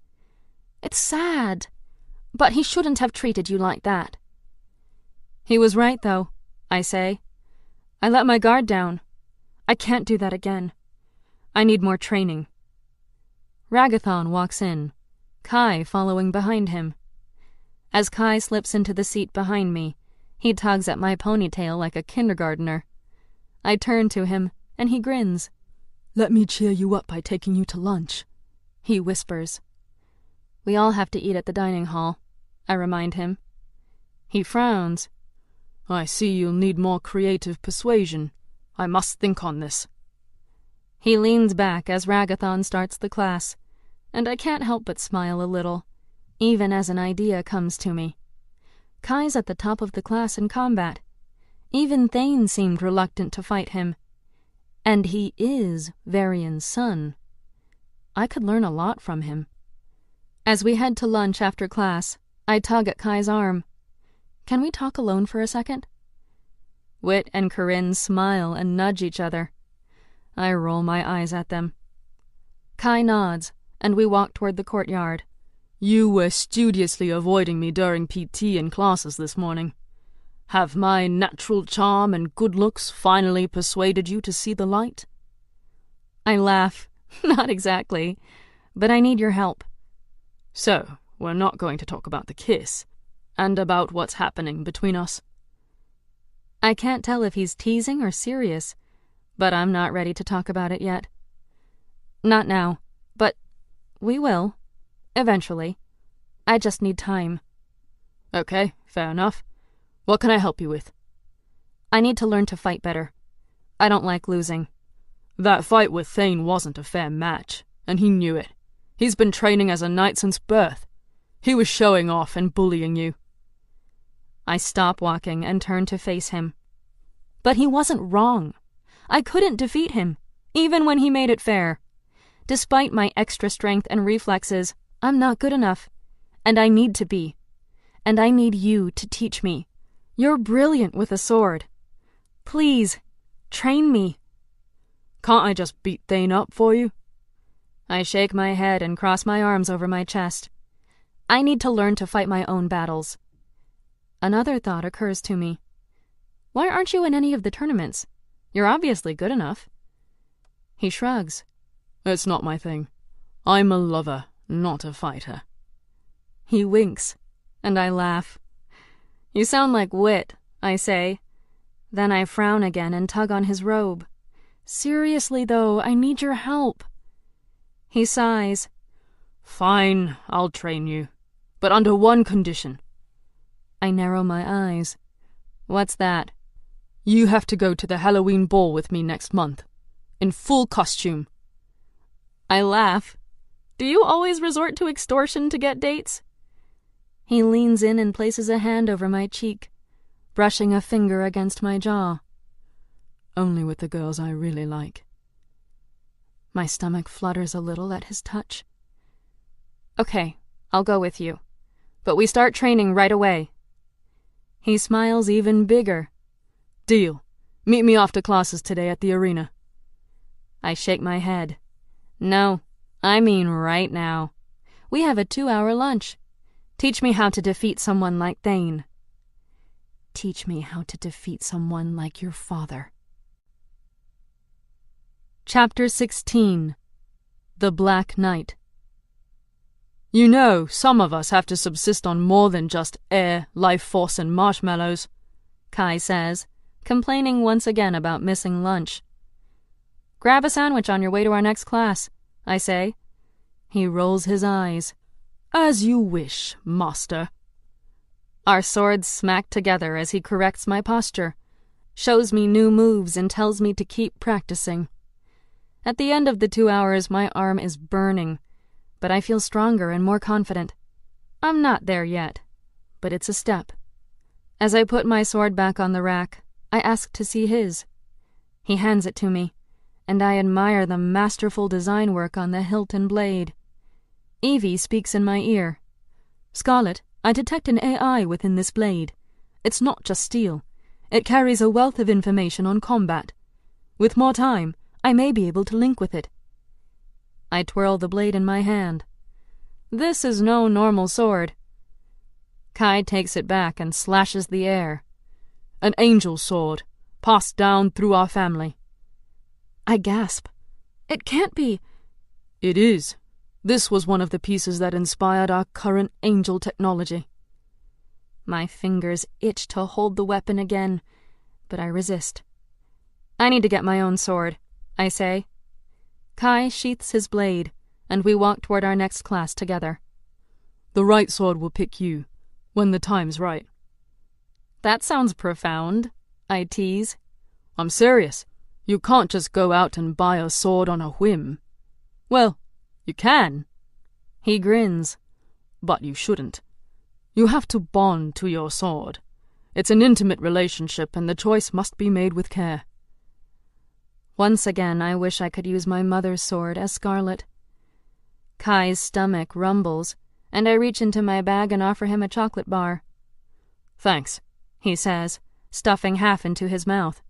It's sad. But he shouldn't have treated you like that. He was right, though, I say. I let my guard down. I can't do that again. I need more training. Ragathon walks in, Kai following behind him. As Kai slips into the seat behind me, he tugs at my ponytail like a kindergartner. I turn to him, and he grins. Let me cheer you up by taking you to lunch. he whispers. We all have to eat at the dining hall, I remind him. He frowns. I see you'll need more creative persuasion. I must think on this. He leans back as Ragathon starts the class, and I can't help but smile a little, even as an idea comes to me. Kai's at the top of the class in combat. Even Thane seemed reluctant to fight him. And he is Varian's son. I could learn a lot from him. As we head to lunch after class, I tug at Kai's arm. Can we talk alone for a second? Wit and Corinne smile and nudge each other. I roll my eyes at them. Kai nods, and we walk toward the courtyard. You were studiously avoiding me during PT and classes this morning. Have my natural charm and good looks finally persuaded you to see the light? I laugh. Not exactly, but I need your help. So, we're not going to talk about the kiss, and about what's happening between us? I can't tell if he's teasing or serious, but I'm not ready to talk about it yet. Not now, but we will, eventually. I just need time. Okay, fair enough. What can I help you with? I need to learn to fight better. I don't like losing. That fight with Thane wasn't a fair match, and he knew it. He's been training as a knight since birth. He was showing off and bullying you. I stop walking and turn to face him. But he wasn't wrong. I couldn't defeat him, even when he made it fair. Despite my extra strength and reflexes, I'm not good enough. And I need to be. And I need you to teach me. You're brilliant with a sword. Please, train me. Can't I just beat Thane up for you? I shake my head and cross my arms over my chest. I need to learn to fight my own battles. Another thought occurs to me. Why aren't you in any of the tournaments? You're obviously good enough. He shrugs. It's not my thing. I'm a lover, not a fighter. He winks, and I laugh. You sound like Wit, I say. Then I frown again and tug on his robe. Seriously, though, I need your help. He sighs. Fine, I'll train you, but under one condition. I narrow my eyes. What's that? You have to go to the Halloween ball with me next month, in full costume. I laugh. Do you always resort to extortion to get dates? He leans in and places a hand over my cheek, brushing a finger against my jaw. Only with the girls I really like. My stomach flutters a little at his touch. Okay, I'll go with you. But we start training right away. He smiles even bigger. Deal. Meet me after classes today at the arena. I shake my head. No, I mean right now. We have a 2-hour lunch. Teach me how to defeat someone like Thane. Teach me how to defeat someone like your father. Chapter 16. The Black Knight. You know, some of us have to subsist on more than just air, life force, and marshmallows, Kai says, complaining once again about missing lunch. Grab a sandwich on your way to our next class, I say. He rolls his eyes. As you wish, master. Our swords smack together as he corrects my posture, shows me new moves, and tells me to keep practicing. At the end of the 2 hours, my arm is burning, but I feel stronger and more confident. I'm not there yet, but it's a step. As I put my sword back on the rack, I ask to see his. He hands it to me, and I admire the masterful design work on the hilt and blade. Evie speaks in my ear. Scarlet, I detect an AI within this blade. It's not just steel. It carries a wealth of information on combat. With more time, I may be able to link with it. I twirl the blade in my hand. This is no normal sword. Kai takes it back and slashes the air. An angel sword, passed down through our family. I gasp. It can't be. It is. This was one of the pieces that inspired our current angel technology. My fingers itch to hold the weapon again, but I resist. I need to get my own sword, I say. Kai sheaths his blade, and we walk toward our next class together. The right sword will pick you, when the time's right. That sounds profound, I tease. I'm serious. You can't just go out and buy a sword on a whim. Well, you can. He grins. But you shouldn't. You have to bond to your sword. It's an intimate relationship, and the choice must be made with care. Once again, I wish I could use my mother's sword as Scarlet. Kai's stomach rumbles, and I reach into my bag and offer him a chocolate bar. Thanks, he says, stuffing half into his mouth.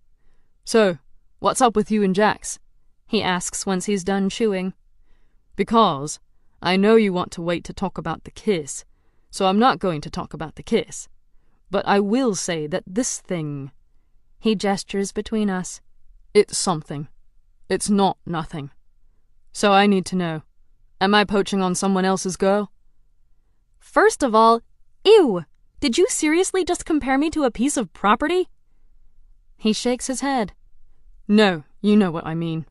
So, what's up with you and Jax? He asks once he's done chewing. Because I know you want to wait to talk about the kiss, so I'm not going to talk about the kiss. But I will say that this thing... He gestures between us. It's something. It's not nothing. So I need to know. Am I poaching on someone else's girl? First of all, ew! Did you seriously just compare me to a piece of property? He shakes his head. No, you know what I mean.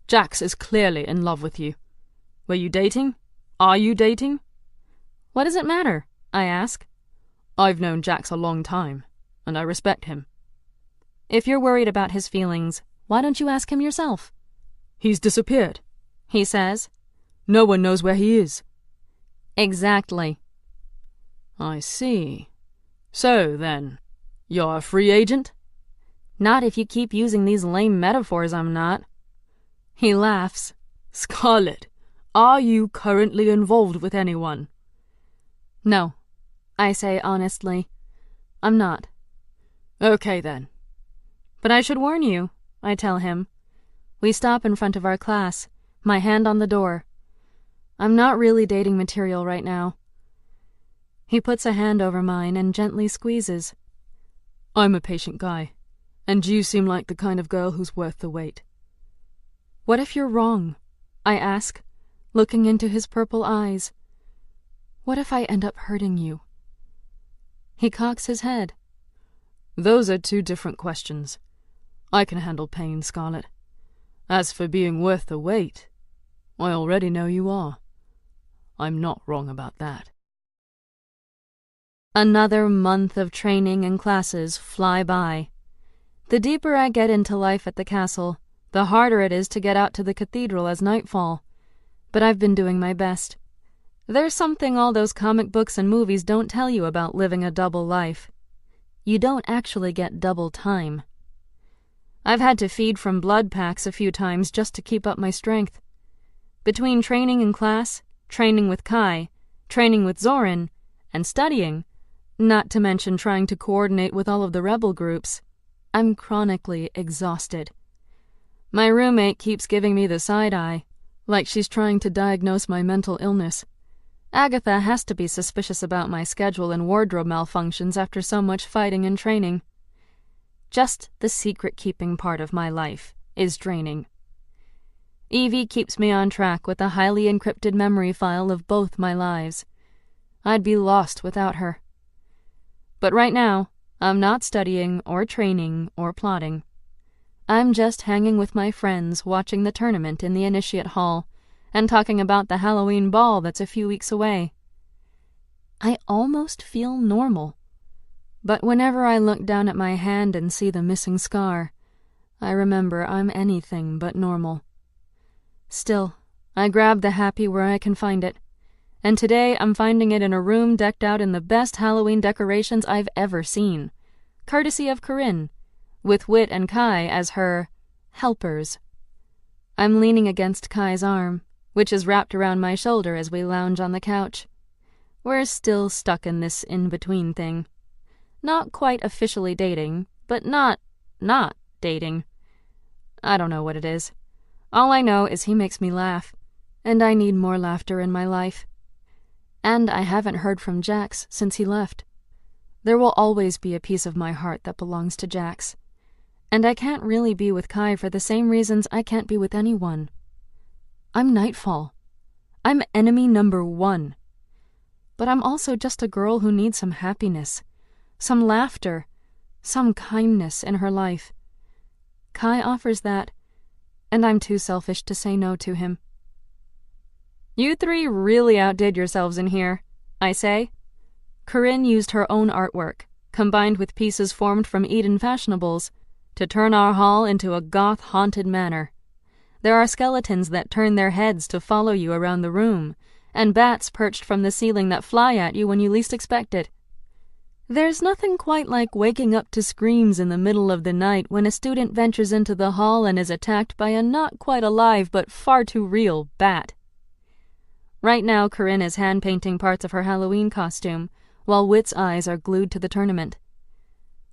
Jax is clearly in love with you. Were you dating? Are you dating? What does it matter? I ask. I've known Jax a long time, and I respect him. If you're worried about his feelings, why don't you ask him yourself? He's disappeared, he says. No one knows where he is. Exactly. I see. So, then, you're a free agent? Not if you keep using these lame metaphors, I'm not. He laughs. Scarlet, are you currently involved with anyone? No, I say honestly. I'm not. Okay, then. But I should warn you, I tell him. We stop in front of our class, my hand on the door. I'm not really dating material right now. He puts a hand over mine and gently squeezes. I'm a patient guy, and you seem like the kind of girl who's worth the wait. What if you're wrong? I ask, looking into his purple eyes. What if I end up hurting you? He cocks his head. Those are two different questions. I can handle pain, Scarlet. As for being worth the wait, I already know you are. I'm not wrong about that. Another month of training and classes fly by. The deeper I get into life at the castle, the harder it is to get out to the cathedral as nightfall. But I've been doing my best. There's something all those comic books and movies don't tell you about living a double life. You don't actually get double time. I've had to feed from blood packs a few times just to keep up my strength. Between training in class, training with Kai, training with Zoran, and studying, not to mention trying to coordinate with all of the rebel groups, I'm chronically exhausted. My roommate keeps giving me the side eye, like she's trying to diagnose my mental illness. Agatha has to be suspicious about my schedule and wardrobe malfunctions after so much fighting and training. Just the secret-keeping part of my life is draining. Evie keeps me on track with a highly encrypted memory file of both my lives. I'd be lost without her. But right now, I'm not studying or training or plotting. I'm just hanging with my friends watching the tournament in the Initiate Hall and talking about the Halloween ball that's a few weeks away. I almost feel normal. But whenever I look down at my hand and see the missing scar, I remember I'm anything but normal. Still, I grab the happy where I can find it, and today I'm finding it in a room decked out in the best Halloween decorations I've ever seen, courtesy of Corinne, with Wit and Kai as her helpers. I'm leaning against Kai's arm, which is wrapped around my shoulder as we lounge on the couch. We're still stuck in this in-between thing. Not quite officially dating, but not dating. I don't know what it is. All I know is he makes me laugh, and I need more laughter in my life. And I haven't heard from Jax since he left. There will always be a piece of my heart that belongs to Jax, and I can't really be with Kai for the same reasons I can't be with anyone. I'm Nightfall. I'm enemy number 1. But I'm also just a girl who needs some happiness, some laughter, some kindness in her life. Kai offers that, and I'm too selfish to say no to him. You three really outdid yourselves in here, I say. Corinne used her own artwork, combined with pieces formed from Eden fashionables, to turn our hall into a goth-haunted manor. There are skeletons that turn their heads to follow you around the room, and bats perched from the ceiling that fly at you when you least expect it. There's nothing quite like waking up to screams in the middle of the night when a student ventures into the hall and is attacked by a not quite alive but far too real bat. Right now, Corinne is hand-painting parts of her Halloween costume, while Whit's eyes are glued to the tournament.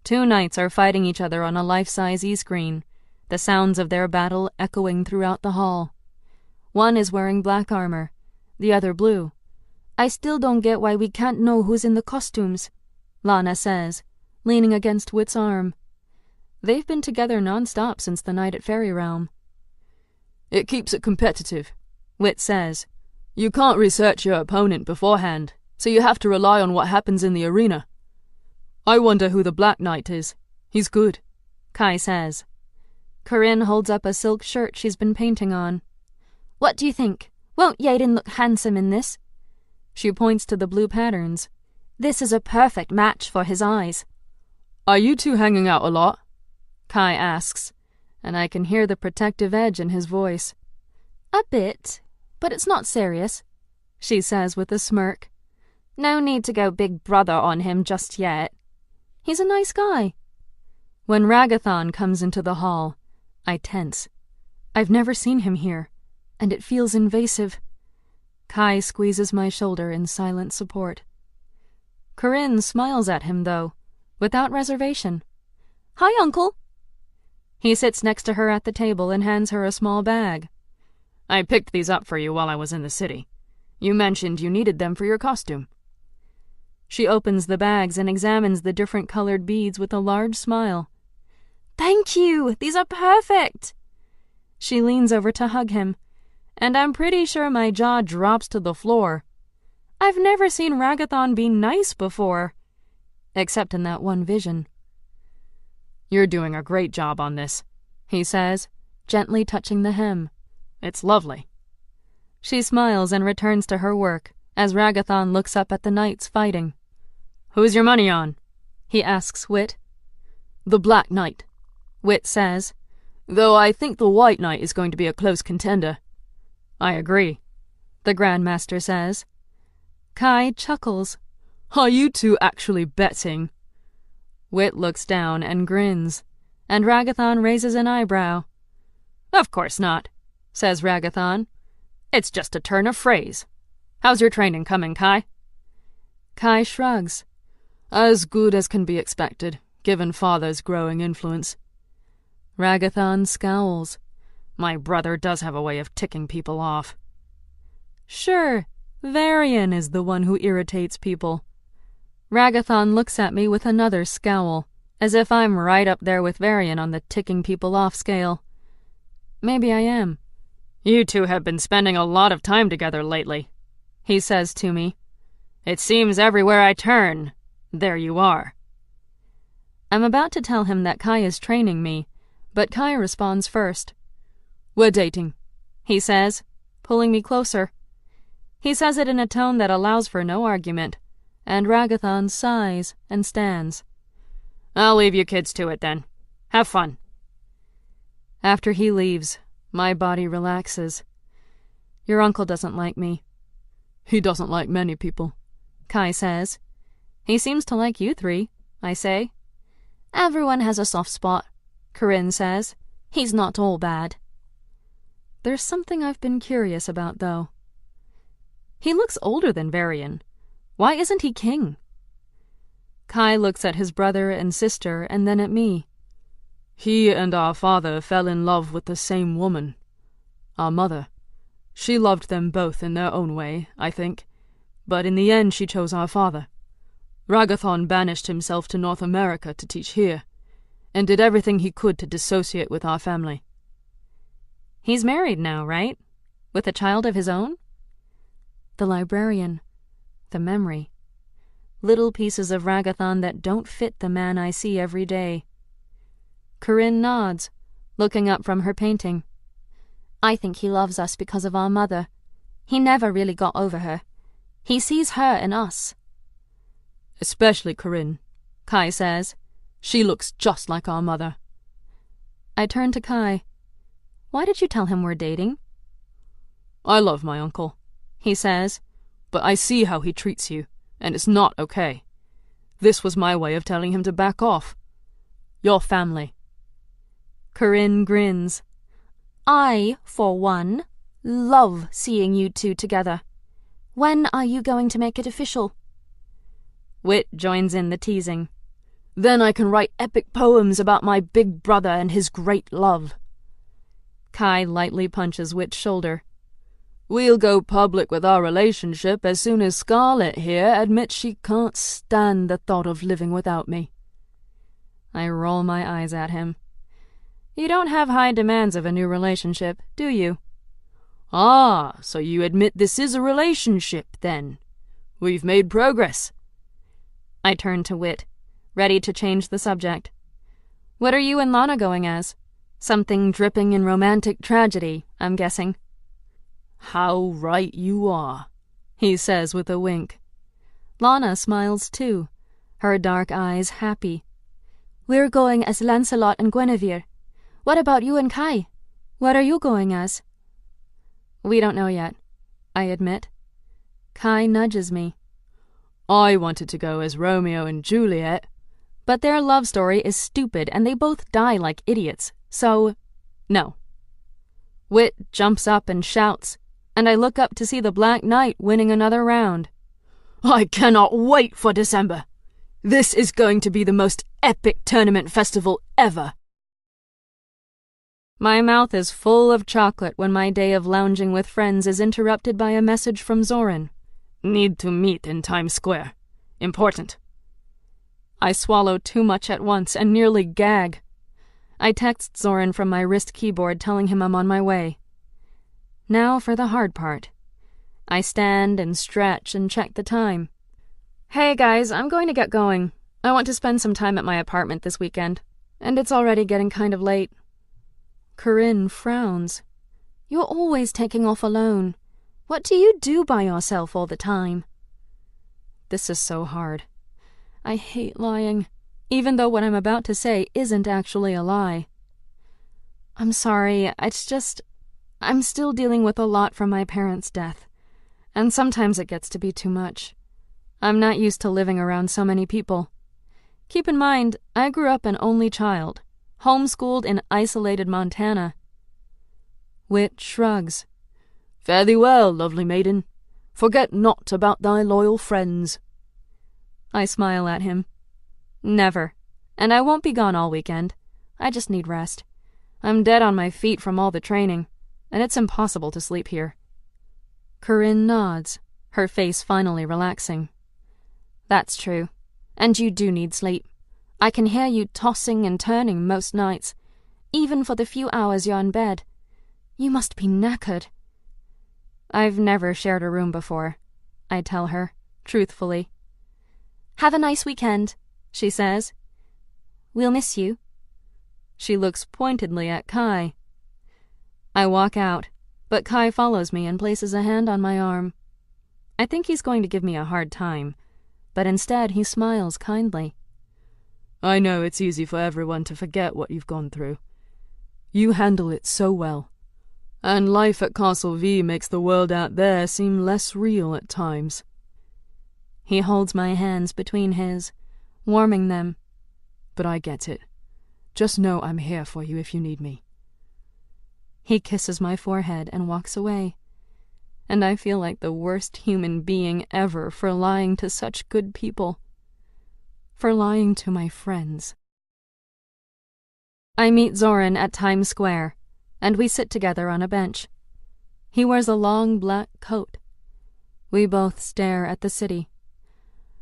Two knights are fighting each other on a life-size E-screen, the sounds of their battle echoing throughout the hall. One is wearing black armor, the other blue. I still don't get why we can't know who's in the costumes, Lana says, leaning against Whit's arm. They've been together non-stop since the night at Fairy Realm. It keeps it competitive, Whit says. You can't research your opponent beforehand, so you have to rely on what happens in the arena. I wonder who the Black Knight is. He's good, Kai says. Corinne holds up a silk shirt she's been painting on. What do you think? Won't Yaden look handsome in this? She points to the blue patterns. This is a perfect match for his eyes. Are you two hanging out a lot? Kai asks, and I can hear the protective edge in his voice. A bit, but it's not serious, she says with a smirk. No need to go big brother on him just yet. He's a nice guy. When Ragathon comes into the hall, I tense. I've never seen him here, and it feels invasive. Kai squeezes my shoulder in silent support. Corinne smiles at him, though, without reservation. Hi, Uncle. He sits next to her at the table and hands her a small bag. I picked these up for you while I was in the city. You mentioned you needed them for your costume. She opens the bags and examines the different colored beads with a large smile. Thank you! These are perfect! She leans over to hug him, and I'm pretty sure my jaw drops to the floor. I've never seen Ragathon be nice before, except in that one vision. You're doing a great job on this, he says, gently touching the hem. It's lovely. She smiles and returns to her work as Ragathon looks up at the knights fighting. Who's your money on? He asks Whit. The Black Knight, Whit says, though I think the White Knight is going to be a close contender. I agree, the Grandmaster says. Kai chuckles. Are you two actually betting? Whit looks down and grins, and Ragathon raises an eyebrow. Of course not, says Ragathon. It's just a turn of phrase. How's your training coming, Kai? Kai shrugs. As good as can be expected, given Father's growing influence. Ragathon scowls. My brother does have a way of ticking people off. Sure, Varian is the one who irritates people. Ragathon looks at me with another scowl, as if I'm right up there with Varian on the ticking people off scale. Maybe I am. You two have been spending a lot of time together lately, he says to me. It seems everywhere I turn, there you are. I'm about to tell him that Kai is training me, but Kai responds first. We're dating, he says, pulling me closer. He says it in a tone that allows for no argument, and Ragathon sighs and stands. I'll leave you kids to it then. Have fun. After he leaves, my body relaxes. Your uncle doesn't like me. He doesn't like many people, Kai says. He seems to like you three, I say. Everyone has a soft spot, Corinne says. He's not all bad. There's something I've been curious about, though. He looks older than Varian. Why isn't he king? Kai looks at his brother and sister and then at me. He and our father fell in love with the same woman. Our mother. She loved them both in their own way, I think, but in the end she chose our father. Ragathon banished himself to North America to teach here, and did everything he could to dissociate with our family. He's married now, right? With a child of his own? The librarian. The memory. Little pieces of Ragathon that don't fit the man I see every day. Corinne nods, looking up from her painting. I think he loves us because of our mother. He never really got over her. He sees her in us. Especially Corinne, Kai says. She looks just like our mother. I turn to Kai. Why did you tell him we're dating? I love my uncle, he says, but I see how he treats you, and it's not okay. This was my way of telling him to back off. Your family. Corinne grins. I, for one, love seeing you two together. When are you going to make it official? Wit joins in the teasing. Then I can write epic poems about my big brother and his great love. Kai lightly punches Wit's shoulder. We'll go public with our relationship as soon as Scarlett here admits she can't stand the thought of living without me. I roll my eyes at him. You don't have high demands of a new relationship, do you? Ah, so you admit this is a relationship, then? We've made progress. I turn to Wit, ready to change the subject. What are you and Lana going as? Something dripping in romantic tragedy, I'm guessing. How right you are, he says with a wink. Lana smiles too, her dark eyes happy. We're going as Lancelot and Guinevere. What about you and Kai? What are you going as? We don't know yet, I admit. Kai nudges me. I wanted to go as Romeo and Juliet. But their love story is stupid and they both die like idiots, so no. Wit jumps up and shouts, and I look up to see the Black Knight winning another round. I cannot wait for December. This is going to be the most epic tournament festival ever. My mouth is full of chocolate when my day of lounging with friends is interrupted by a message from Zoran. Need to meet in Times Square. Important. I swallow too much at once and nearly gag. I text Zoran from my wrist keyboard telling him I'm on my way. Now for the hard part. I stand and stretch and check the time. Hey guys, I'm going to get going. I want to spend some time at my apartment this weekend, and it's already getting kind of late. Corinne frowns. You're always taking off alone. What do you do by yourself all the time? This is so hard. I hate lying, even though what I'm about to say isn't actually a lie. I'm sorry, it's just, I'm still dealing with a lot from my parents' death, and sometimes it gets to be too much. I'm not used to living around so many people. Keep in mind, I grew up an only child, homeschooled in isolated Montana. Wit shrugs. Fare thee well, lovely maiden. Forget not about thy loyal friends. I smile at him. Never. And I won't be gone all weekend. I just need rest. I'm dead on my feet from all the training, and it's impossible to sleep here. Corinne nods, her face finally relaxing. That's true. And you do need sleep. I can hear you tossing and turning most nights, even for the few hours you're in bed. You must be knackered. I've never shared a room before, I tell her, truthfully. Have a nice weekend, she says. We'll miss you. She looks pointedly at Kai. I walk out, but Kai follows me and places a hand on my arm. I think he's going to give me a hard time, but instead he smiles kindly. I know it's easy for everyone to forget what you've gone through. You handle it so well. And life at Castle V makes the world out there seem less real at times. He holds my hands between his, warming them. But I get it. Just know I'm here for you if you need me. He kisses my forehead and walks away, and I feel like the worst human being ever for lying to such good people. For lying to my friends. I meet Zoran at Times Square, and we sit together on a bench. He wears a long black coat. We both stare at the city.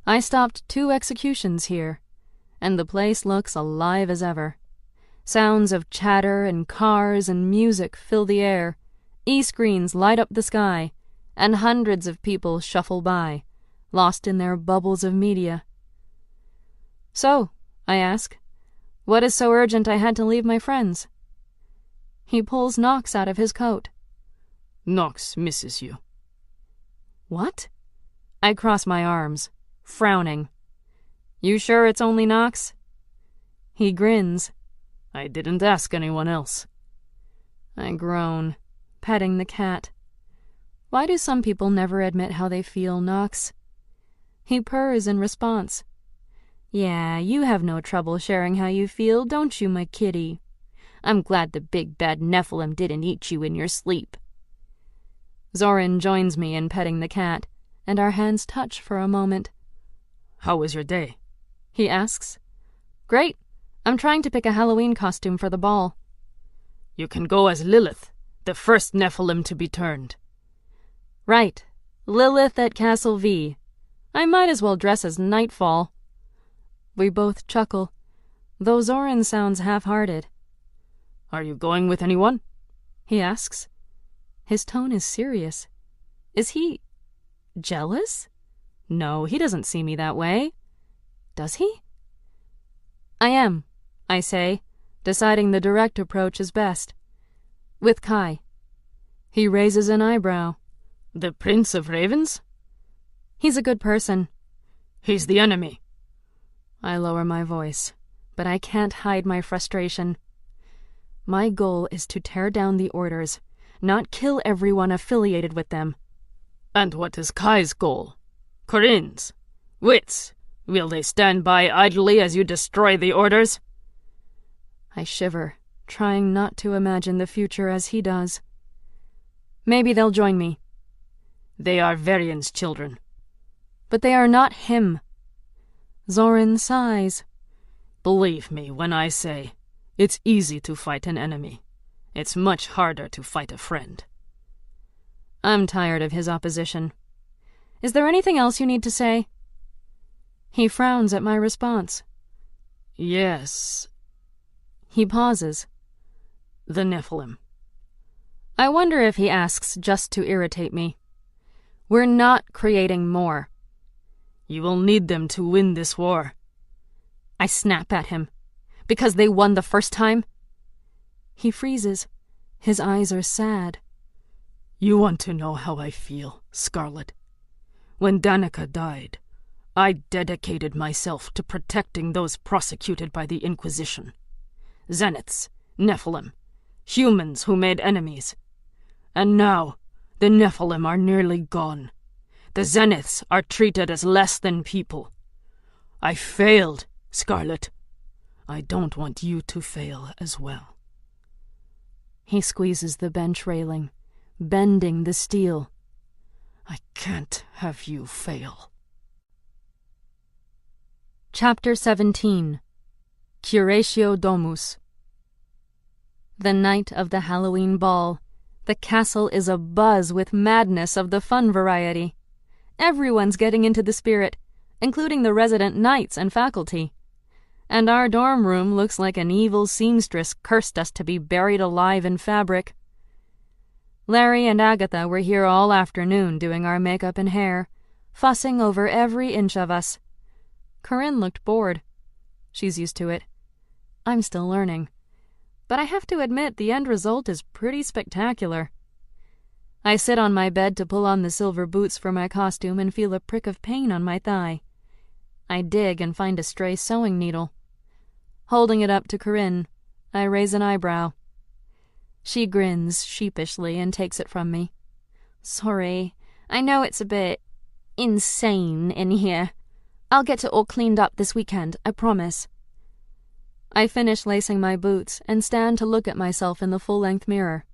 I stopped 2 executions here, and the place looks alive as ever. Sounds of chatter and cars and music fill the air, e-screens light up the sky, and hundreds of people shuffle by, lost in their bubbles of media. So, I ask, what is so urgent I had to leave my friends? He pulls Knox out of his coat. Knox misses you. What? I cross my arms, frowning. You sure it's only Nox? He grins. I didn't ask anyone else. I groan, petting the cat. Why do some people never admit how they feel, Nox? He purrs in response. Yeah, you have no trouble sharing how you feel, don't you, my kitty? I'm glad the big bad Nephilim didn't eat you in your sleep. Zoran joins me in petting the cat, and our hands touch for a moment. How was your day? He asks. Great. I'm trying to pick a Halloween costume for the ball. You can go as Lilith, the first Nephilim to be turned. Right. Lilith at Castle V. I might as well dress as Nightfall. We both chuckle, though Zoran sounds half-hearted. Are you going with anyone? He asks. His tone is serious. Is he jealous? No, he doesn't see me that way. Does he? I am, I say, deciding the direct approach is best. With Kai. He raises an eyebrow. The Prince of Ravens? He's a good person. He's the enemy. I lower my voice, but I can't hide my frustration. My goal is to tear down the orders, not kill everyone affiliated with them. And what is Kai's goal? Corinne's? Wit's? Will they stand by idly as you destroy the orders? I shiver, trying not to imagine the future as he does. Maybe they'll join me. They are Varian's children. But they are not him. Zoran sighs. Believe me when I say, it's easy to fight an enemy. It's much harder to fight a friend. I'm tired of his opposition. Is there anything else you need to say? He frowns at my response. Yes. He pauses. The Nephilim. I wonder if he asks just to irritate me. We're not creating more. You will need them to win this war. I snap at him. Because they won the first time? He freezes. His eyes are sad. You want to know how I feel, Scarlet. When Danica died, I dedicated myself to protecting those prosecuted by the Inquisition. Zeniths, Nephilim, humans who made enemies. And now, the Nephilim are nearly gone. The Zeniths are treated as less than people. I failed, Scarlet. I don't want you to fail as well. He squeezes the bench railing, bending the steel. I can't have you fail. Chapter 17. Curatio Domus. The night of the Halloween ball. The castle is abuzz with madness of the fun variety. Everyone's getting into the spirit, including the resident knights and faculty. And our dorm room looks like an evil seamstress cursed us to be buried alive in fabric. Larry and Agatha were here all afternoon doing our makeup and hair, fussing over every inch of us. Corinne looked bored. She's used to it. I'm still learning. But I have to admit the end result is pretty spectacular. I sit on my bed to pull on the silver boots for my costume and feel a prick of pain on my thigh. I dig and find a stray sewing needle. Holding it up to Corinne, I raise an eyebrow. She grins sheepishly and takes it from me. Sorry, I know it's a bit insane in here. I'll get it all cleaned up this weekend, I promise. I finish lacing my boots and stand to look at myself in the full-length mirror.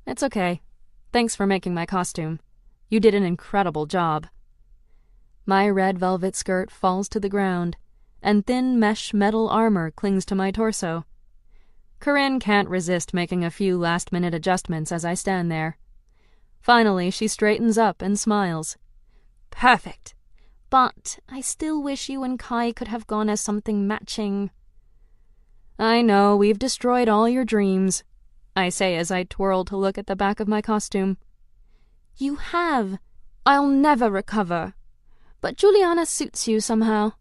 It's okay. Thanks for making my costume. You did an incredible job. My red velvet skirt falls to the ground, and thin mesh metal armor clings to my torso. Corinne can't resist making a few last-minute adjustments as I stand there. Finally, she straightens up and smiles. Perfect. But I still wish you and Kai could have gone as something matching. I know, we've destroyed all your dreams, I say as I twirl to look at the back of my costume. You have. I'll never recover. But Juliana suits you somehow.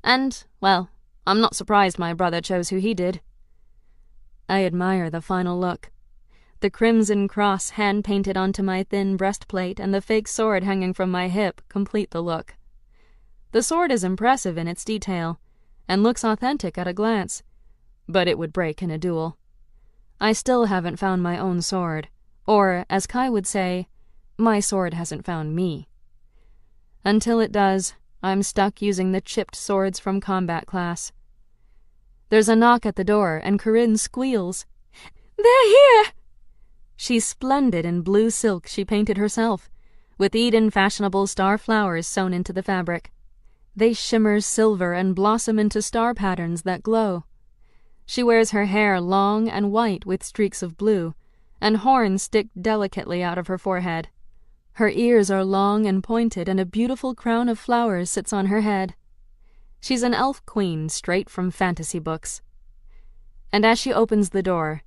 And, well, I'm not surprised my brother chose who he did. I admire the final look. the crimson cross hand-painted onto my thin breastplate and the fake sword hanging from my hip complete the look. The sword is impressive in its detail, and looks authentic at a glance, but it would break in a duel. I still haven't found my own sword, or, as Kai would say, my sword hasn't found me. Until it does, I'm stuck using the chipped swords from combat class. There's a knock at the door, and Corinne squeals. "They're here!" She's splendid in blue silk she painted herself, with Eden-fashionable star flowers sewn into the fabric. They shimmer silver and blossom into star patterns that glow. She wears her hair long and white with streaks of blue, and horns stick delicately out of her forehead. Her ears are long and pointed, and a beautiful crown of flowers sits on her head. She's an elf queen straight from fantasy books. And as she opens the door,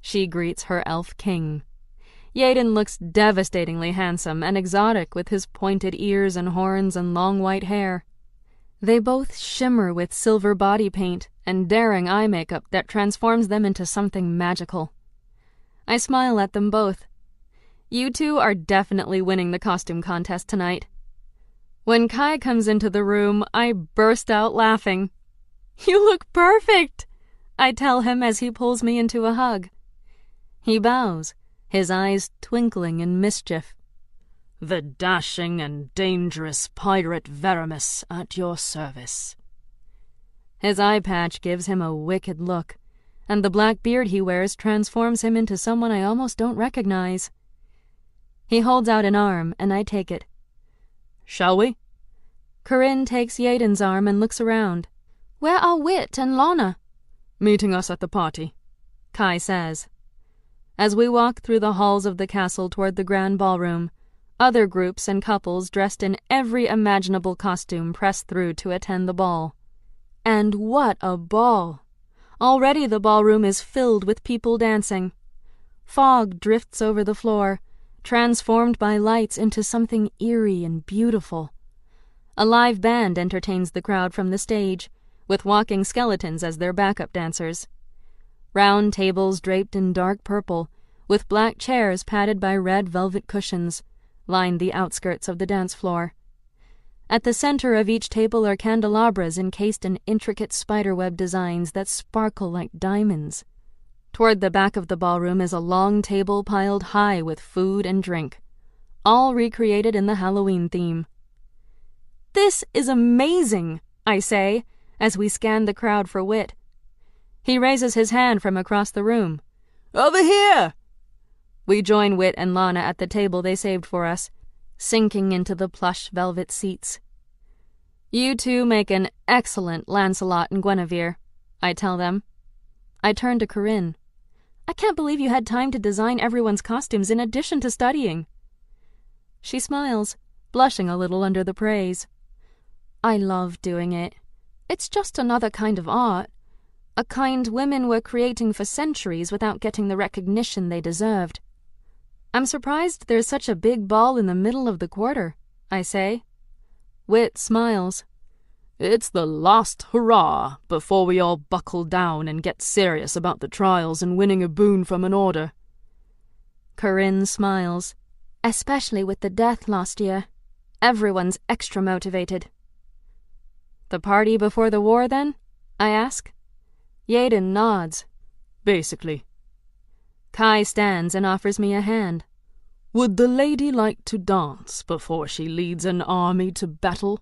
she greets her elf king. Yaden looks devastatingly handsome and exotic with his pointed ears and horns and long white hair. They both shimmer with silver body paint and daring eye makeup that transforms them into something magical. I smile at them both. You two are definitely winning the costume contest tonight. When Kai comes into the room, I burst out laughing. "You look perfect," I tell him as he pulls me into a hug. He bows, his eyes twinkling in mischief. "The dashing and dangerous pirate Veramus at your service." His eye patch gives him a wicked look, and the black beard he wears transforms him into someone I almost don't recognize. He holds out an arm, and I take it. "Shall we?" Corinne takes Yaden's arm and looks around. "Where are Wit and Lana?" "Meeting us at the party," Kai says. As we walk through the halls of the castle toward the grand ballroom, other groups and couples dressed in every imaginable costume press through to attend the ball. And what a ball! Already the ballroom is filled with people dancing. Fog drifts over the floor, transformed by lights into something eerie and beautiful. A live band entertains the crowd from the stage, with walking skeletons as their backup dancers. Round tables draped in dark purple, with black chairs padded by red velvet cushions, line the outskirts of the dance floor. At the center of each table are candelabras encased in intricate spiderweb designs that sparkle like diamonds. Toward the back of the ballroom is a long table piled high with food and drink, all recreated in the Halloween theme. "This is amazing," I say, as we scan the crowd for Wit. He raises his hand from across the room. "Over here!" We join Wit and Lana at the table they saved for us, sinking into the plush velvet seats. "You two make an excellent Lancelot and Guinevere," I tell them. I turn to Corinne. "I can't believe you had time to design everyone's costumes in addition to studying." She smiles, blushing a little under the praise. "I love doing it. It's just another kind of art. A kind women were creating for centuries without getting the recognition they deserved." "I'm surprised there's such a big ball in the middle of the quarter," I say. Wit smiles. "It's the last hurrah before we all buckle down and get serious about the trials and winning a boon from an order." Corinne smiles. "Especially with the death last year. Everyone's extra motivated." "The party before the war, then?" I ask. Yaden nods. "Basically." Kai stands and offers me a hand. "Would the lady like to dance before she leads an army to battle?"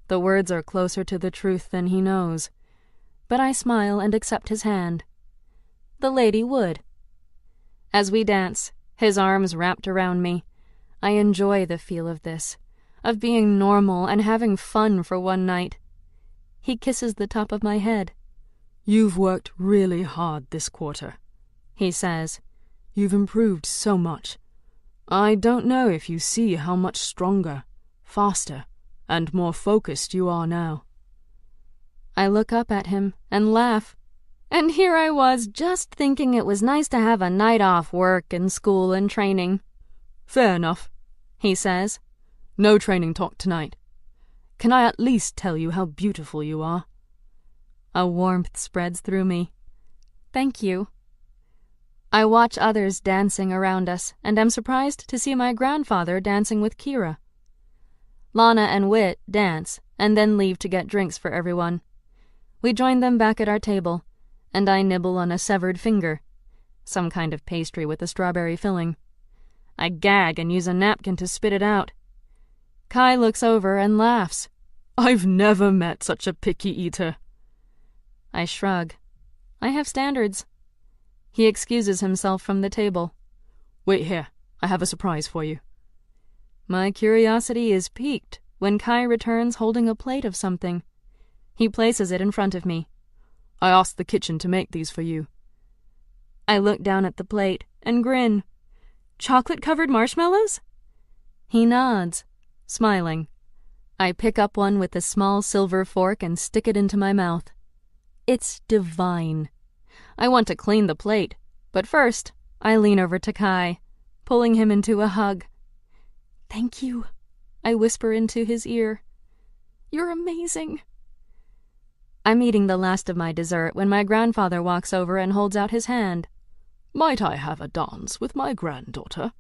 The words are closer to the truth than he knows, but I smile and accept his hand. The lady would. As we dance, his arms wrapped around me, I enjoy the feel of this, of being normal and having fun for one night. He kisses the top of my head. "You've worked really hard this quarter," he says. "You've improved so much. I don't know if you see how much stronger, faster, and more focused you are now." I look up at him and laugh. And here I was just thinking it was nice to have a night off work and school and training. "Fair enough," he says. "No training talk tonight. Can I at least tell you how beautiful you are?" A warmth spreads through me. "Thank you." I watch others dancing around us, and am surprised to see my grandfather dancing with Kira. Lana and Wit dance, and then leave to get drinks for everyone. We join them back at our table, and I nibble on a severed finger, some kind of pastry with a strawberry filling. I gag and use a napkin to spit it out. Kai looks over and laughs. I've never met such a picky eater. I shrug. I have standards. He excuses himself from the table. Wait here. I have a surprise for you. My curiosity is piqued when Kai returns holding a plate of something. He places it in front of me. I asked the kitchen to make these for you. I look down at the plate and grin. Chocolate-covered marshmallows? He nods, smiling. I pick up one with a small silver fork and stick it into my mouth. It's divine. I want to clean the plate, but first I lean over to Kai, pulling him into a hug. Thank you, I whisper into his ear. You're amazing. I'm eating the last of my dessert when my grandfather walks over and holds out his hand. Might I have a dance with my granddaughter?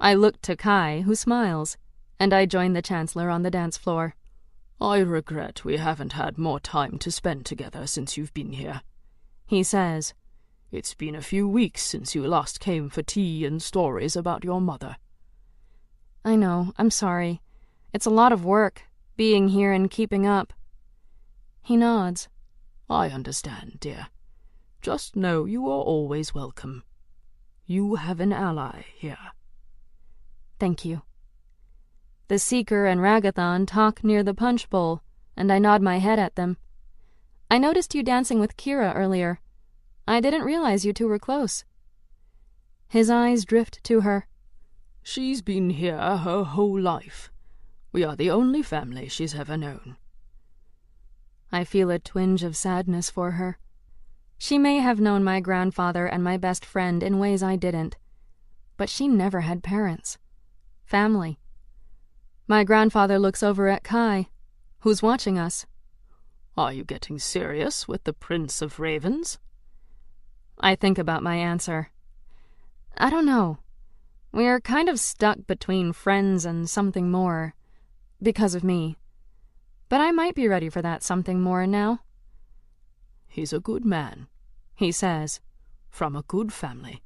I look to Kai, who smiles, and I join the Chancellor on the dance floor. I regret we haven't had more time to spend together since you've been here, he says. It's been a few weeks since you last came for tea and stories about your mother. I know, I'm sorry. It's a lot of work, being here and keeping up. He nods. I understand, dear. Just know you are always welcome. You have an ally here. Thank you. The Seeker and Ragathon talk near the punch bowl, and I nod my head at them. I noticed you dancing with Kira earlier. I didn't realize you two were close. His eyes drift to her. She's been here her whole life. We are the only family she's ever known. I feel a twinge of sadness for her. She may have known my grandfather and my best friend in ways I didn't, but she never had parents. Family. My grandfather looks over at Kai, who's watching us. Are you getting serious with the Prince of Ravens? I think about my answer. I don't know. We're kind of stuck between friends and something more, because of me. But I might be ready for that something more now. He's a good man, he says, from a good family.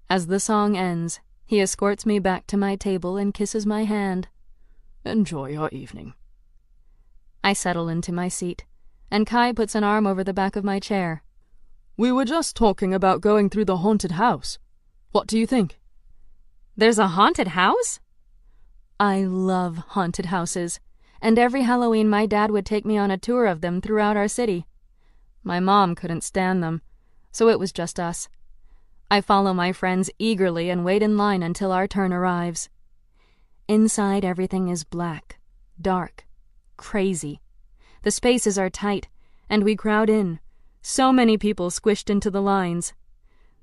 As the song ends, he escorts me back to my table and kisses my hand. Enjoy your evening. I settle into my seat, and Kai puts an arm over the back of my chair. We were just talking about going through the haunted house. What do you think? There's a haunted house? I love haunted houses, and every Halloween my dad would take me on a tour of them throughout our city. My mom couldn't stand them, so it was just us. I follow my friends eagerly and wait in line until our turn arrives. Inside, everything is black, dark, crazy. The spaces are tight, and we crowd in, so many people squished into the lines.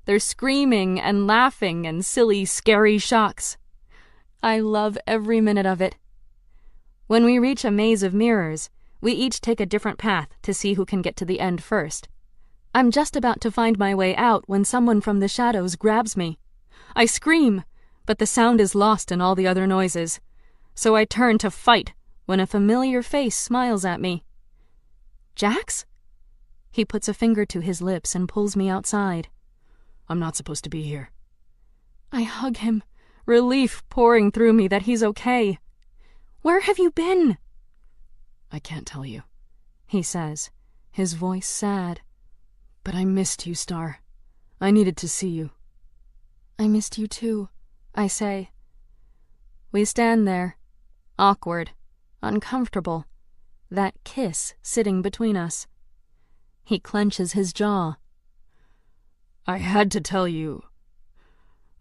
They're screaming and laughing and silly, scary shocks. I love every minute of it. When we reach a maze of mirrors, we each take a different path to see who can get to the end first. I'm just about to find my way out when someone from the shadows grabs me. I scream, but the sound is lost in all the other noises. So I turn to fight when a familiar face smiles at me. Jax? He puts a finger to his lips and pulls me outside. I'm not supposed to be here. I hug him, relief pouring through me that he's okay. Where have you been? I can't tell you, he says, his voice sad. But I missed you, Star. I needed to see you. I missed you too, I say. We stand there, awkward, uncomfortable, that kiss sitting between us. He clenches his jaw. I had to tell you.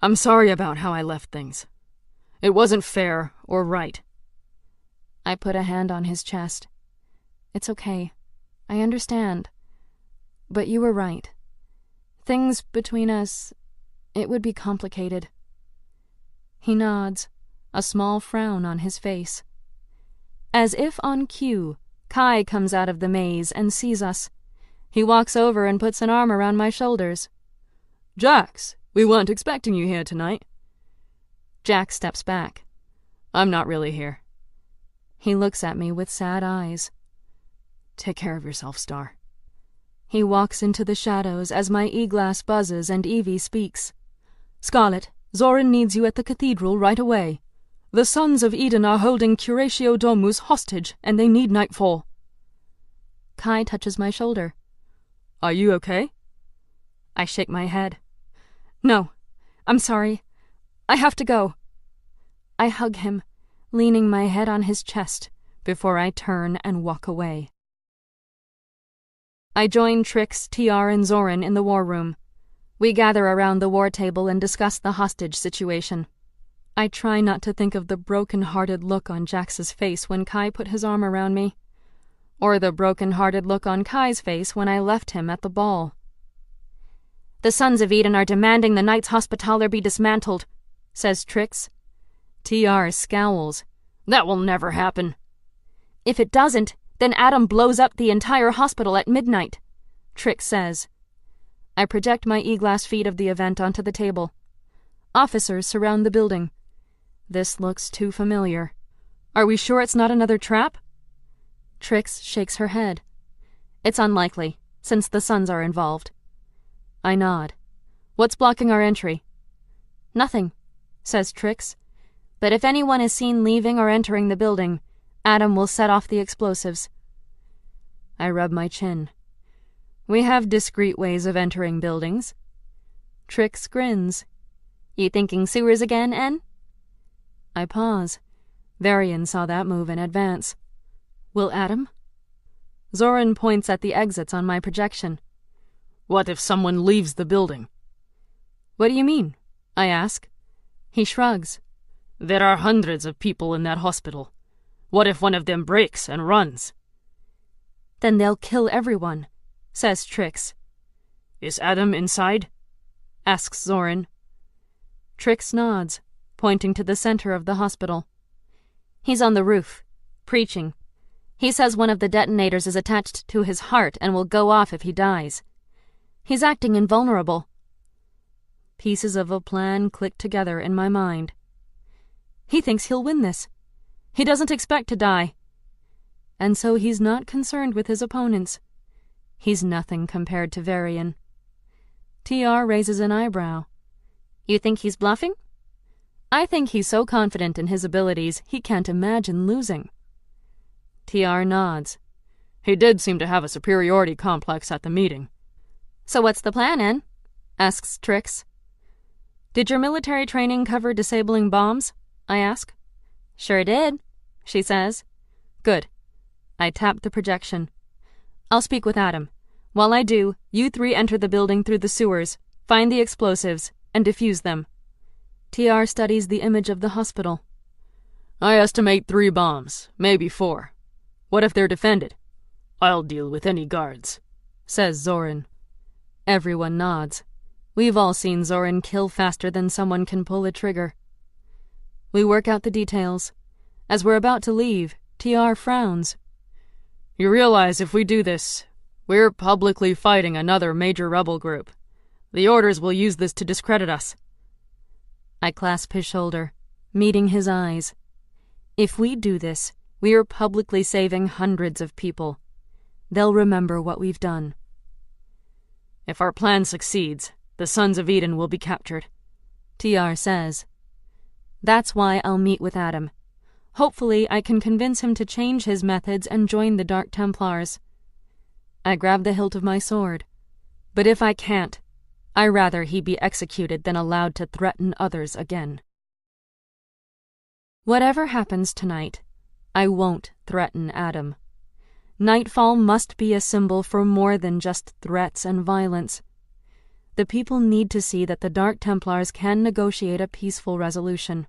I'm sorry about how I left things. It wasn't fair or right. I put a hand on his chest. It's okay. I understand. But you were right. Things between us, it would be complicated. He nods, a small frown on his face. As if on cue, Kai comes out of the maze and sees us. He walks over and puts an arm around my shoulders. Jax, we weren't expecting you here tonight. Jack steps back. I'm not really here. He looks at me with sad eyes. Take care of yourself, Star. He walks into the shadows as my e-glass buzzes and Evie speaks. Scarlet, Zoran needs you at the cathedral right away. The Sons of Eden are holding Curatio Domus hostage, and they need Nightfall. Kai touches my shoulder. Are you okay? I shake my head. No, I'm sorry. I have to go. I hug him, leaning my head on his chest, before I turn and walk away. I join Trix, TR, and Zoran in the war room. We gather around the war table and discuss the hostage situation. I try not to think of the broken-hearted look on Jax's face when Kai put his arm around me, or the broken-hearted look on Kai's face when I left him at the ball. The Sons of Eden are demanding the Knights Hospitaller be dismantled, says Trix. TR scowls. That will never happen. If it doesn't, then Adam blows up the entire hospital at midnight, Trix says. I project my e-glass feed of the event onto the table. Officers surround the building. This looks too familiar. Are we sure it's not another trap? Trix shakes her head. It's unlikely, since the Sons are involved. I nod. What's blocking our entry? Nothing, says Trix. But if anyone is seen leaving or entering the building, Adam will set off the explosives. I rub my chin. We have discreet ways of entering buildings. Trix grins. You thinking sewers again, En? I pause. Varian saw that move in advance. Will Adam? Zoran points at the exits on my projection. What if someone leaves the building? What do you mean? I ask. He shrugs. There are hundreds of people in that hospital. What if one of them breaks and runs? Then they'll kill everyone, says Trix. Is Adam inside? Asks Zoran. Trix nods, pointing to the center of the hospital. He's on the roof, preaching. He says one of the detonators is attached to his heart and will go off if he dies. He's acting invulnerable. Pieces of a plan click together in my mind. He thinks he'll win this. He doesn't expect to die. And so he's not concerned with his opponents. He's nothing compared to Varian. TR raises an eyebrow. You think he's bluffing? I think he's so confident in his abilities he can't imagine losing. TR nods. He did seem to have a superiority complex at the meeting. So what's the plan, En? Asks Trix. Did your military training cover disabling bombs? I ask. Sure did, she says. Good. I tap the projection. I'll speak with Adam. While I do, you three enter the building through the sewers, find the explosives, and defuse them. TR studies the image of the hospital. I estimate 3 bombs, maybe 4. What if they're defended? I'll deal with any guards, says Zoran. Everyone nods. We've all seen Zoran kill faster than someone can pull a trigger. We work out the details. As we're about to leave, TR frowns. You realize if we do this, we're publicly fighting another major rebel group. The Orders will use this to discredit us. I clasp his shoulder, meeting his eyes. If we do this, we are publicly saving hundreds of people. They'll remember what we've done. If our plan succeeds, the Sons of Eden will be captured, TR says. That's why I'll meet with Adam. Hopefully I can convince him to change his methods and join the Dark Templars. I grab the hilt of my sword. But if I can't, I'd rather he be executed than allowed to threaten others again. Whatever happens tonight, I won't threaten Adam. Nightfall must be a symbol for more than just threats and violence. The people need to see that the Dark Templars can negotiate a peaceful resolution.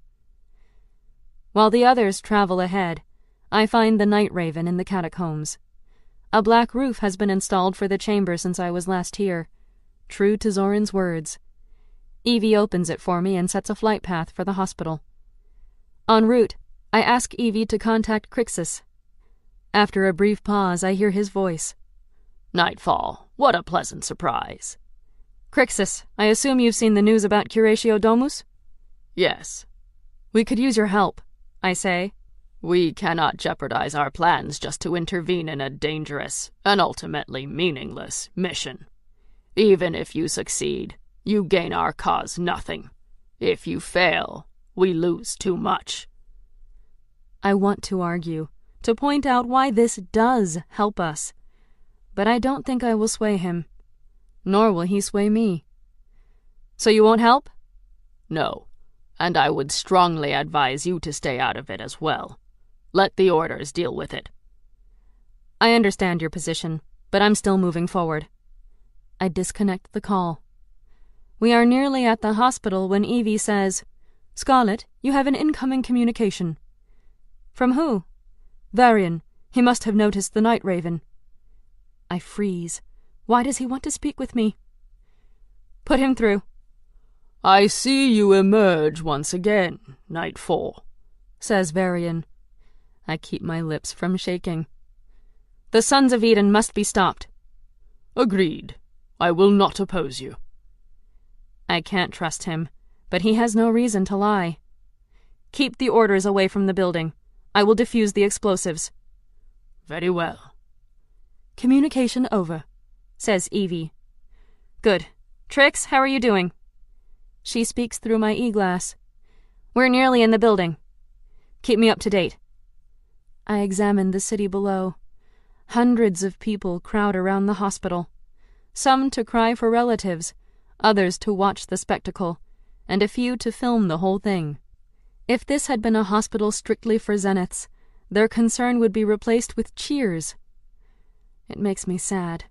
While the others travel ahead, I find the Night Raven in the catacombs. A black roof has been installed for the chamber since I was last here, true to Zoran's words. Evie opens it for me and sets a flight path for the hospital. En route, I ask Evie to contact Crixus. After a brief pause, I hear his voice. Nightfall, what a pleasant surprise. Crixus, I assume you've seen the news about Curatio Domus? Yes. We could use your help, I say. We cannot jeopardize our plans just to intervene in a dangerous and ultimately meaningless mission. Even if you succeed, you gain our cause nothing. If you fail, we lose too much. I want to argue, to point out why this does help us. But I don't think I will sway him. Nor will he sway me. So you won't help? No, and I would strongly advise you to stay out of it as well. Let the orders deal with it. I understand your position, but I'm still moving forward. I disconnect the call. We are nearly at the hospital when Evie says, "Scarlet, you have an incoming communication." "From who?" "Varian. He must have noticed the Night Raven." I freeze. Why does he want to speak with me? "Put him through." "I see you emerge once again, Nightfall," says Varian. I keep my lips from shaking. "The Sons of Eden must be stopped." "Agreed. I will not oppose you." I can't trust him, but he has no reason to lie. "Keep the orders away from the building. I will defuse the explosives." "Very well." "Communication over," says Evie. "Good. Trix, how are you doing?" She speaks through my e-glass. "We're nearly in the building. Keep me up to date." I examine the city below. Hundreds of people crowd around the hospital. Some to cry for relatives, others to watch the spectacle, and a few to film the whole thing. If this had been a hospital strictly for Zeniths, their concern would be replaced with cheers. It makes me sad.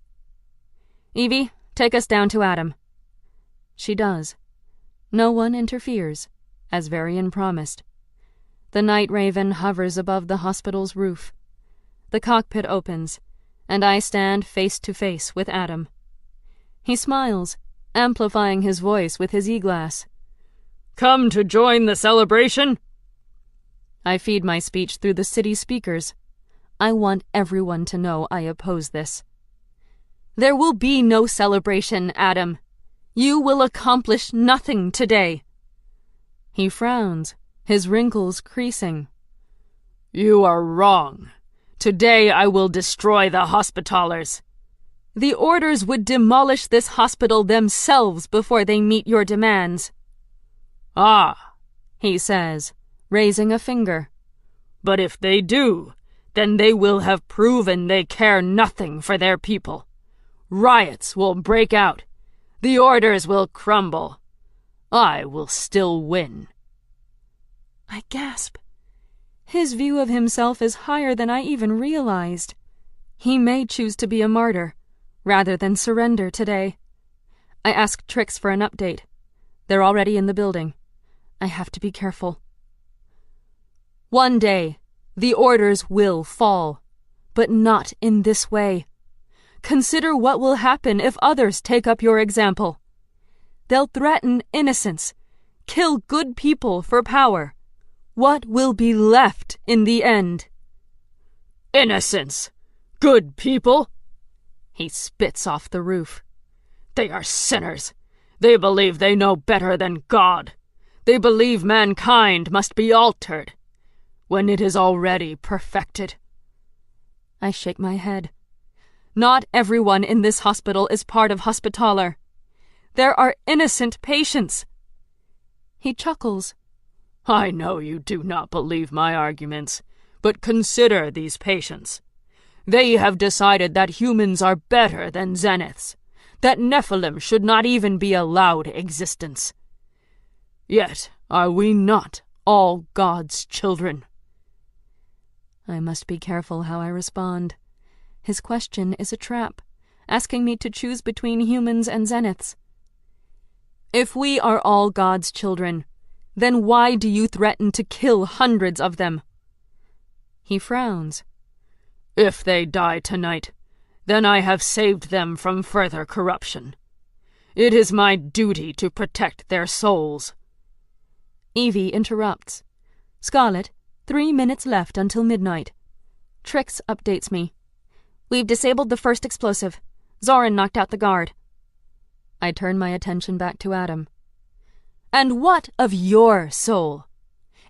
"Evie, take us down to Adam." She does. No one interferes, as Varian promised. The Night Raven hovers above the hospital's roof. The cockpit opens, and I stand face to face with Adam. He smiles, amplifying his voice with his e-glass. "Come to join the celebration?" I feed my speech through the city speakers. I want everyone to know I oppose this. "There will be no celebration, Adam. You will accomplish nothing today." He frowns, his wrinkles creasing. "You are wrong. Today I will destroy the Hospitallers." "The orders would demolish this hospital themselves before they meet your demands." "Ah," he says, raising a finger. "But if they do, then they will have proven they care nothing for their people. Riots will break out. The orders will crumble. I will still win." I gasp. His view of himself is higher than I even realized. He may choose to be a martyr, rather than surrender today. I ask Trix for an update. They're already in the building. I have to be careful. "One day, the orders will fall, but not in this way. Consider what will happen if others take up your example. They'll threaten innocents, kill good people for power. What will be left in the end?" "Innocents? Good people?" He spits off the roof. "They are sinners. They believe they know better than God. They believe mankind must be altered, when it is already perfected." I shake my head. Not everyone in this hospital is part of Hospitaller. There are innocent patients. He chuckles. "I know you do not believe my arguments, but consider these patients. They have decided that humans are better than Zeniths, that Nephilim should not even be allowed existence. Yet are we not all God's children?" I must be careful how I respond. His question is a trap, asking me to choose between humans and Zeniths. "If we are all God's children, then why do you threaten to kill hundreds of them?" He frowns. "If they die tonight, then I have saved them from further corruption. It is my duty to protect their souls." Evie interrupts. "Scarlet, 3 minutes left until midnight." Trix updates me. "We've disabled the first explosive. Zoran knocked out the guard." I turn my attention back to Adam. And what of your soul?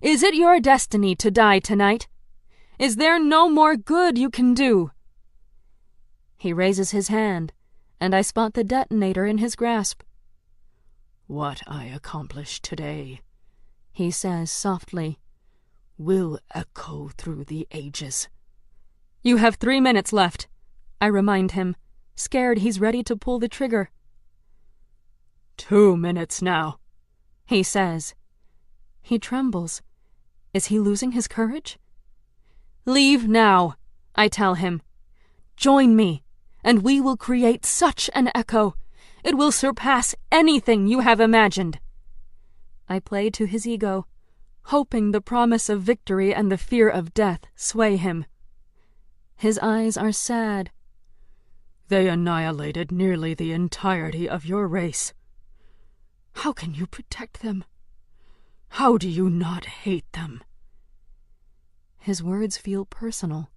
Is it your destiny to die tonight? Is there no more good you can do? He raises his hand, and I spot the detonator in his grasp. What I accomplish today, he says softly, will echo through the ages. You have 3 minutes left, I remind him, scared he's ready to pull the trigger. 2 minutes now, he says. He trembles. Is he losing his courage? Leave now, I tell him. Join me, and we will create such an echo. It will surpass anything you have imagined. I play to his ego, hoping the promise of victory and the fear of death sway him. His eyes are sad. They annihilated nearly the entirety of your race. How can you protect them? How do you not hate them? His words feel personal.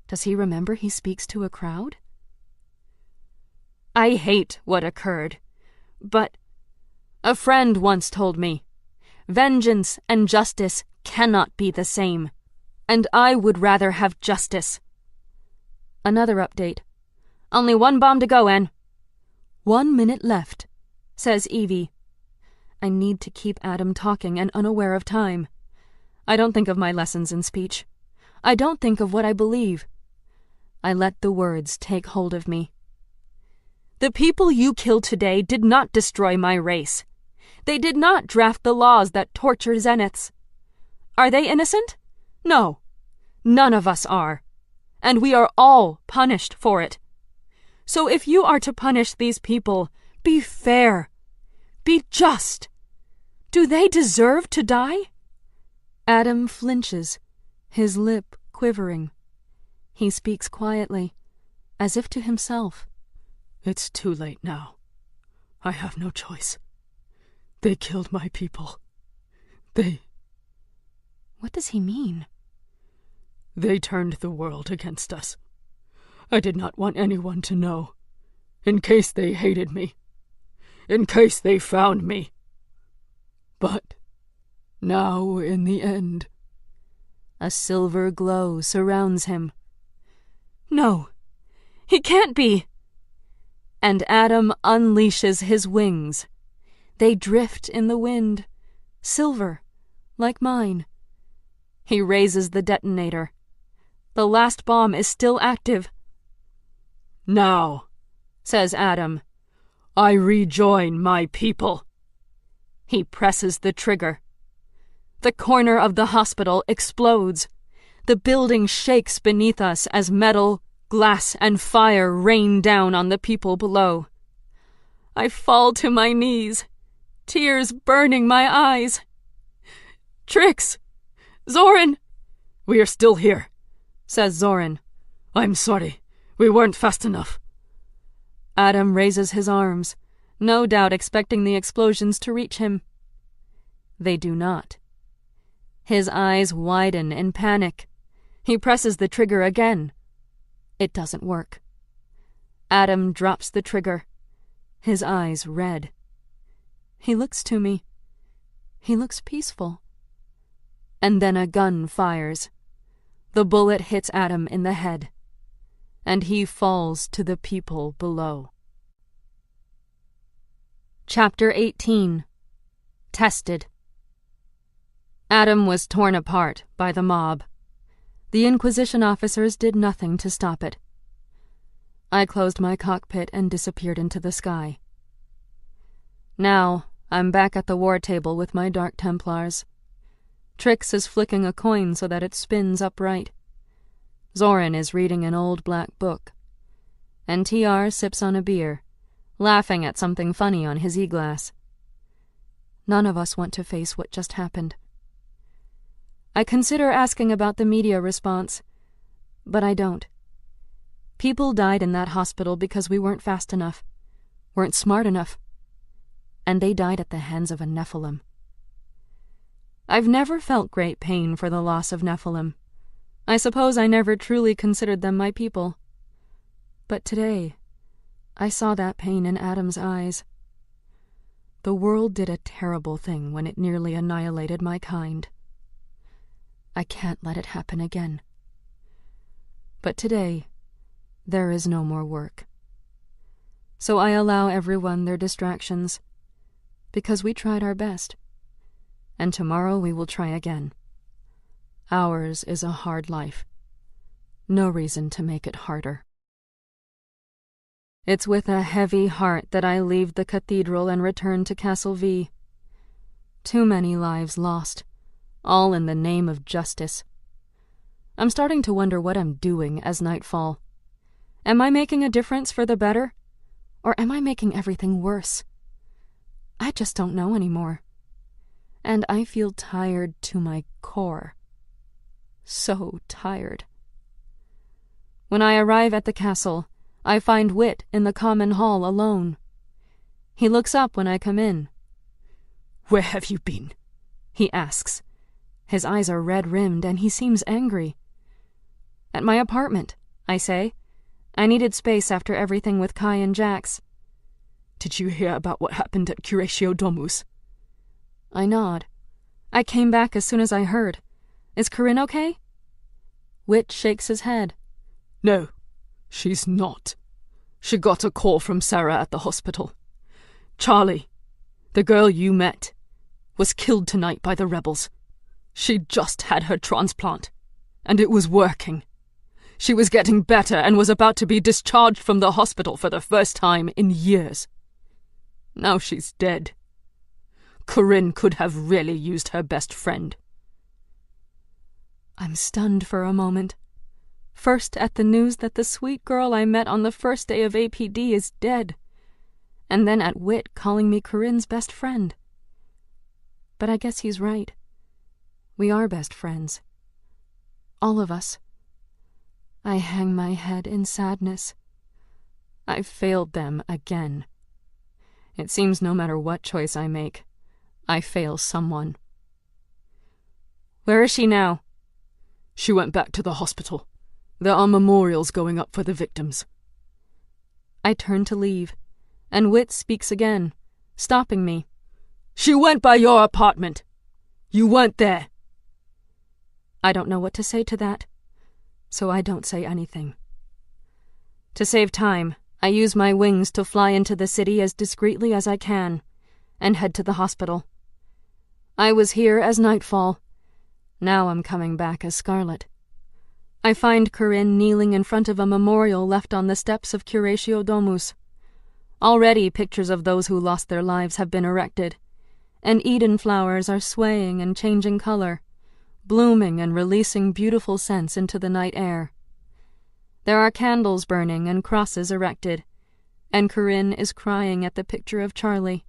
Does he remember he speaks to a crowd? I hate what occurred, but a friend once told me, vengeance and justice cannot be the same, and I would rather have justice. Another update. Only 1 bomb to go, Anne. 1 minute left, says Evie. I need to keep Adam talking and unaware of time. I don't think of my lessons in speech. I don't think of what I believe. I let the words take hold of me. The people you killed today did not destroy my race. They did not draft the laws that torture Zeniths. Are they innocent? No. None of us are. And we are all punished for it. So if you are to punish these people, be fair. Be just. Do they deserve to die? Adam flinches, his lip quivering. He speaks quietly, as if to himself. It's too late now. I have no choice. They killed my people. What does he mean? They turned the world against us. I did not want anyone to know, in case they hated me, in case they found me. But now, in the end... A silver glow surrounds him. No, he can't be! And Adam unleashes his wings. They drift in the wind, silver, like mine. He raises the detonator. The last bomb is still active. Now, says Adam, I rejoin my people. He presses the trigger. The corner of the hospital explodes. The building shakes beneath us as metal, glass, and fire rain down on the people below. I fall to my knees, tears burning my eyes. Trix! Zoran! We are still here, says Zoran. I'm sorry. We weren't fast enough. Adam raises his arms, no doubt expecting the explosions to reach him. They do not. His eyes widen in panic. He presses the trigger again. It doesn't work. Adam drops the trigger, his eyes red. He looks to me. He looks peaceful. And then a gun fires. The bullet hits Adam in the head, and he falls to the people below. Chapter 18. Tested. Adam was torn apart by the mob. The Inquisition officers did nothing to stop it. I closed my cockpit and disappeared into the sky. Now, I'm back at the war table with my Dark Templars. Trix is flicking a coin so that it spins upright. Zoran is reading an old black book. And TR sips on a beer, laughing at something funny on his e-glass. None of us want to face what just happened. I consider asking about the media response, but I don't. People died in that hospital because we weren't fast enough, weren't smart enough, and they died at the hands of a Nephilim. I've never felt great pain for the loss of Nephilim. I suppose I never truly considered them my people. But today, I saw that pain in Adam's eyes. The world did a terrible thing when it nearly annihilated my kind. I can't let it happen again. But today, there is no more work. So I allow everyone their distractions, because we tried our best, and tomorrow we will try again. Ours is a hard life. No reason to make it harder. It's with a heavy heart that I leave the cathedral and return to Castle V. Too many lives lost, all in the name of justice. I'm starting to wonder what I'm doing as nightfall. Am I making a difference for the better? Or am I making everything worse? I just don't know anymore. And I feel tired to my core. So tired. When I arrive at the castle, I find Wit in the common hall alone. He looks up when I come in. "Where have you been?" he asks. His eyes are red-rimmed and he seems angry. "At my apartment," I say. I needed space after everything with Kai and Jax. "Did you hear about what happened at Curatio Domus?" I nod. I came back as soon as I heard. Is Corinne okay? Wit shakes his head. "No, she's not. She got a call from Sarah at the hospital. Charlie, the girl you met, was killed tonight by the rebels. She just had her transplant, and it was working. She was getting better and was about to be discharged from the hospital for the first time in years. Now she's dead. Corinne could have really used her best friend." I'm stunned for a moment. First at the news that the sweet girl I met on the first day of APD is dead, and then at Wit calling me Corinne's best friend. But I guess he's right. We are best friends. All of us. I hang my head in sadness. I've failed them again. It seems no matter what choice I make, I fail someone. Where is she now? She went back to the hospital. There are memorials going up for the victims. I turn to leave, and Wit speaks again, stopping me. "She went by your apartment. You weren't there." I don't know what to say to that, so I don't say anything. To save time, I use my wings to fly into the city as discreetly as I can, and head to the hospital. I was here as Nightfall. Now I'm coming back as Scarlet. I find Corinne kneeling in front of a memorial left on the steps of Curatio Domus. Already pictures of those who lost their lives have been erected, and Eden flowers are swaying and changing color, blooming and releasing beautiful scents into the night air. There are candles burning and crosses erected, and Corinne is crying at the picture of Charlie.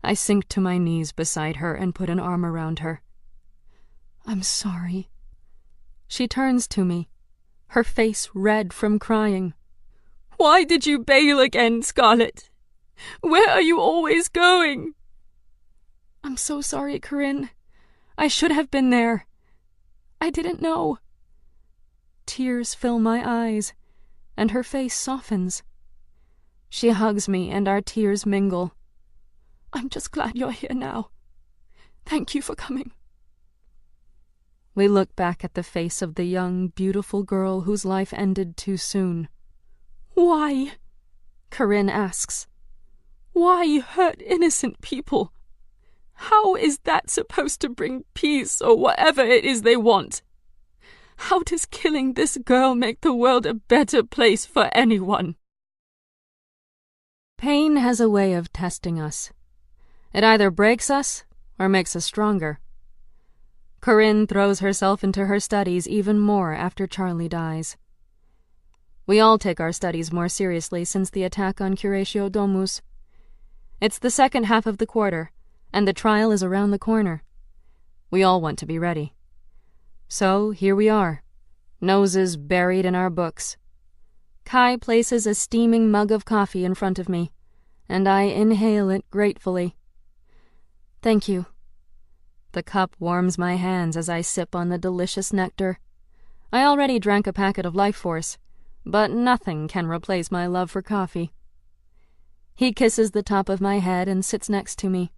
I sink to my knees beside her and put an arm around her. I'm sorry. She turns to me, her face red from crying. "Why did you bail again, Scarlet? Where are you always going?" I'm so sorry, Corinne. I should have been there. I didn't know. Tears fill my eyes, and her face softens. She hugs me, and our tears mingle. I'm just glad you're here now. Thank you for coming. We look back at the face of the young, beautiful girl whose life ended too soon. "Why?" Corinne asks. "Why hurt innocent people? How is that supposed to bring peace or whatever it is they want? How does killing this girl make the world a better place for anyone?" Pain has a way of testing us. It either breaks us or makes us stronger. Corinne throws herself into her studies even more after Charlie dies. We all take our studies more seriously since the attack on Curatio Domus. It's the second half of the quarter, and the trial is around the corner. We all want to be ready. So here we are, noses buried in our books. Kai places a steaming mug of coffee in front of me, and I inhale it gratefully. Thank you. The cup warms my hands as I sip on the delicious nectar. I already drank a packet of Life Force, but nothing can replace my love for coffee. He kisses the top of my head and sits next to me,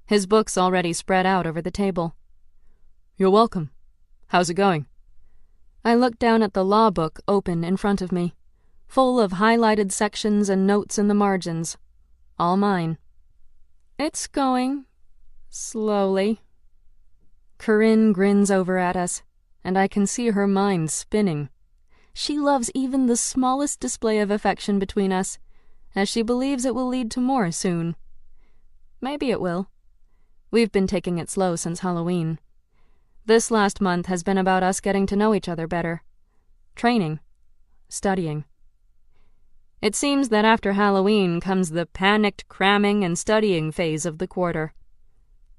his books already spread out over the table. You're welcome. How's it going? I look down at the law book open in front of me, full of highlighted sections and notes in the margins. All mine. It's going. Slowly. Corinne grins over at us, and I can see her mind spinning. She loves even the smallest display of affection between us, as she believes it will lead to more soon. Maybe it will. We've been taking it slow since Halloween. This last month has been about us getting to know each other better. Training. Studying. It seems that after Halloween comes the panicked cramming and studying phase of the quarter.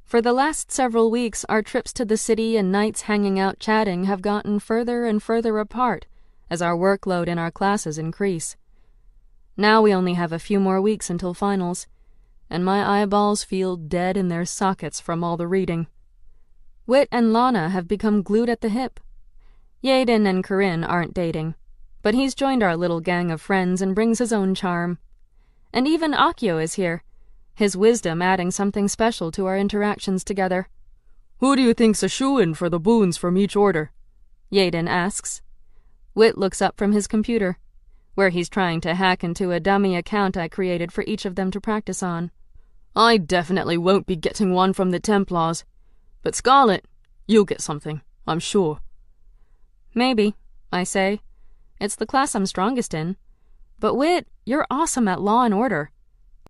For the last several weeks, our trips to the city and nights hanging out chatting have gotten further and further apart as our workload in our classes increase. Now we only have a few more weeks until finals, and my eyeballs feel dead in their sockets from all the reading. Whit and Lana have become glued at the hip. Yaden and Corinne aren't dating, but he's joined our little gang of friends and brings his own charm. And even Akio is here, his wisdom adding something special to our interactions together. Who do you think's a shoo-in for the boons from each order? Yaden asks. Whit looks up from his computer, where he's trying to hack into a dummy account I created for each of them to practice on. I definitely won't be getting one from the Templars. But Scarlet, you'll get something, I'm sure. Maybe, I say. It's the class I'm strongest in. But Whit, you're awesome at law and order.